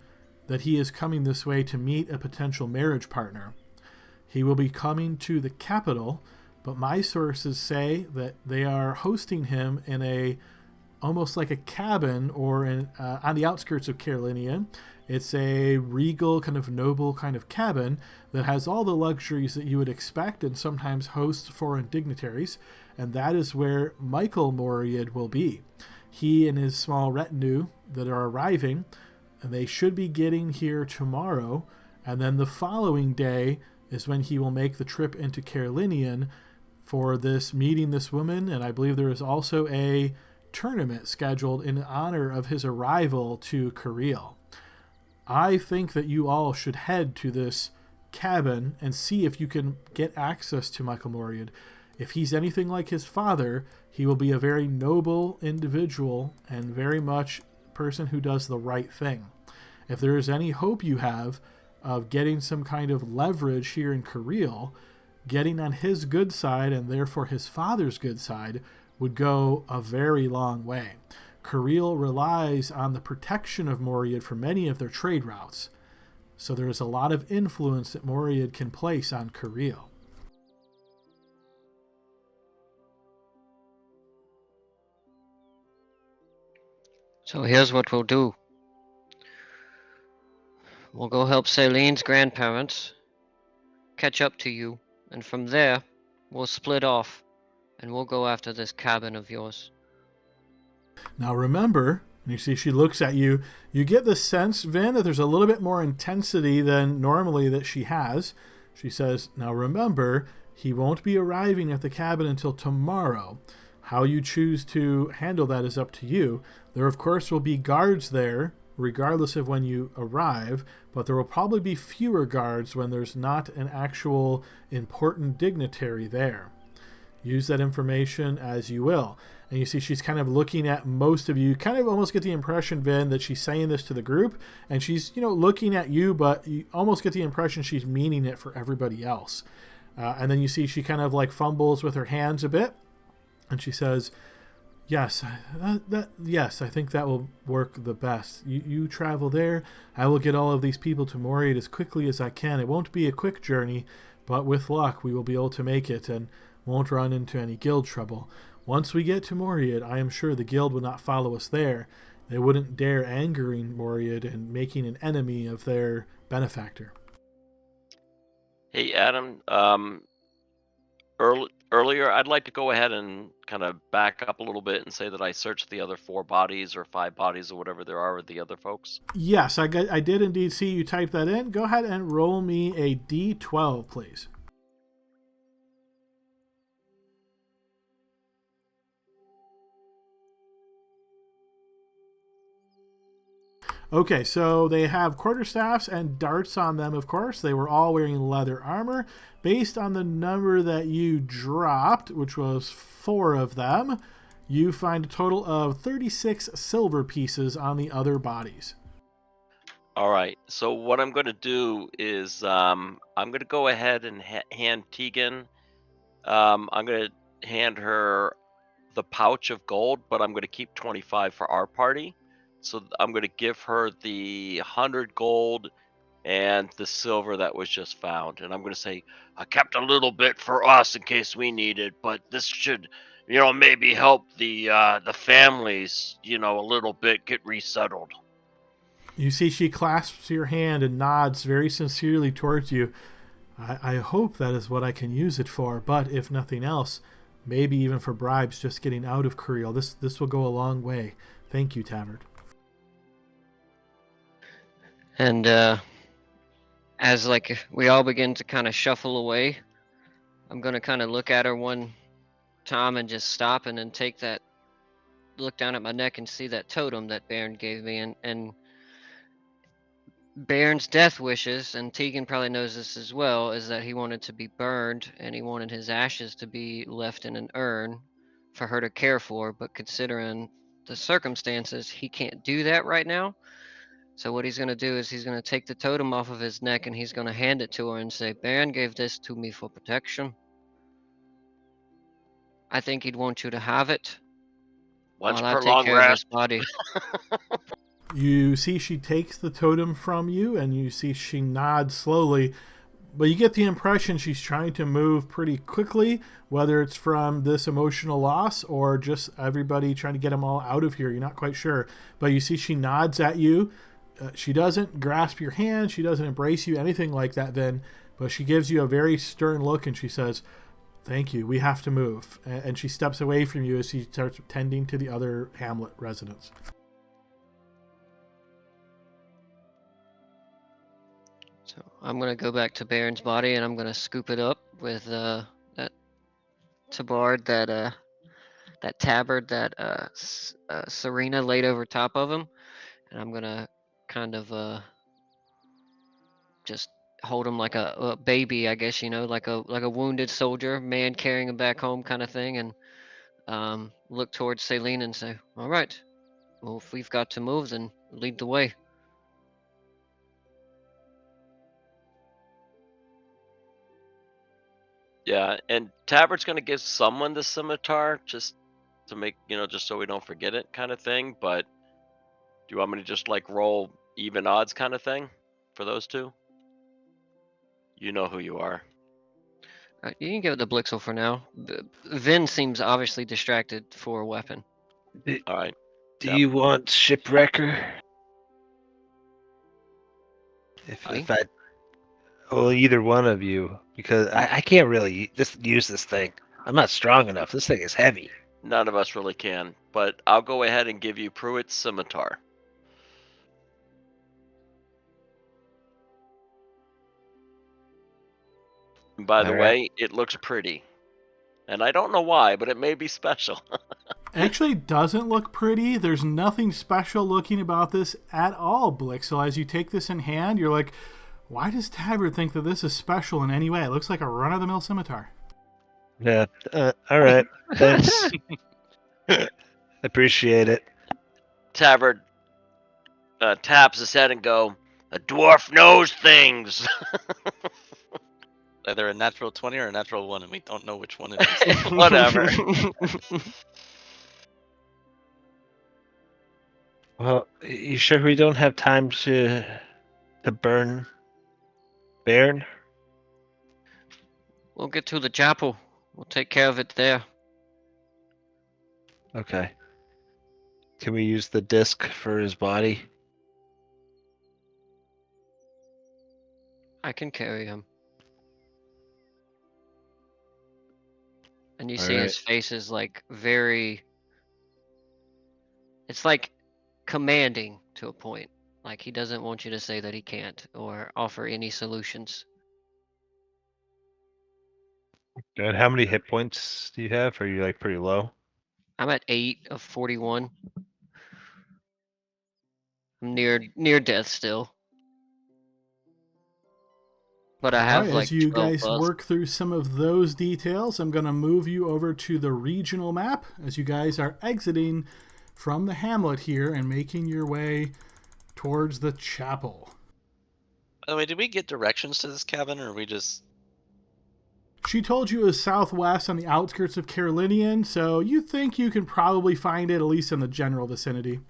that he is coming this way to meet a potential marriage partner. He will be coming to the capital, but my sources say that they are hosting him in almost like a cabin or on the outskirts of Cariele. It's a regal, kind of noble kind of cabin that has all the luxuries that you would expect and sometimes hosts foreign dignitaries, and that is where Michael Moriad will be. He and his small retinue that are arriving, and they should be getting here tomorrow, and then the following day is when he will make the trip into Cariele for meeting this woman, and I believe there is also a tournament scheduled in honor of his arrival to Cariele. I think that you all should head to this cabin and see if you can get access to Michael Moriad. If he's anything like his father, he will be a very noble individual and very much a person who does the right thing. If there is any hope you have of getting some kind of leverage here in Cariele, getting on his good side and therefore his father's good side would go a very long way. Cariele relies on the protection of Moriad for many of their trade routes, so there is a lot of influence that Moriad can place on Cariele. So here's what we'll do. We'll go help Celine's grandparents, catch up to you, and from there, we'll split off, and we'll go after this cabin of yours. Now remember, and you see she looks at you, you get the sense, Vin, that there's a little bit more intensity than normally that she has. She says, now remember, he won't be arriving at the cabin until tomorrow. How you choose to handle that is up to you. There, of course, will be guards there, regardless of when you arrive, but there will probably be fewer guards when there's not an actual important dignitary there. Use that information as you will. And you see she's kind of looking at most of you. You kind of almost get the impression, Vin, that she's saying this to the group, and she's, looking at you, but you almost get the impression she's meaning it for everybody else. And then you see she kind of like fumbles with her hands a bit, and she says, Yes, yes, I think that will work the best. You travel there. I will get all of these people to Moriat as quickly as I can. It won't be a quick journey, but with luck, we will be able to make it and won't run into any guild trouble. Once we get to Moriat, I am sure the guild will not follow us there. They wouldn't dare angering Moriat and making an enemy of their benefactor. Hey, Adam. Earlier, I'd like to go ahead and kind of back up a little bit and say that I searched the other 4 bodies or 5 bodies or whatever there are with the other folks. Yes, I did indeed see you type that in. Go ahead and roll me a d12, please. Okay, so they have quarterstaffs and darts on them, of course. They were all wearing leather armor. Based on the number that you dropped, which was 4 of them, you find a total of 36 silver pieces on the other bodies. All right. So what I'm going to do is I'm going to go ahead and hand Tegan. I'm going to hand her the pouch of gold, but I'm going to keep 25 for our party. So I'm going to give her the 100 gold and the silver that was just found. And I'm going to say, I kept a little bit for us in case we need it, but this should, maybe help the families, a little bit get resettled. You see she clasps your hand and nods very sincerely towards you. I hope that is what I can use it for, but if nothing else, maybe even for bribes just getting out of Cariele. This will go a long way. Thank you, Tavard. And as like we all begin to kind of shuffle away, I'm gonna kind of look at her one time and just stop and then look down at my neck and see that totem that Baron gave me, and Baron's death wishes, and Tegan probably knows this as well, is that he wanted to be burned and he wanted his ashes to be left in an urn for her to care for, but considering the circumstances, he can't do that right now. So what he's going to do is he's going to take the totem off of his neck and he's going to hand it to her and say, Baron gave this to me for protection. I think he'd want you to have it Once while I per take long care of his rest. body. You see she takes the totem from you, and you see she nods slowly, but you get the impression she's trying to move pretty quickly, whether it's from this emotional loss or just everybody trying to get them all out of here. You're not quite sure, but you see she nods at you. She doesn't grasp your hand. She doesn't embrace you, anything like that then, but she gives you a very stern look and she says, thank you, we have to move. And she steps away from you as she starts tending to the other hamlet residents. So I'm going to go back to Baron's body and I'm going to scoop it up with that tabard, that tabard that Serena laid over top of him, and I'm gonna kind of just hold him like a baby, I guess, like a wounded soldier, man carrying him back home, kind of thing, and look towards Celine and say, "All right, well, if we've got to move, then lead the way." Yeah, and Tabard's going to give someone the scimitar just to make, just so we don't forget it kind of thing. But do you want me to just like roll even odds kind of thing for those two? You know who you are. You can give it the Blixel for now. Vin seems obviously distracted for a weapon. All right. Do Yep. you want Shipwrecker? If I, well, either one of you, because I can't really just use this thing. I'm not strong enough. This thing is heavy. None of us really can, but I'll go ahead and give you Pruitt's scimitar. And by the All right. way, it looks pretty. And I don't know why, but it may be special. Actually doesn't look pretty. There's nothing special looking about this at all, Blixel. As you take this in hand, you're like, why does Tabard think that this is special in any way? It looks like a run-of-the-mill scimitar. Yeah. All right. Thanks. Appreciate it. Tabard taps his head and go, "A dwarf knows things." Either a natural 20 or a natural 1, and we don't know which one it is. Whatever. Well, you sure we don't have time to burn Bairn? We'll get to the chapel. We'll take care of it there. Okay. Can we use the disc for his body? I can carry him. And you All see right. his face is like very. It's like commanding to a point. Like he doesn't want you to say that he can't or offer any solutions. And how many hit points do you have? Are you like pretty low? I'm at 8 of 41. I'm near death still. But I All have right, like as you 12 guys buffs. work through some of those details, I'm going to move you over to the regional map as you guys are exiting from the hamlet here and making your way towards the chapel. By the way, did we get directions to this cabin, or we just... She told you it was southwest on the outskirts of Carolinian, so you think you can probably find it at least in the general vicinity.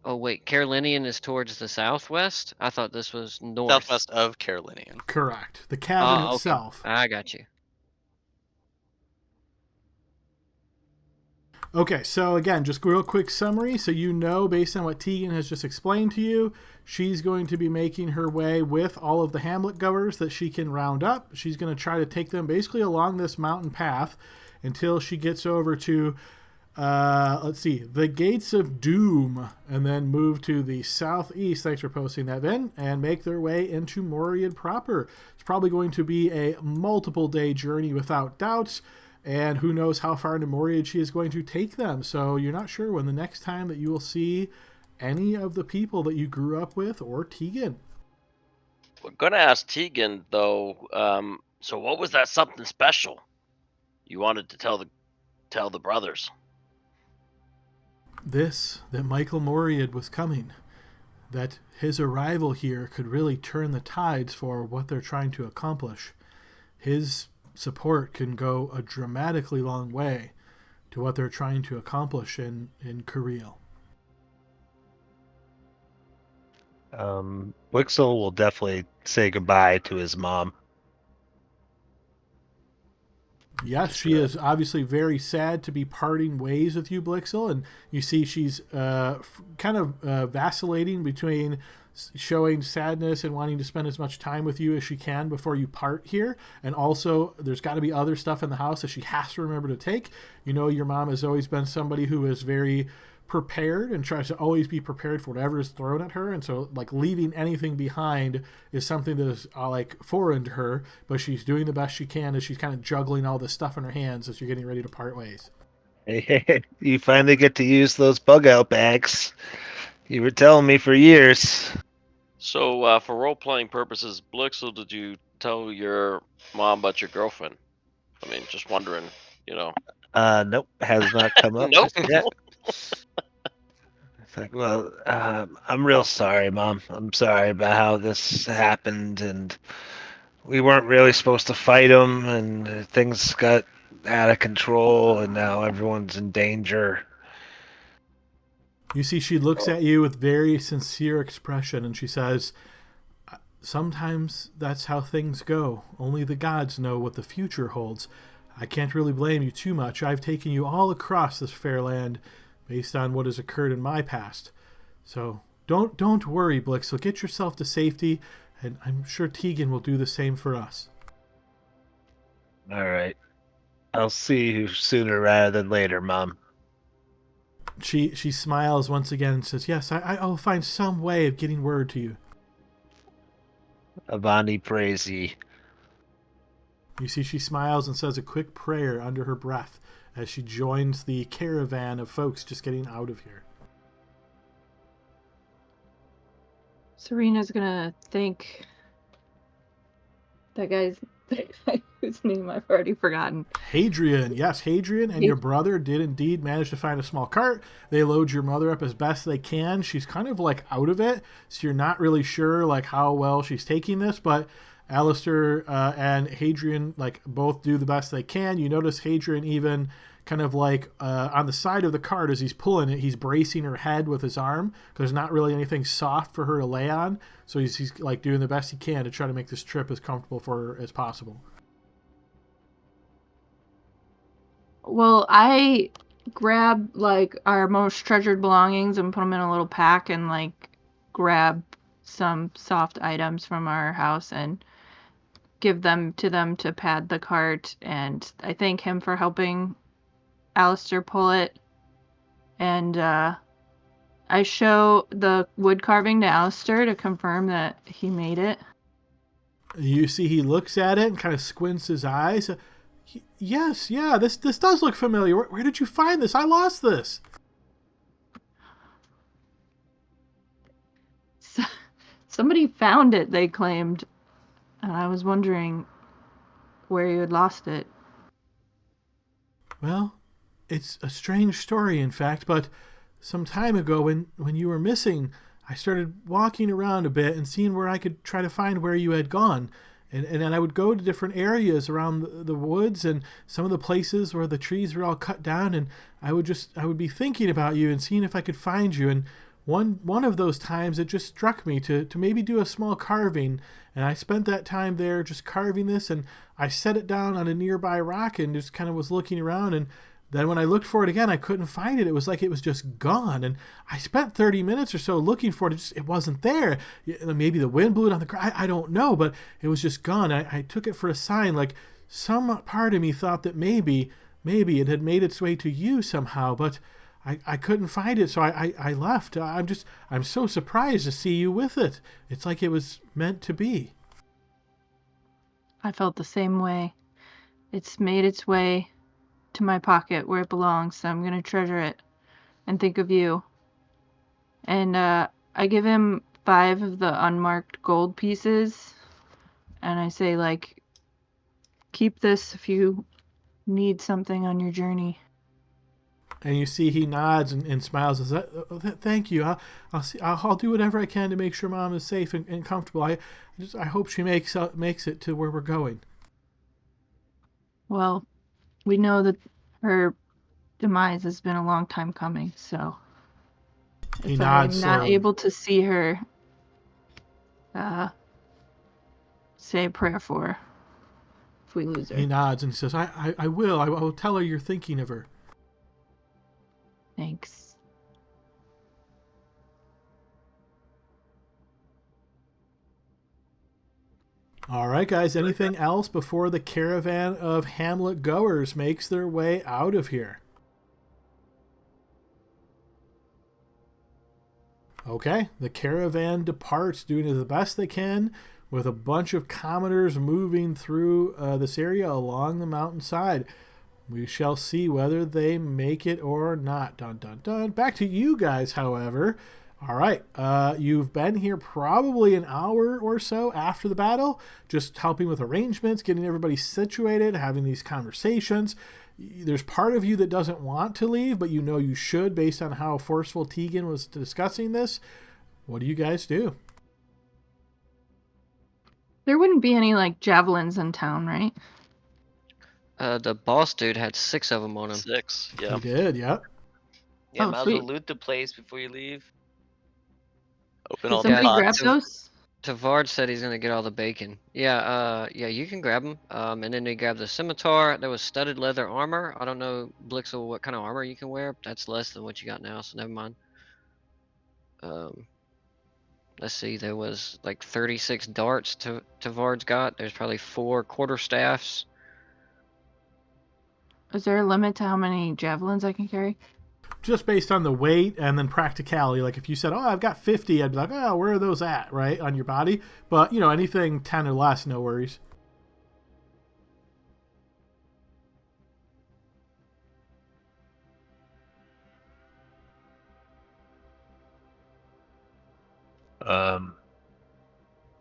Oh wait, Carolinian is towards the southwest? I thought this was north. Southwest of Carolinian. Correct. The cabin Okay. itself. I got you. Okay, so again, just real quick summary. So you know, based on what Tegan has just explained to you, she's going to be making her way with all of the hamlet goers that she can round up. She's going to try to take them basically along this mountain path until she gets over to, the Gates of Doom, and then move to the southeast, thanks for posting that, Ben, and make their way into Moriad proper. It's probably going to be a multiple day journey without doubt. And who knows how far into Moriad she is going to take them. So you're not sure when the next time that you will see any of the people that you grew up with or Tegan. We're gonna ask Tegan though. So what was that something special you wanted to tell the brothers? This, that Michael Moriad was coming. That his arrival here could really turn the tides for what they're trying to accomplish. His support can go a dramatically long way to what they're trying to accomplish in Cariele. Wixel will definitely say goodbye to his mom. Yes, she is obviously very sad to be parting ways with you, Blixel, and you see she's kind of vacillating between showing sadness and wanting to spend as much time with you as she can before you part here, and also there's got to be other stuff in the house that she has to remember to take. You know, your mom has always been somebody who is very prepared and tries to always be prepared for whatever is thrown at her, and so like leaving anything behind is something that is like foreign to her, but she's doing the best she can as she's kind of juggling all this stuff in her hands as you're getting ready to part ways. Hey, you finally get to use those bug out bags. You were telling me for years. So for role playing purposes, Blixel, did you tell your mom about your girlfriend? I mean, just wondering, you know. Nope, has not come up Nope. yet. It's like, well, I'm real sorry, Mom. I'm sorry about how this happened, and we weren't really supposed to fight him, and things got out of control, and now everyone's in danger. You see she looks at you with very sincere expression and she says, sometimes that's how things go. Only the gods know what the future holds. I can't really blame you too much. I've taken you all across this fair land based on what has occurred in my past. So don't worry, Blixel. Get yourself to safety, and I'm sure Tegan will do the same for us. All right. I'll see you sooner rather than later, Mom. She smiles once again and says, yes, I'll find some way of getting word to you. Avani Praise. You see she smiles and says a quick prayer under her breath as she joins the caravan of folks just getting out of here. Serena's gonna thank that guy whose name I've already forgotten. Hadrian. Yes, Hadrian and your brother did indeed manage to find a small cart. They load your mother up as best they can. She's kind of like out of it, so you're not really sure like how well she's taking this, but Alistair and Hadrian like both do the best they can. You notice Hadrian even kind of like on the side of the cart as he's pulling it, he's bracing her head with his arm because there's not really anything soft for her to lay on. So he's like doing the best he can to try to make this trip as comfortable for her as possible. Well, I grab like our most treasured belongings and put them in a little pack and like grab some soft items from our house and give them to pad the cart, and I thank him for helping Alistair pull it, and I show the wood carving to Alistair to confirm that he made it. You see he looks at it and kind of squints his eyes. Yes, yeah, this does look familiar. Where did you find this? I lost this. Somebody found it, they claimed, and I was wondering where you had lost it. Well, it's a strange story, in fact, but some time ago when you were missing, I started walking around a bit and seeing where I could try to find where you had gone. And then I would go to different areas around the woods and some of the places where the trees were all cut down, and I would be thinking about you and seeing if I could find you. And one of those times it just struck me to maybe do a small carving, and I spent that time there just carving this, and I set it down on a nearby rock and just kind of was looking around, and then when I looked for it again, I couldn't find it. It was like it was just gone. And I spent 30 minutes or so looking for it. It wasn't there. Maybe the wind blew it on the ground. I don't know, but it was just gone. I took it for a sign. Like some part of me thought that maybe it had made its way to you somehow, but I couldn't find it. So I left. I'm so surprised to see you with it. It's like it was meant to be. I felt the same way. It's made its way to my pocket where it belongs, so I'm gonna treasure it and think of you. And I give him 5 of the unmarked gold pieces, and I say, like, keep this if you need something on your journey. And you see he nods and smiles and says, "Thank you. I'll do whatever I can to make sure Mom is safe and comfortable. I hope she makes it to where we're going." Well, we know that her demise has been a long time coming, so He if nods I'm not slowly. able to see her, say a prayer for her if we lose her. He nods and says, I will. I will tell her you're thinking of her." Thanks. All right, guys. Anything else before the caravan of Hamlet goers makes their way out of here? Okay, the caravan departs, doing the best they can with a bunch of commoners moving through this area along the mountainside. We shall see whether they make it or not. Dun, dun, dun. Back to you guys, however. All right, you've been here probably an hour or so after the battle, just helping with arrangements, getting everybody situated, having these conversations. There's part of you that doesn't want to leave, but you know you should based on how forceful Tegan was discussing this. What do you guys do? There wouldn't be any, like, javelins in town, right? The boss dude had 6 of them on him. 6, yeah. He did, yep. Yeah, Oh, might as well sweet. loot the place before you leave. Open Did all the somebody grab pots. those? Tavard said he's gonna get all the bacon. Yeah, you can grab them. And then they grab the scimitar. There was studded leather armor. I don't know, Blixel, what kind of armor you can wear. That's less than what you got now, so never mind. Let's see, there was like 36 darts Tavard's got. There's probably 4 quarterstaffs. Is there a limit to how many javelins I can carry? Just based on the weight and then practicality. Like if you said, "Oh, I've got 50," I'd be like, "Oh, where are those at?" Right on your body. But anything 10 or less, no worries.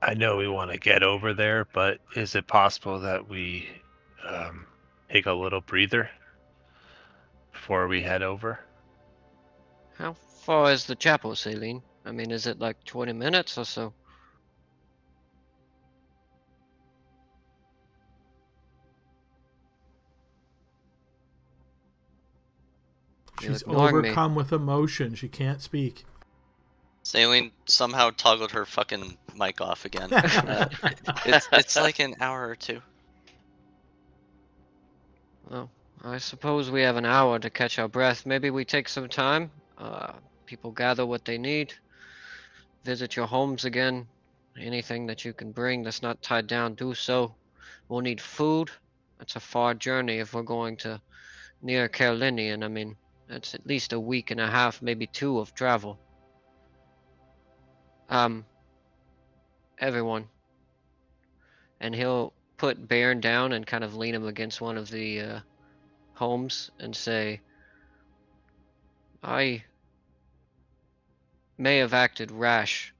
I know we want to get over there, but is it possible that we take a little breather before we head over? How far is the chapel, Celine? I mean, is it like 20 minutes or so? You're She's ignoring me. overcome with emotion. She can't speak. Saline somehow toggled her fucking mic off again. It's like an hour or two. Well, I suppose we have an hour to catch our breath. Maybe we take some time. People gather what they need. Visit your homes again. Anything that you can bring that's not tied down, do so. We'll need food. It's a far journey if we're going to near Cariele, and I mean, it's at least a week and a half, maybe 2 of travel. Everyone. And he'll put Baron down and kind of lean him against one of the homes and say, I may have acted rash,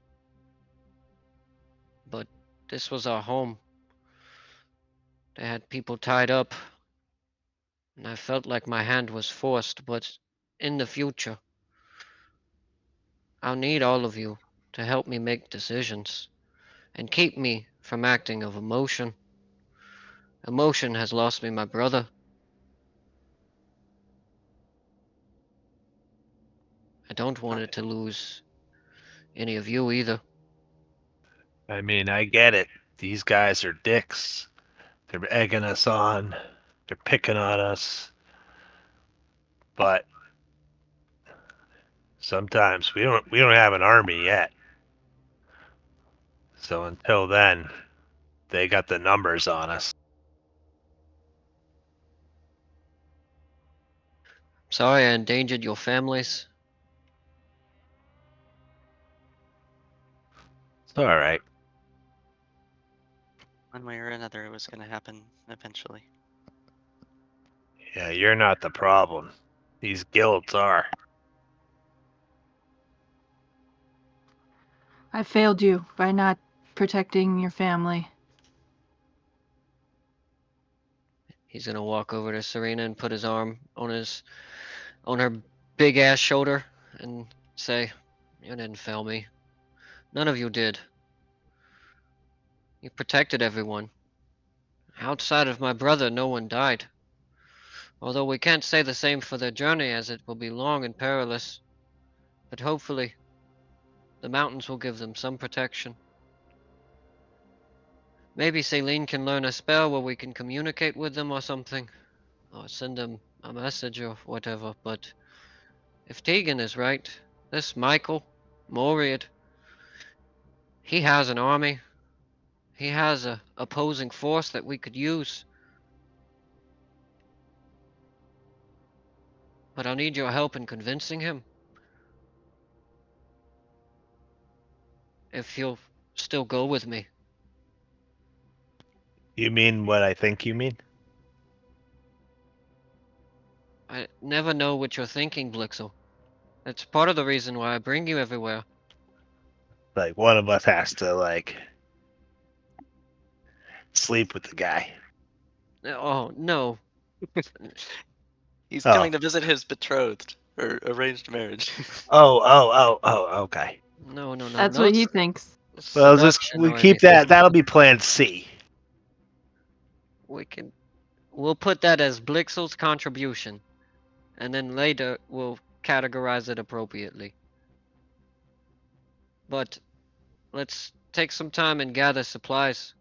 but this was our home. They had people tied up, and I felt like my hand was forced, but in the future, I'll need all of you to help me make decisions and keep me from acting of emotion. Emotion has lost me my brother. I don't want it to lose any of you either. I mean, I get it. These guys are dicks. They're egging us on. They're picking on us. But sometimes we don't have an army yet. So until then, they got the numbers on us. Sorry I endangered your families. It's all right. One way or another, it was going to happen eventually. Yeah, you're not the problem. These guilds are. I failed you by not protecting your family. He's gonna walk over to Serena and put his arm on her big ass shoulder and say, you didn't fail me. None of you did. You protected everyone. Outside of my brother, no one died. Although we can't say the same for their journey, as it will be long and perilous. But hopefully, the mountains will give them some protection. Maybe Celine can learn a spell where we can communicate with them or something. Or send them a message or whatever. But if Tegan is right, this Michael Moriad, he has an army. He has a opposing force that we could use. But I'll need your help in convincing him. If he'll still go with me. You mean what I think you mean? I never know what you're thinking, Blixel. That's part of the reason why I bring you everywhere. Like, one of us has to, like, sleep with the guy. Oh, no. He's Oh. coming to visit his betrothed, or arranged marriage. Oh, okay. No. That's no what he thinks. Well, just seduction we or keep anything. that. That'll be plan C. We'll put that as Blixel's contribution. And then later we'll categorize it appropriately. But let's take some time and gather supplies.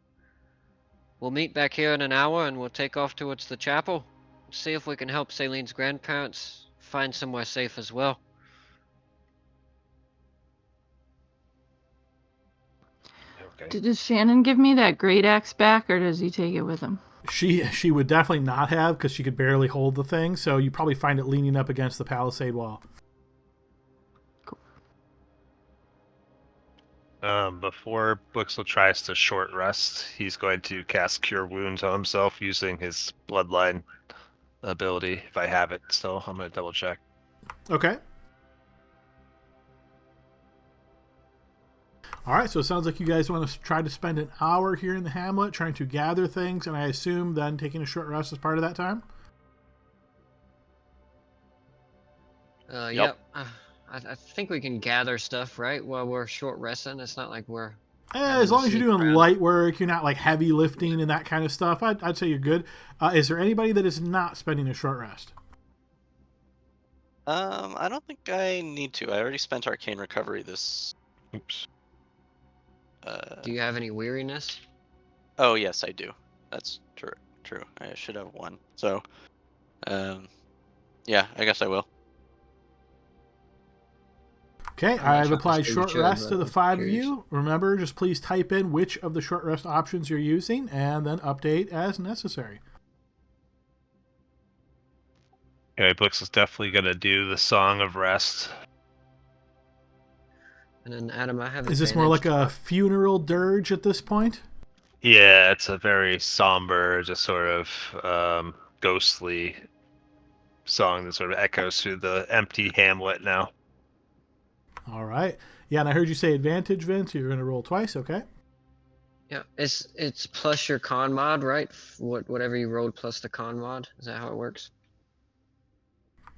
We'll meet back here in an hour and we'll take off towards the chapel. See if we can help Celine's grandparents find somewhere safe as well. Okay. Does Shannon give me that great axe back, or does he take it with him? She would definitely not have, because she could barely hold the thing, so you probably find it leaning up against the palisade wall. Before Blixel tries to short rest, he's going to cast Cure Wounds on himself using his Bloodline ability, if I have it still. I'm going to double check. Okay. All right, so it sounds like you guys want to try to spend an hour here in the hamlet trying to gather things, and I assume then taking a short rest is part of that time? Yep. I think we can gather stuff, right? While we're short resting. It's not like we're... As long as you're doing light work, you're not like heavy lifting and that kind of stuff, I'd say you're good. Is there anybody that is not spending a short rest? I don't think I need to. I already spent Arcane Recovery this. Oops. Do you have any weariness? Oh yes, I do. That's true. True. I should have one. So, yeah, I guess I will. Okay, I'm not I've trying to applied say you short should, rest but to the I'm 5 of curious. you. Remember, just please type in which of the short rest options you're using and then update as necessary. Anyway, Blix is definitely gonna do the Song of Rest. And then Adam, I have Is this more like a funeral dirge at this point? Yeah, it's a very somber, just sort of ghostly song that sort of echoes through the empty hamlet now. All right. Yeah, and I heard you say advantage, Vince. You're going to roll twice, okay? Yeah, it's plus your con mod, right? Whatever you rolled plus the con mod. Is that how it works?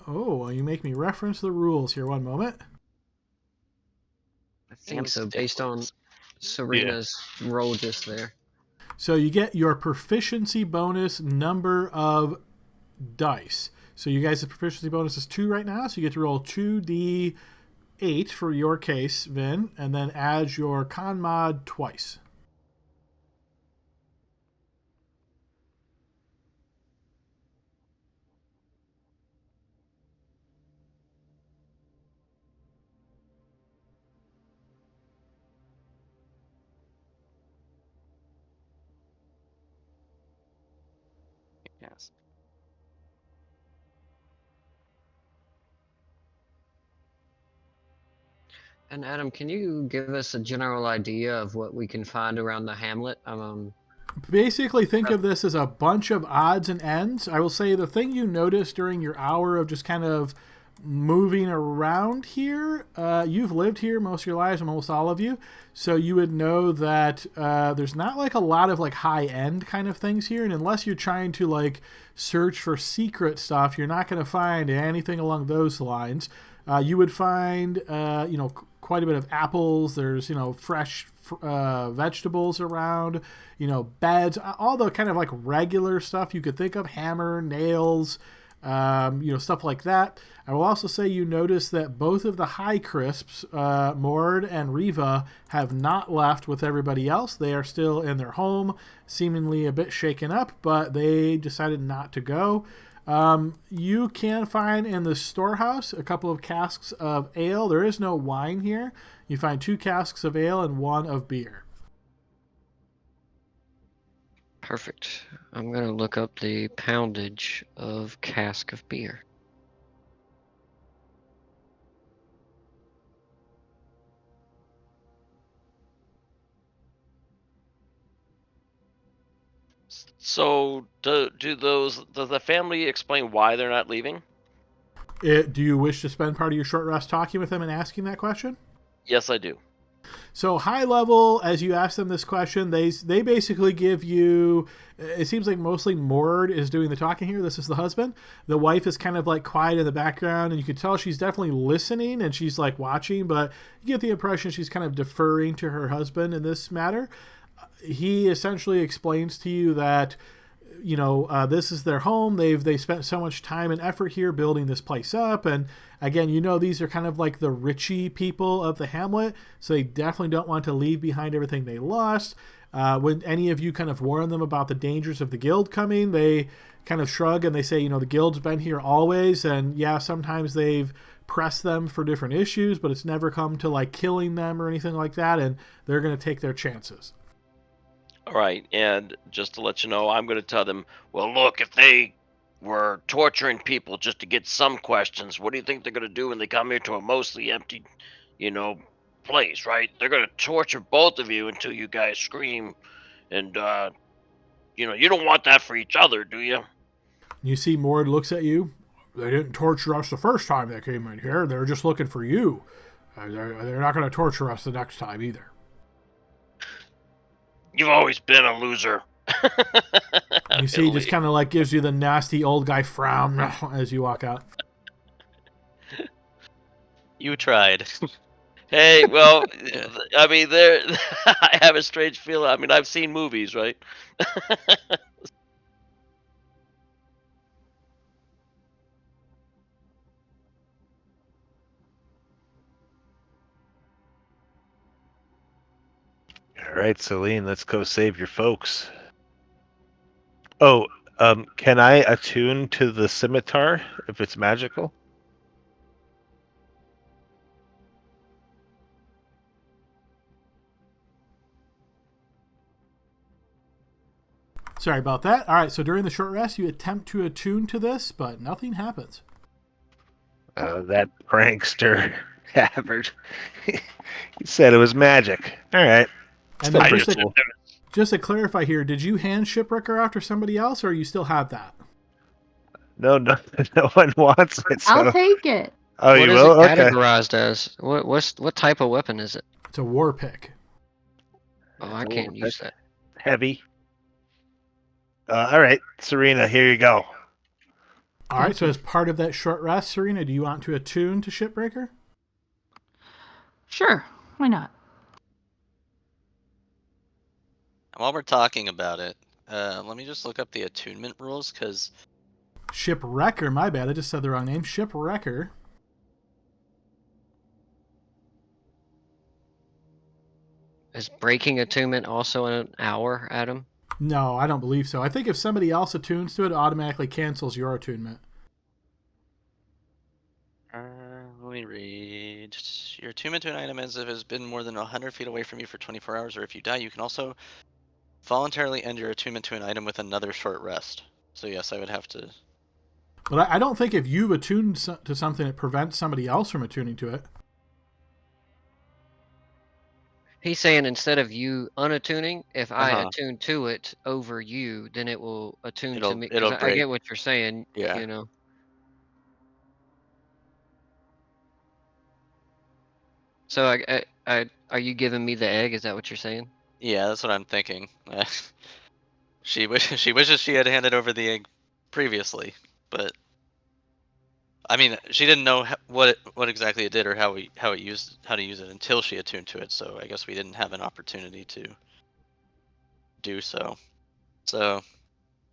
Oh, well, you make me reference the rules here. One moment. I think And so, based on sticklers. Serena's roll just there. So you get your proficiency bonus number of dice. So you guys' proficiency bonus is 2 right now, so you get to roll 2d8 for your case, Vin, and then add your con mod twice. Yes. And Adam, can you give us a general idea of what we can find around the hamlet? Basically, think of this as a bunch of odds and ends. I will say the thing you notice during your hour of just kind of moving around here, you've lived here most of your lives, almost all of you, so you would know that there's not like a lot of like high end kind of things here, and unless you're trying to like search for secret stuff, you're not going to find anything along those lines. You would find quite a bit of apples. There's fresh vegetables around, beds, all the kind of like regular stuff you could think of, hammer, nails, stuff like that. I will also say you notice that both of the High Crisps, Mord and Riva, have not left with everybody else. They are still in their home, seemingly a bit shaken up, but they decided not to go. You can find in the storehouse a couple of casks of ale. There is no wine here. You find 2 casks of ale and 1 of beer. Perfect. I'm gonna look up the poundage of cask of beer. So, does the family explain why they're not leaving? Do you wish to spend part of your short rest talking with them and asking that question? Yes, I do. So high level, as you ask them this question, they basically give you. It seems like mostly Mord is doing the talking here. This is the husband. The wife is kind of like quiet in the background, and you can tell she's definitely listening and she's like watching, but you get the impression she's kind of deferring to her husband in this matter. He essentially explains to you that this is their home. They spent so much time and effort here building this place up, and again, these are kind of like the richy people of the hamlet, so they definitely don't want to leave behind everything they lost. When any of you kind of warn them about the dangers of the guild coming, they kind of shrug and they say, the guild's been here always, and yeah, sometimes they've pressed them for different issues, but it's never come to like killing them or anything like that, and they're going to take their chances. All right, and just to let you know, I'm going to tell them, well, look, if they were torturing people just to get some questions, what do you think they're going to do when they come here to a mostly empty, place, right? They're going to torture both of you until you guys scream, and, you don't want that for each other, do you? You see Mord looks at you. They didn't torture us the first time they came in here. They're just looking for you. They're not going to torture us the next time either. You've always been a loser. You see, he just kind of like gives you the nasty old guy frown as you walk out. You tried. Hey, well, Yeah. I mean, there. I have a strange feeling. I mean, I've seen movies, right? All right, Celine, let's go save your folks. Oh, can I attune to the scimitar if it's magical? Sorry about that. All right, so during the short rest, you attempt to attune to this, but nothing happens. That prankster Havard. He said it was magic. All right. And then I just just to, just to clarify here, did you hand Shipwrecker off to somebody else, or you still have that? No, no one wants it. So. I'll take it. Oh, What you is it will? Okay. categorized as? What type of weapon is it? It's a war pick. Oh, I can't use that. Heavy. All right, Serena, here you go. All right, so as part of that short rest, Serena, do you want to attune to Shipbreaker? Sure, why not? While we're talking about it, let me just look up the attunement rules, because... Shipwrecker, my bad, I just said the wrong name. Shipwrecker. Is breaking attunement also an hour, Adam? No, I don't believe so. I think if somebody else attunes to it, it automatically cancels your attunement. Let me read. Your attunement to an item as if it has been more than 100 feet away from you for 24 hours, or if you die, you can also voluntarily end your attunement to an item with another short rest. So yes, I would have to... But I don't think if you've attuned to something, it prevents somebody else from attuning to it. He's saying instead of you unattuning, if I Uh-huh. attune to it over you, then it will attune to me. 'Cause It'll I break. get what you're saying. Yeah. You know. So are you giving me the egg? Is that what you're saying? Yeah, that's what I'm thinking. She wishes she had handed over the egg previously, but I mean, she didn't know what exactly it did or how to use it until she attuned to it. So I guess we didn't have an opportunity to do so. So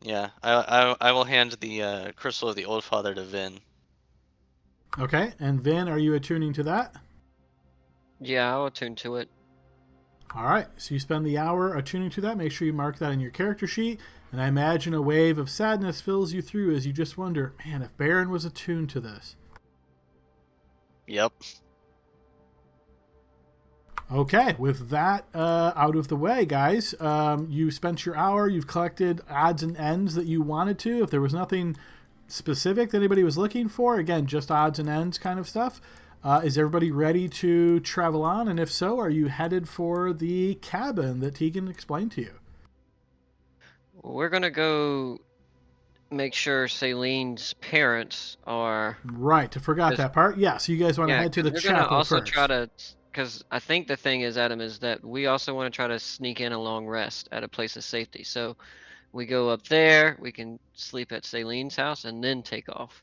yeah, I will hand the crystal of the Old Father to Vin. Okay, and Vin, are you attuning to that? Yeah, I'll attune to it. All right, so you spend the hour attuning to that. Make sure you mark that in your character sheet. And I imagine a wave of sadness fills you through as you just wonder, man, if Baron was attuned to this. Yep. Okay, with that out of the way, guys, you spent your hour. You've collected odds and ends that you wanted to. If there was nothing specific that anybody was looking for, again, just odds and ends kind of stuff. Is everybody ready to travel on? And if so, are you headed for the cabin that Tegan explained to you? We're gonna go make sure Celine's parents are. Right, I forgot that part. Yeah, so you guys want to head to the we're chapel gonna also first. try to, because I think the thing is, Adam, is that we also want to try to sneak in a long rest at a place of safety. So we go up there, we can sleep at Celine's house, and then take off.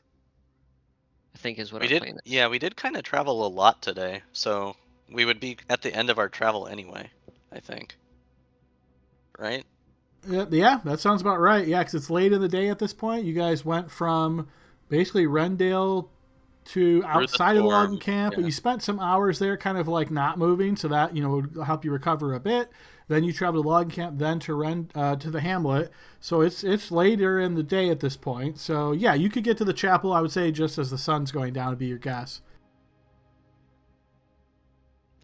I think is what our plan is. Yeah, we did kind of travel a lot today, so we would be at the end of our travel anyway, I think. Right? Yeah, that sounds about right. Yeah, because it's late in the day at this point. You guys went from basically Rendale to outside of the logging camp, but you spent some hours there kind of like not moving, so that, would help you recover a bit. Then you travel to logging camp, then to the hamlet. So it's later in the day at this point. So yeah, you could get to the chapel, I would say, just as the sun's going down would be your guess.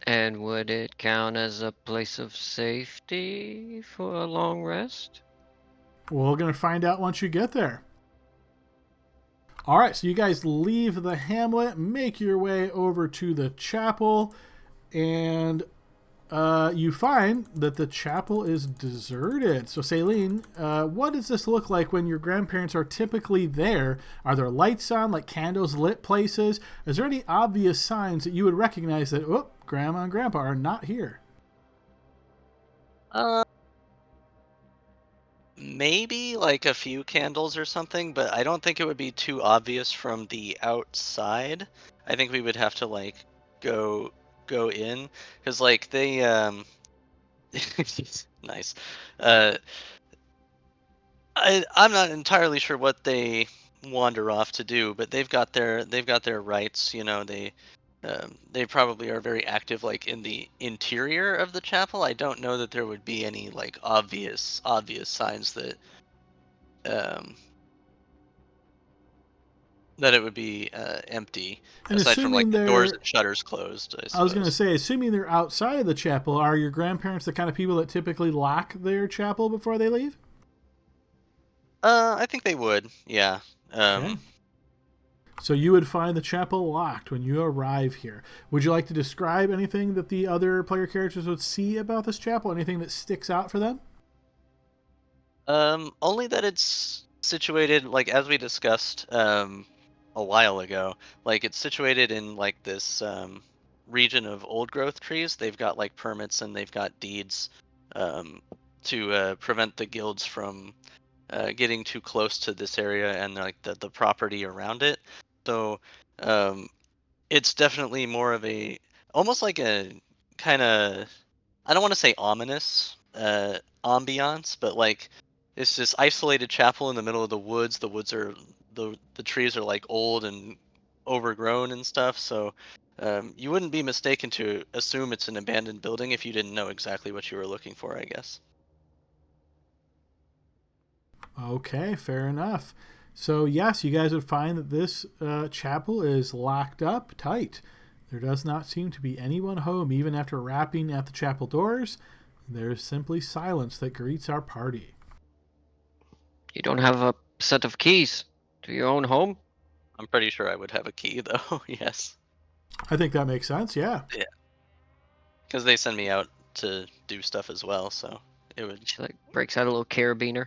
And would it count as a place of safety for a long rest? We're going to find out once you get there. All right, so you guys leave the hamlet, make your way over to the chapel, and you find that the chapel is deserted. So, Celine, what does this look like when your grandparents are typically there? Are there lights on, like candles lit places? Is there any obvious signs that you would recognize that, Grandma and Grandpa are not here? Maybe like a few candles or something, but I don't think it would be too obvious from the outside. I think we would have to like go in, because like they nice. I'm not entirely sure what they wander off to do, but they've got their rights. they probably are very active, like in the interior of the chapel. I don't know that there would be any like obvious signs that um, that it would be empty, And aside from like assuming the doors they're, and shutters closed, I I was going to suppose. say, assuming they're outside of the chapel, are your grandparents the kind of people that typically lock their chapel before they leave? I think they would, yeah. Okay. So you would find the chapel locked when you arrive here. Would you like to describe anything that the other player characters would see about this chapel? Anything that sticks out for them? Only that it's situated, like as we discussed a while ago, like it's situated in like this region of old growth trees. They've got like permits and they've got deeds um, to prevent the guilds from getting too close to this area and like the property around it. So it's definitely more of a, almost like a kind of, I don't want to say ominous ambiance, but like it's this isolated chapel in the middle of the woods. The woods are, the trees are like old and overgrown and stuff. So you wouldn't be mistaken to assume it's an abandoned building if you didn't know exactly what you were looking for, I guess. Okay, fair enough. So, yes, you guys would find that this chapel is locked up tight. There does not seem to be anyone home, even after rapping at the chapel doors. There's simply silence that greets our party. You don't have a set of keys to your own home? I'm pretty sure I would have a key though. Yes. I think that makes sense, yeah. Yeah. Because they send me out to do stuff as well, so it would. She like breaks out a little carabiner.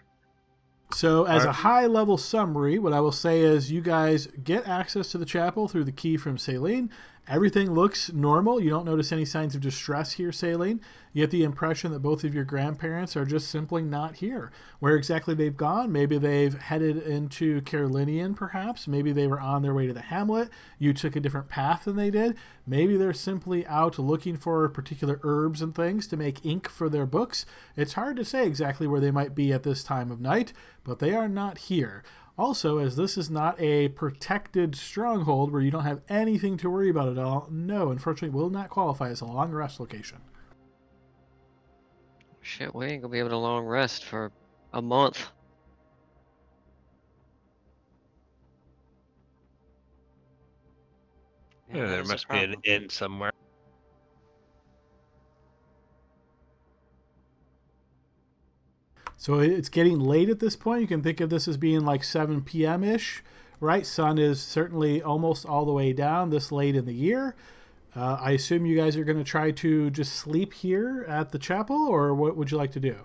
So, as a high-level summary, what I will say is you guys get access to the chapel through the key from Celine. Everything looks normal. You don't notice any signs of distress here, Celine. You get the impression that both of your grandparents are just simply not here. Where exactly they've gone, maybe they've headed into Carolinian, perhaps. Maybe they were on their way to the hamlet. You took a different path than they did. Maybe they're simply out looking for particular herbs and things to make ink for their books. It's hard to say exactly where they might be at this time of night, but they are not here. Also, as this is not a protected stronghold where you don't have anything to worry about at all, no, unfortunately, will not qualify as a long rest location. Shit, we ain't gonna be able to long rest for a month. Yeah, there that is a must be an problem. inn somewhere. So it's getting late at this point. You can think of this as being like 7 p.m.-ish, right? Sun is certainly almost all the way down this late in the year. I assume you guys are going to try to just sleep here at the chapel, or what would you like to do?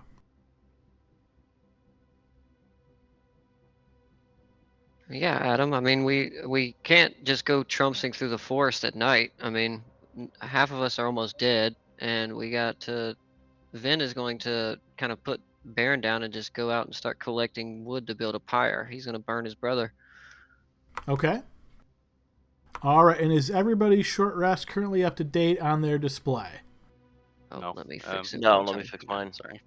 Yeah, Adam. I mean, we can't just go trumpsing through the forest at night. I mean, half of us are almost dead, and we got to. Vin is going to kind of put Baron down and just go out and start collecting wood to build a pyre. He's going to burn his brother. Okay. All right, and is everybody's short rest currently up to date on their display? Oh, No, let me fix it. No, one let me time. fix mine. Sorry.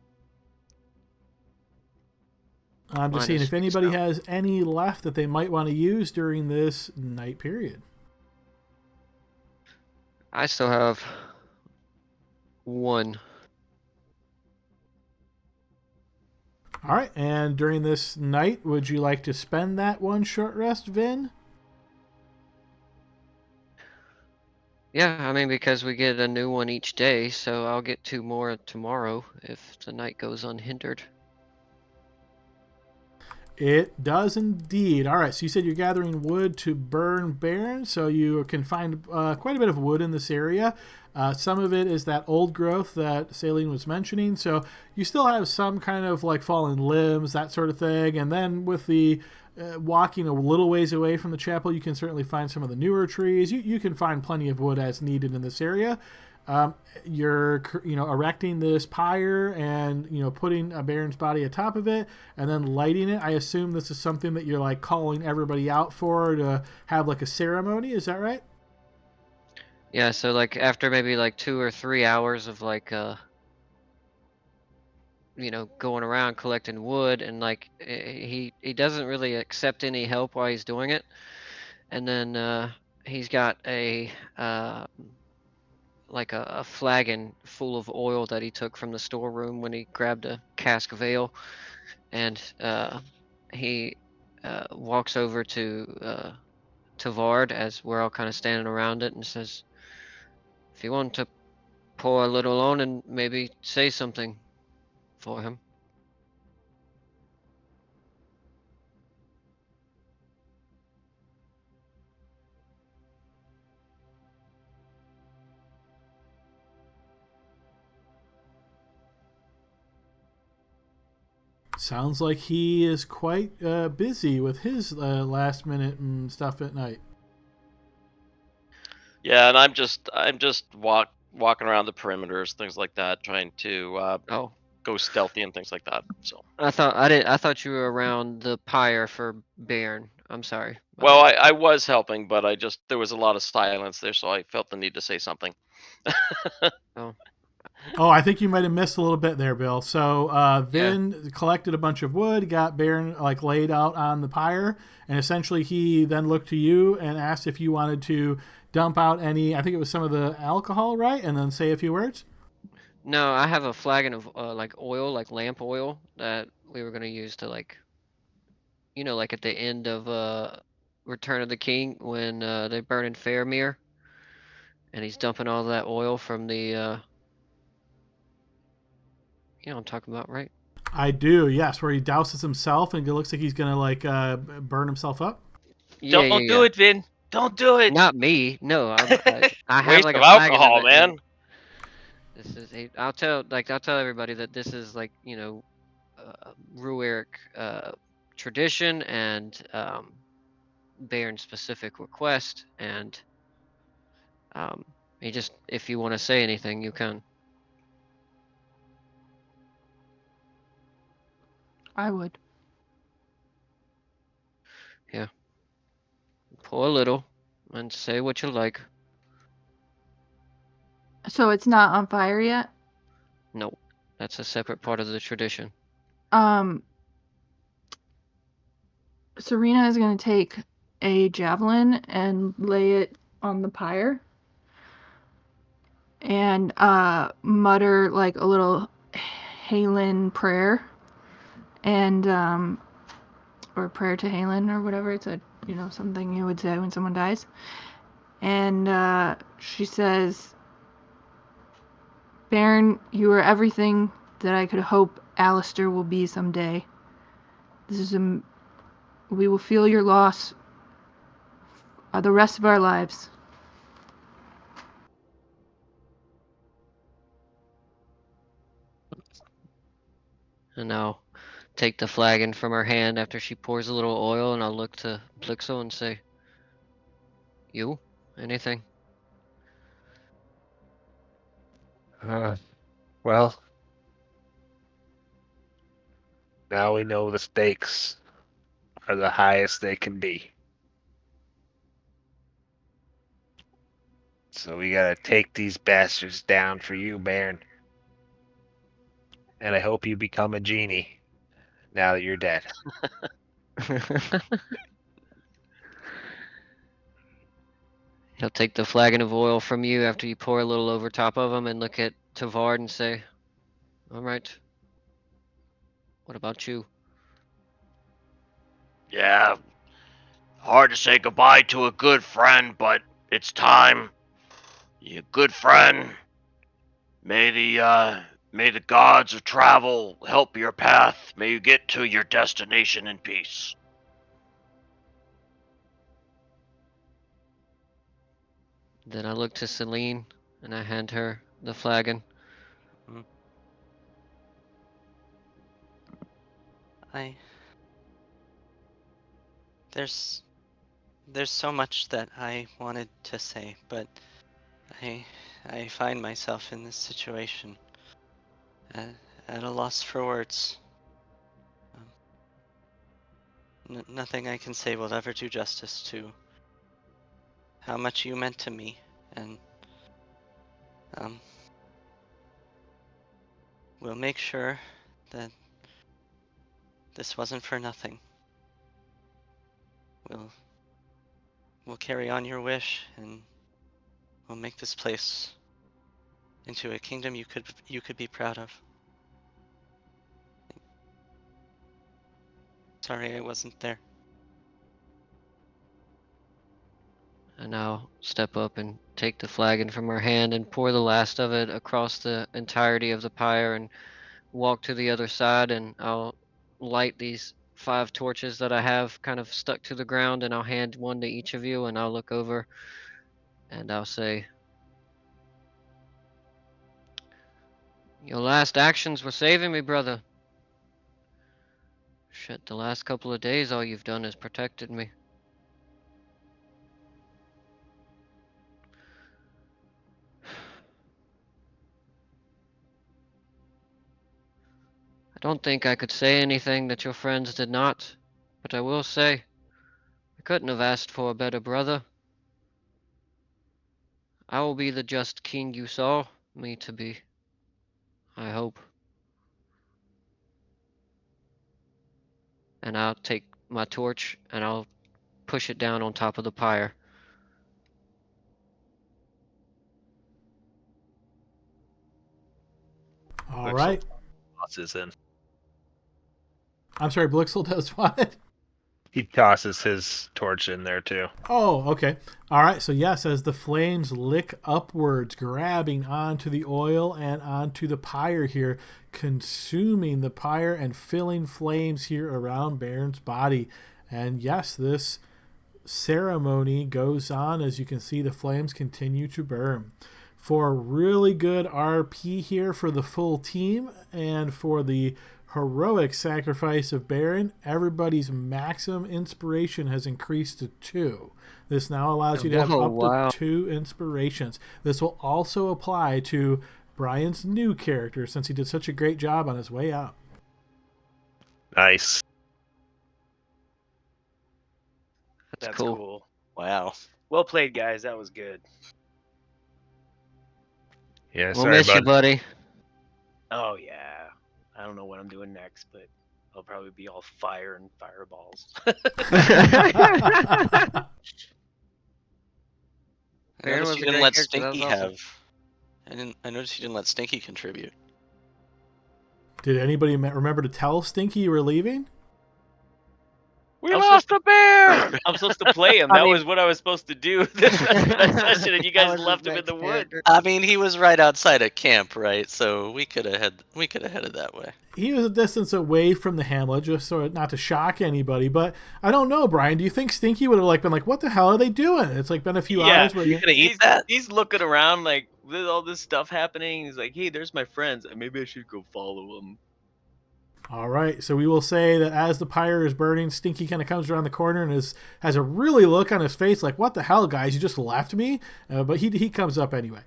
I'm just Mine seeing is if fixed anybody now. has any left that they might want to use during this night period. I still have one. All right, and during this night, would you like to spend that one short rest, Vin? Yeah, I mean, because we get a new one each day, so I'll get 2 more tomorrow if the night goes unhindered. It does indeed. All right, so you said you're gathering wood to burn Baron, so you can find quite a bit of wood in this area. Some of it is that old growth that Saline was mentioning, so you still have some kind of like fallen limbs, that sort of thing. And then with the walking a little ways away from the chapel, you can certainly find some of the newer trees. You can find plenty of wood as needed in this area. You're erecting this pyre and putting a Baron's body atop of it and then lighting it. I assume this is something that you're like calling everybody out for to have like a ceremony. Is that right? Yeah, so like after maybe like 2 or 3 hours of like going around collecting wood, and like he doesn't really accept any help while he's doing it. And then he's got a like a flagon full of oil that he took from the storeroom when he grabbed a cask of ale, and he walks over to Vard as we're all kind of standing around it and says, "If you want to pour a little on and maybe say something for him." Sounds like he is quite busy with his last minute and stuff at night. Yeah, and I'm just walking around the perimeters, things like that, trying to Oh, go stealthy and things like that. So. I thought you were around the pyre for Bairn. I'm sorry. My Well, bad. I was helping, but there was a lot of silence there, so I felt the need to say something. Oh, Oh, I think you might have missed a little bit there, Bill. So yeah. Vin collected a bunch of wood, got Baron like laid out on the pyre, and essentially he then looked to you and asked if you wanted to dump out any. I think it was some of the alcohol, right? And then say a few words. No, I have a flagon of like oil, like lamp oil that we were gonna use to like, like at the end of Return of the King when they burn in Faramir, and he's dumping all that oil from the you know what I'm talking about, right? I do, yes. Where he douses himself and it looks like he's gonna like burn himself up. Yeah, yeah, Don't do yeah. it, Vin. Don't do it. Not me. No, I have Waste like of a flagon of alcohol, it, and man. this is I'll tell everybody that this is like Rueric tradition and Baron specific request, and he just if you want to say anything, you can. I would. Yeah, pour a little and say what you like. So it's not on fire yet? No, that's a separate part of the tradition. Serena is going to take a javelin and lay it on the pyre and mutter like a little Halen prayer and or prayer to Halen or whatever. It's a something you would say when someone dies. And she says, "Baron, you are everything that I could hope Alistair will be someday. We will feel your loss the rest of our lives." And I'll take the flagon from her hand after she pours a little oil, and I'll look to Blixel and say, "You? Anything?" Well, now we know the stakes are the highest they can be. So we gotta take these bastards down for you, Baron. And I hope you become a genie now that you're dead. He'll take the flagon of oil from you after you pour a little over top of him and look at Tavard and say, "All right. What about you?" Yeah, hard to say goodbye to a good friend, but it's time. You good friend. May the gods of travel help your path. May you get to your destination in peace. Then I look to Celine and I hand her the flagon. Mhm. I there's so much that I wanted to say, but I I find myself in this situation at, at a loss for words. Nothing I can say will ever do justice to how much you meant to me, and um, we'll make sure that this wasn't for nothing. We'll we'll carry on your wish, and we'll make this place into a kingdom you could be proud of. Sorry I wasn't there. And I'll step up and take the flagon from her hand and pour the last of it across the entirety of the pyre and walk to the other side, and I'll light these 5 torches that I have kind of stuck to the ground, and I'll hand one to each of you, and I'll look over and I'll say, your last actions were saving me, brother. Shit, the last couple of days all you've done is protected me. I don't think I could say anything that your friends did not, but I will say, I couldn't have asked for a better brother. I will be the just king you saw me to be. I hope. And I'll take my torch and I'll push it down on top of the pyre. All right. Tosses in. I'm sorry, Blixel does what? He tosses his torch in there too. Oh, okay. All right. So yes, as the flames lick upwards, grabbing onto the oil and onto the pyre here, consuming the pyre and filling flames here around Baron's body. And yes, this ceremony goes on. As you can see, the flames continue to burn. For really good RP here for the full team and for the heroic sacrifice of Baron, everybody's maximum inspiration has increased to 2. This now allows you to have up to 2 inspirations. This will also apply to Brian's new character since he did such a great job on his way up. Nice. That's cool. cool. Wow. Well played, guys. That was good. Yeah, We'll sorry miss you, about buddy. Oh, yeah. I don't know what I'm doing next, but I'll probably be all fire and fireballs. I Baron noticed was you a didn't great let character, that Stinky was awesome. have. I noticed you didn't let Stinky contribute. Did anybody remember to tell Stinky you were leaving? We I'm lost a bear! I'm supposed to play him. That was what I was supposed to do this session, and you That guys was his left him in next the wood. character. I mean, he was right outside of camp, right? So we could have headed that way. He was a distance away from the hamlet, just so not to shock anybody. But I don't know, Brian. Do you think Stinky would have been like, "What the hell are they doing?" It's like been a few Yeah, hours. Where You gonna eat that? He's looking around like there's all this stuff happening. He's like, "Hey, there's my friends. Maybe I should go follow them." All right, so we will say that as the pyre is burning, Stinky kind of comes around the corner and has a really look on his face like, "What the hell, guys? You just left me?" But he comes up anyway.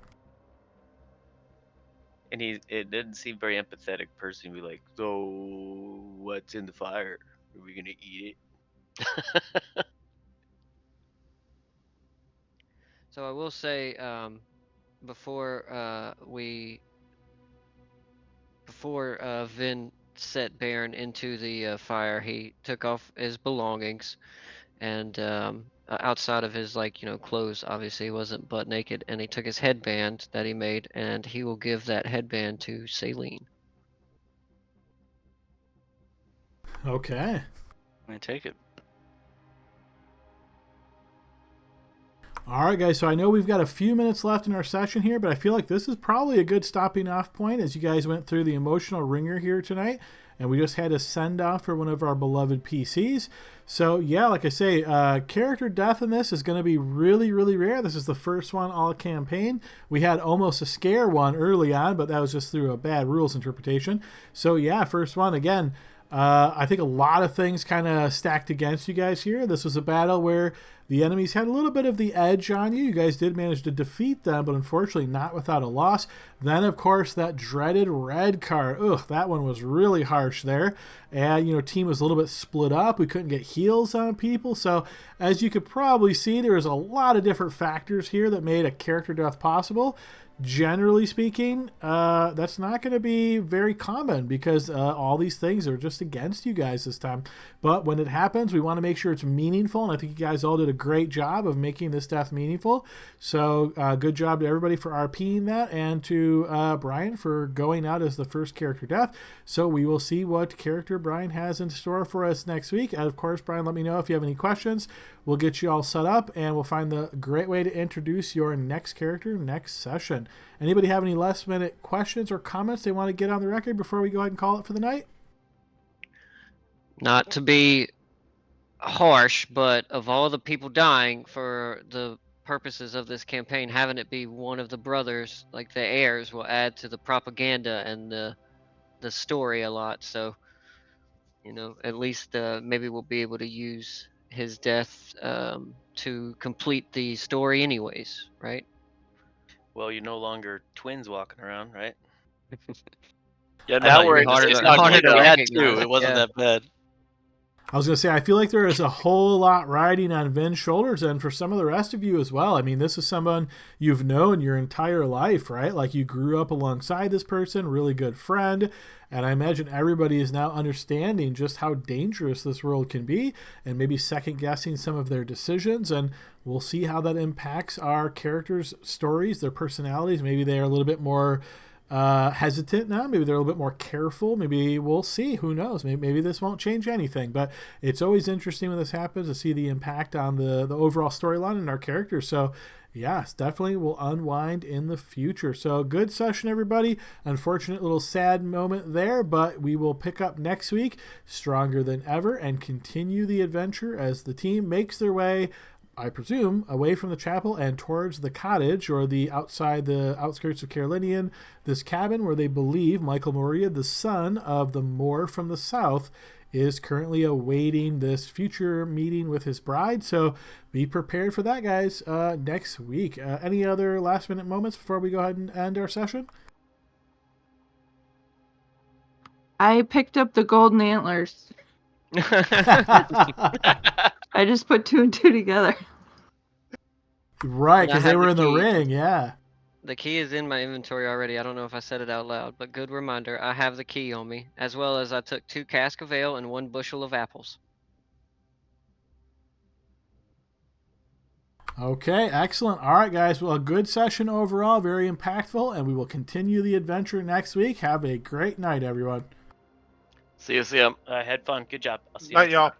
And it didn't seem very empathetic person to be like, "So what's in the fire? Are we gonna eat it?" So I will say, before Vin set Baron into the fire, he took off his belongings, and outside of his clothes, obviously he wasn't butt naked, and he took his headband that he made, and he will give that headband to Saline. Okay. I take it. All right, guys, so I know we've got a few minutes left in our session here, but I feel like this is probably a good stopping off point as you guys went through the emotional ringer here tonight, and we just had a send-off for one of our beloved PCs. So, yeah, like I say, character death in this is going to be really, really rare. This is the first one all campaign. We had almost a scare one early on, but that was just through a bad rules interpretation. So, yeah, first one, again, I think a lot of things kind of stacked against you guys here. This was a battle where the enemies had a little bit of the edge on you. You guys did manage to defeat them, but unfortunately not without a loss. Then, of course, that dreaded red card. Ugh, that one was really harsh there. And, team was a little bit split up. We couldn't get heals on people. So, as you could probably see, there was a lot of different factors here that made a character death possible. generally speaking, that's not going to be very common because all these things are just against you guys this time. But when it happens, we want to make sure it's meaningful, and I think you guys all did a great job of making this death meaningful. So good job to everybody for RPing that, and to Brian for going out as the first character death. So we will see what character Brian has in store for us next week. And of course, Brian, let me know if you have any questions. We'll get you all set up, and we'll find the great way to introduce your next character next session. Anybody have any last minute questions or comments they want to get on the record before we go ahead and call it for the night? Not to be harsh, but of all the people dying for the purposes of this campaign, having it be one of the brothers, like the heirs, will add to the propaganda and the story a lot. So, at least maybe we'll be able to use his death to complete the story anyways, right? Well, you're no longer twins walking around, right? Yeah, I now thought we're you in were this harder to- ugly harder to We now. had recognize. two. It wasn't Yeah. that bad. I was going to say, I feel like there is a whole lot riding on Vin's shoulders, and for some of the rest of you as well. I mean, this is someone you've known your entire life, right? Like, you grew up alongside this person, really good friend, and I imagine everybody is now understanding just how dangerous this world can be, and maybe second-guessing some of their decisions, and we'll see how that impacts our characters' stories, their personalities. Maybe they are a little bit more hesitant now. Maybe they're a little bit more careful. Maybe we'll see. Who knows? Maybe this won't change anything. But it's always interesting when this happens to see the impact on the overall storyline and our characters. So yes, definitely will unwind in the future. So good session, everybody. Unfortunate little sad moment there, but we will pick up next week stronger than ever and continue the adventure as the team makes their way, I presume, away from the chapel and towards the cottage, or the outskirts of Carolinian, this cabin where they believe Michael Moria, the son of the Moor from the south, is currently awaiting this future meeting with his bride. So be prepared for that, guys, next week. Any other last minute moments before we go ahead and end our session? I picked up the golden antlers. I just put 2 and 2 together. Right, And I because they have were the in the key. ring, yeah. The key is in my inventory already. I don't know if I said it out loud, but good reminder. I have the key on me, as well as I took 2 cask of ale and 1 bushel of apples. Okay, excellent. All right, guys. Well, a good session overall, very impactful, and we will continue the adventure next week. Have a great night, everyone. See you. Had fun. Good job. I'll see you Night, next y'all. week.